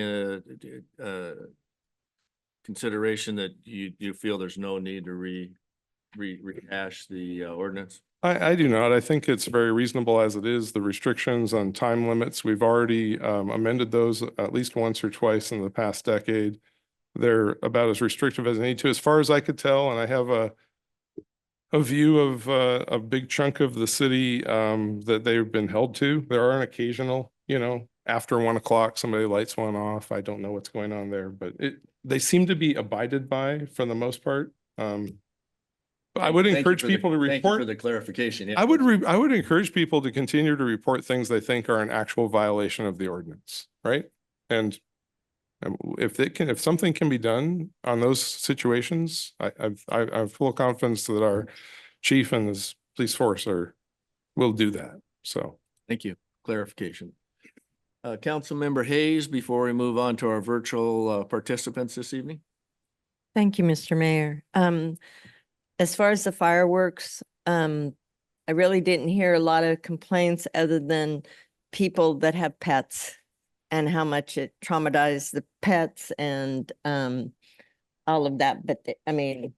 consideration that you feel there's no need to rehash the ordinance? I do not. I think it's very reasonable as it is. The restrictions on time limits, we've already amended those at least once or twice in the past decade. They're about as restrictive as they need to, as far as I could tell, and I have a view of a big chunk of the city that they've been held to. There are an occasional, after 1 o'clock, somebody lights one off. I don't know what's going on there, but they seem to be abided by for the most part. I would encourage people to Thank you for report. the clarification. Yeah. I would encourage people to continue to report things they think are an actual violation of the ordinance, right? And if something can be done on those situations, I have full confidence that our chief and his police force will do that. So. Thank you. Clarification. Councilmember Hayes, before we move on to our virtual participants this evening. Thank you, Mr. Mayor. As far as the fireworks, I really didn't hear a lot of complaints other than people that have pets and how much it traumatized the pets and all of that. But I mean,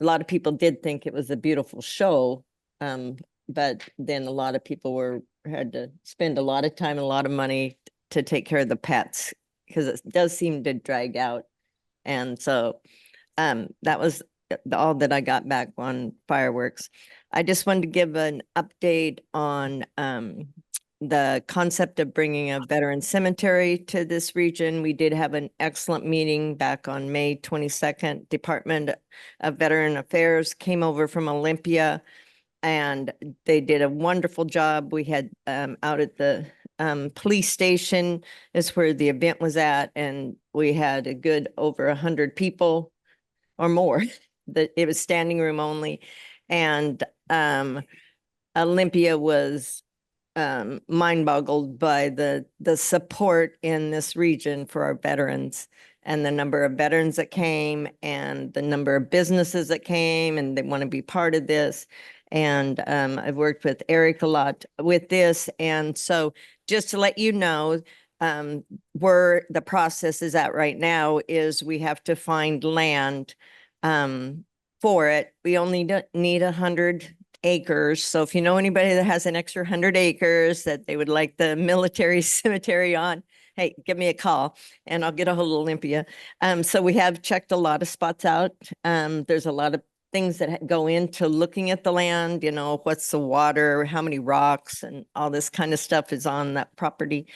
a lot of people did think it was a beautiful show. But then a lot of people had to spend a lot of time and a lot of money to take care of the pets because it does seem to drag out. And so that was all that I got back on fireworks. I just wanted to give an update on the concept of bringing a veteran cemetery to this region. We did have an excellent meeting back on May 22nd. Department of Veteran Affairs came over from Olympia and they did a wonderful job. We had out at the police station is where the event was at, and we had a good over 100 people or more. It was standing room only, and Olympia was mind boggled by the support in this region for our veterans and the number of veterans that came and the number of businesses that came and they want to be part of this. And I've worked with Eric a lot with this. And so just to let you know, where the process is at right now is we have to find land for it. We only need 100 acres. So if you know anybody that has an extra 100 acres that they would like the military cemetery on, hey, give me a call and I'll get a hold of Olympia. So we have checked a lot of spots out. There's a lot of things that go into looking at the land, what's the water, how many rocks and all this kind of stuff is on that property.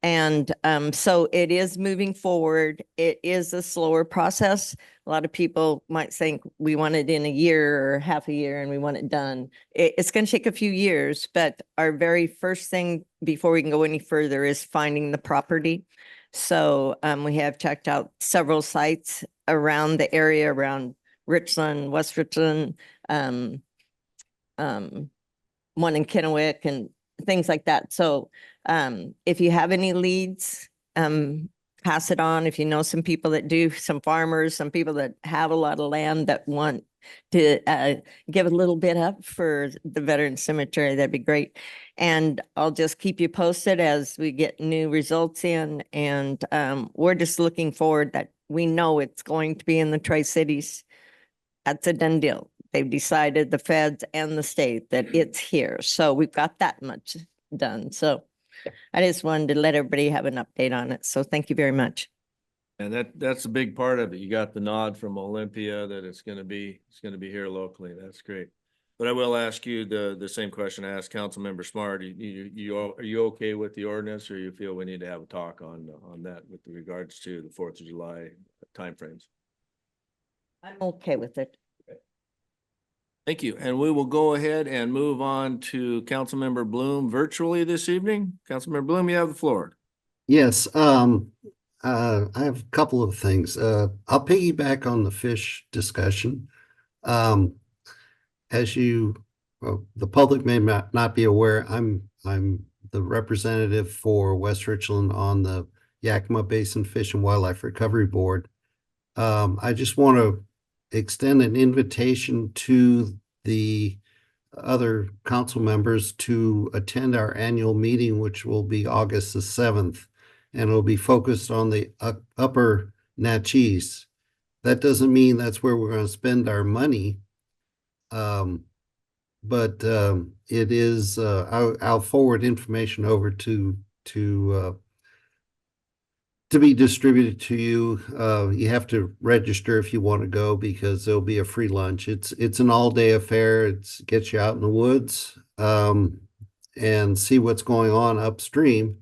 And so it is moving forward. It is a slower process. A lot of people might think we want it in a year or half a year and we want it done. It's going to take a few years, but our very first thing before we can go any further is finding the property. So we have checked out several sites around the area, around Richland, West Richland, one in Kennewick and things like that. So if you have any leads, pass it on. If you know some people that do, some farmers, some people that have a lot of land that want to give a little bit up for the veteran cemetery, that'd be great. And I'll just keep you posted as we get new results in. And we're just looking forward that we know it's going to be in the Tri-Cities. That's a done deal. They've decided, the feds and the state, that it's here. So we've got that much done. So I just wanted to let everybody have an update on it. So thank you very much. And that's a big part of it. You got the nod from Olympia that it's going to be here locally. That's great. But I will ask you the same question I asked Councilmember Smart. Are you okay with the ordinance, or you feel we need to have a talk on that with regards to the 4th of July timeframes? I'm okay with it. Thank you. And we will go ahead and move on to Councilmember Bloom virtually this evening. Councilmember Bloom, you have the floor. Yes, I have a couple of things. I'll piggyback on the fish discussion. As the public may not be aware, I'm the representative for West Richland on the Yakima Basin Fish and Wildlife Recovery Board. I just want to extend an invitation to the other council members to attend our annual meeting, which will be August the 7th, and it'll be focused on the upper Natchez. That doesn't mean that's where we're going to spend our money, It is, I'll forward information over to be distributed to you. You have to register if you want to go because there'll be a free lunch. It's an all-day affair. Gets you out in the woods and see what's going on upstream.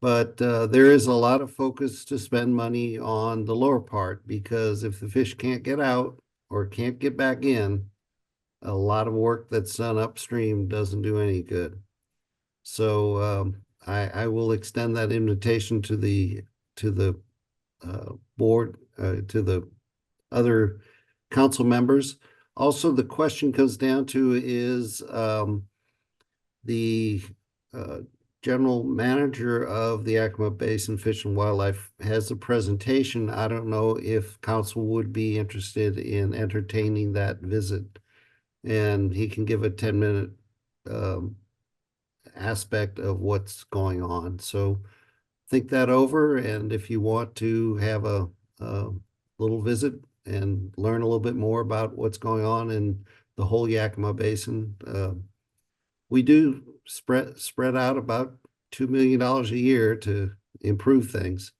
But there is a lot of focus to spend money on the lower part because if the fish can't get out or can't get back in, a lot of work that's done upstream doesn't do any good. So I will extend that invitation to the board, to the other council members. Also, the question comes down to is the general manager of the Yakima Basin Fish and Wildlife has a presentation. I don't know if council would be interested in entertaining that visit. And he can give a 10-minute aspect of what's going on. So think that over. And if you want to have a little visit and learn a little bit more about what's going on in the whole Yakima Basin, we do spread out about $2 million a year to improve things.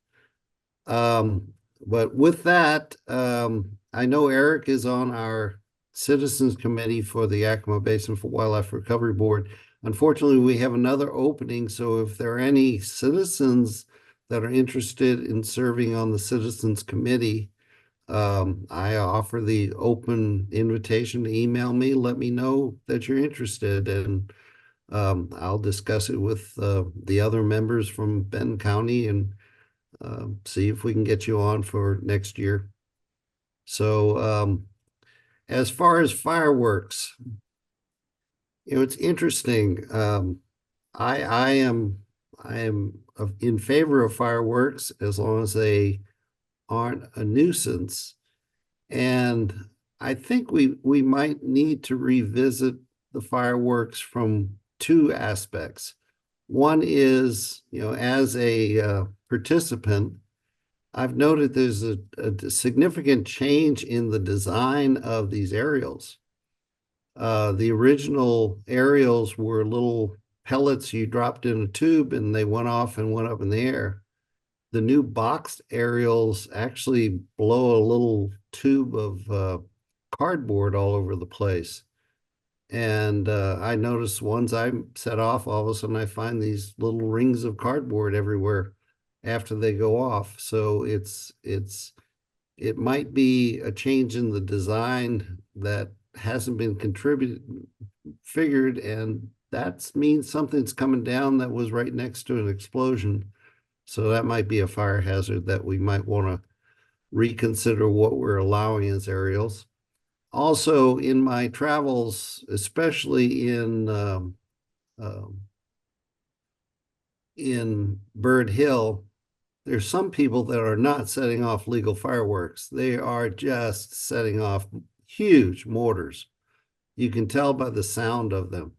But with that, I know Eric is on our Citizens Committee for the Yakima Basin for Wildlife Recovery Board. Unfortunately, we have another opening. So if there are any citizens that are interested in serving on the Citizens Committee, I offer the open invitation to email me, let me know that you're interested, and I'll discuss it with the other members from Benton County and see if we can get you on for next year. So as far as fireworks, it's interesting. I am in favor of fireworks as long as they aren't a nuisance. And I think we might need to revisit the fireworks from two aspects. One is, as a participant, I've noted there's a significant change in the design of these aerials. The original aerials were little pellets you dropped in a tube and they went off and went up in the air. The new boxed aerials actually blow a little tube of cardboard all over the place. And I noticed ones I set off, all of a sudden I find these little rings of cardboard everywhere after they go off. So it might be a change in the design that hasn't been figured, and that means something's coming down that was right next to an explosion. So that might be a fire hazard that we might want to reconsider what we're allowing as aerials. Also, in my travels, especially in Bird Hill, there's some people that are not setting off legal fireworks. They are just setting off huge mortars. You can tell by the sound of them.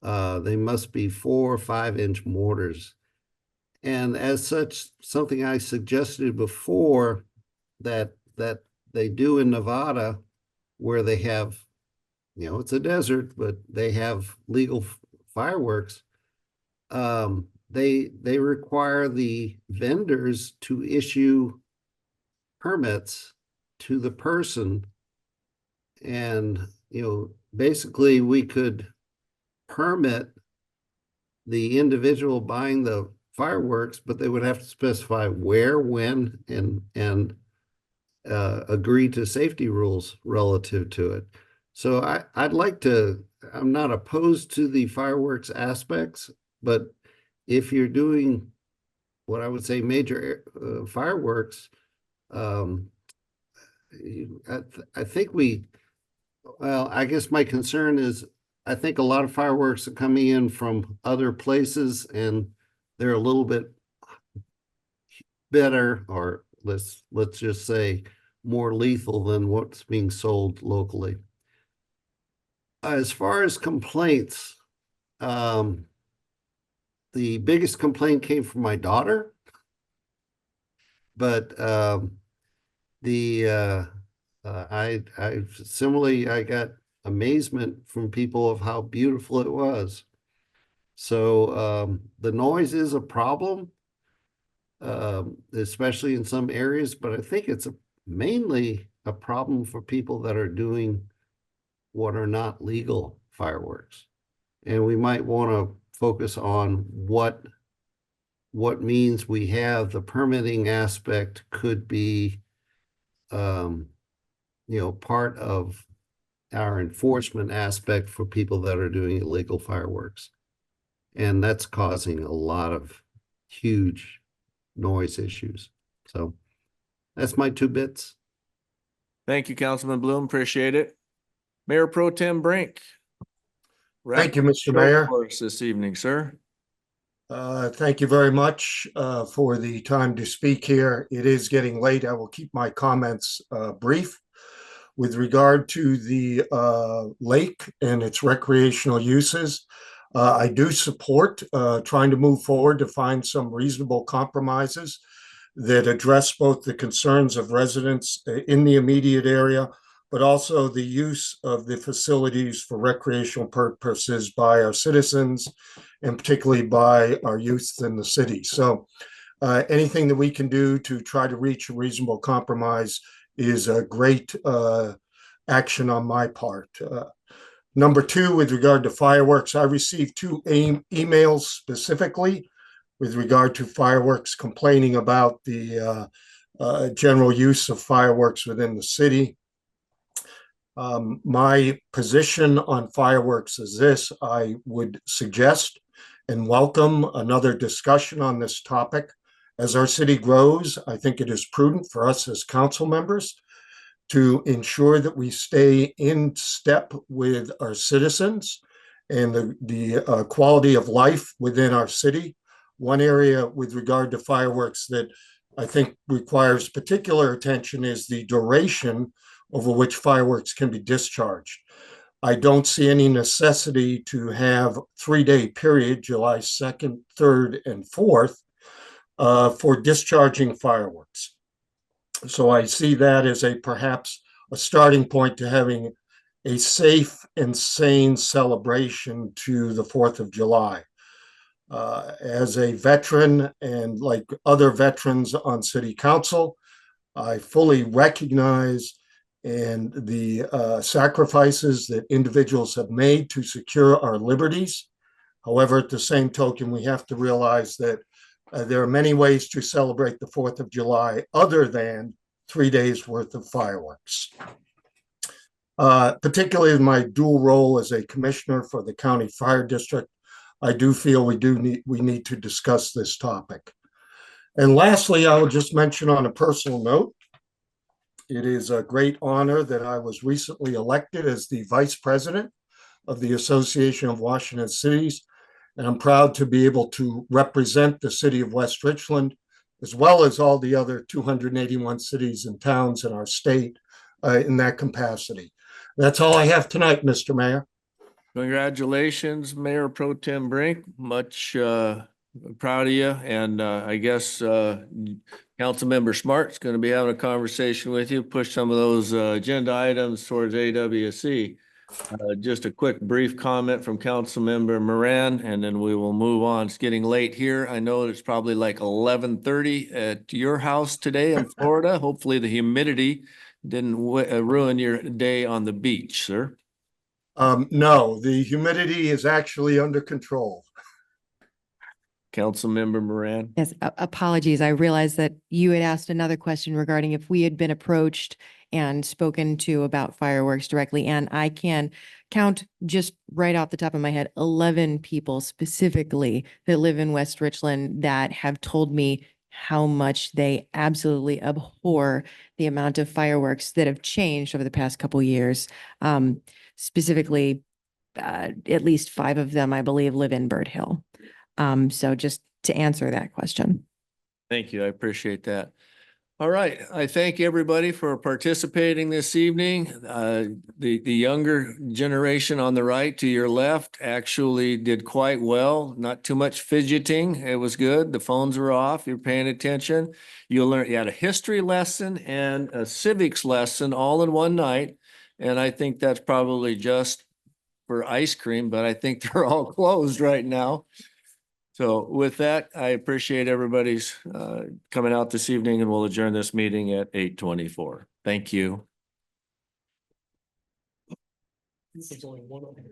They must be 4 or 5 inch mortars. And as such, something I suggested before that they do in Nevada, where they have, it's a desert, but they have legal fireworks. They require the vendors to issue permits to the person. And, basically we could permit the individual buying the fireworks, but they would have to specify where, when, and agree to safety rules relative to it. So I'd like to, I'm not opposed to the fireworks aspects, but if you're doing what I would say major fireworks, I think I guess my concern is I think a lot of fireworks are coming in from other places and they're a little bit better, or let's just say more lethal than what's being sold locally. As far as complaints, the biggest complaint came from my daughter, but I got amazement from people of how beautiful it was. So the noise is a problem, especially in some areas, but I think it's mainly a problem for people that are doing what are not legal fireworks. And we might want to focus on what means we have. The permitting aspect could be, part of our enforcement aspect for people that are doing illegal fireworks. And that's causing a lot of huge noise issues. So that's my 2 bits. Thank you, Councilman Bloom. Appreciate it. Mayor Pro Tem Brink. Thank you, Mr. Show Mayor. for us this evening, sir. Thank you very much for the time to speak here. It is getting late. I will keep my comments brief. With regard to the lake and its recreational uses, I do support trying to move forward to find some reasonable compromises that address both the concerns of residents in the immediate area, but also the use of the facilities for recreational purposes by our citizens, and particularly by our youth in the city. So anything that we can do to try to reach a reasonable compromise is a great action on my part. Number 2, with regard to fireworks, I received 2 emails specifically with regard to fireworks, complaining about the general use of fireworks within the city. My position on fireworks is this: I would suggest and welcome another discussion on this topic. As our city grows, I think it is prudent for us as council members to ensure that we stay in step with our citizens and the quality of life within our city. One area with regard to fireworks that I think requires particular attention is the duration over which fireworks can be discharged. I don't see any necessity to have 3-day period, July 2nd, 3rd, and 4th, for discharging fireworks. So I see that as perhaps a starting point to having a safe and sane celebration to the 4th of July. As a veteran and like other veterans on city council, I fully recognize and the sacrifices that individuals have made to secure our liberties. However, at the same token, we have to realize that there are many ways to celebrate the 4th of July other than 3 days worth of fireworks. Particularly in my dual role as a commissioner for the county fire district, I do feel we need to discuss this topic. And lastly, I will just mention on a personal note, it is a great honor that I was recently elected as the vice president of the Association of Washington Cities, and I'm proud to be able to represent the city of West Richland, as well as all the other 281 cities and towns in our state in that capacity. That's all I have tonight, Mr. Mayor. Congratulations, Mayor Pro Tem Brink. Much proud of you. And I guess Councilmember Smart's going to be having a conversation with you, push some of those agenda items towards AWC. Just a quick brief comment from Councilmember Moran, and then we will move on. It's getting late here. I know it's probably like 11:30 at your house today in Florida. Hopefully the humidity didn't ruin your day on the beach, sir. No, the humidity is actually under control. Councilmember Moran. Yes, apologies. I realized that you had asked another question regarding if we had been approached and spoken to about fireworks directly. And I can count just right off the top of my head, 11 people specifically that live in West Richland that have told me how much they absolutely abhor the amount of fireworks that have changed over the past couple years. Specifically, at least 5 of them, I believe, live in Bird Hill. So just to answer that question. Thank you. I appreciate that. All right. I thank everybody for participating this evening. The younger generation on the right to your left actually did quite well. Not too much fidgeting. It was good. The phones were off. You're paying attention. You had a history lesson and a civics lesson all in one night. And I think that's probably just for ice cream, but I think they're all closed right now. So with that, I appreciate everybody's coming out this evening, and we'll adjourn this meeting at 8:24. Thank you. There's only one over here.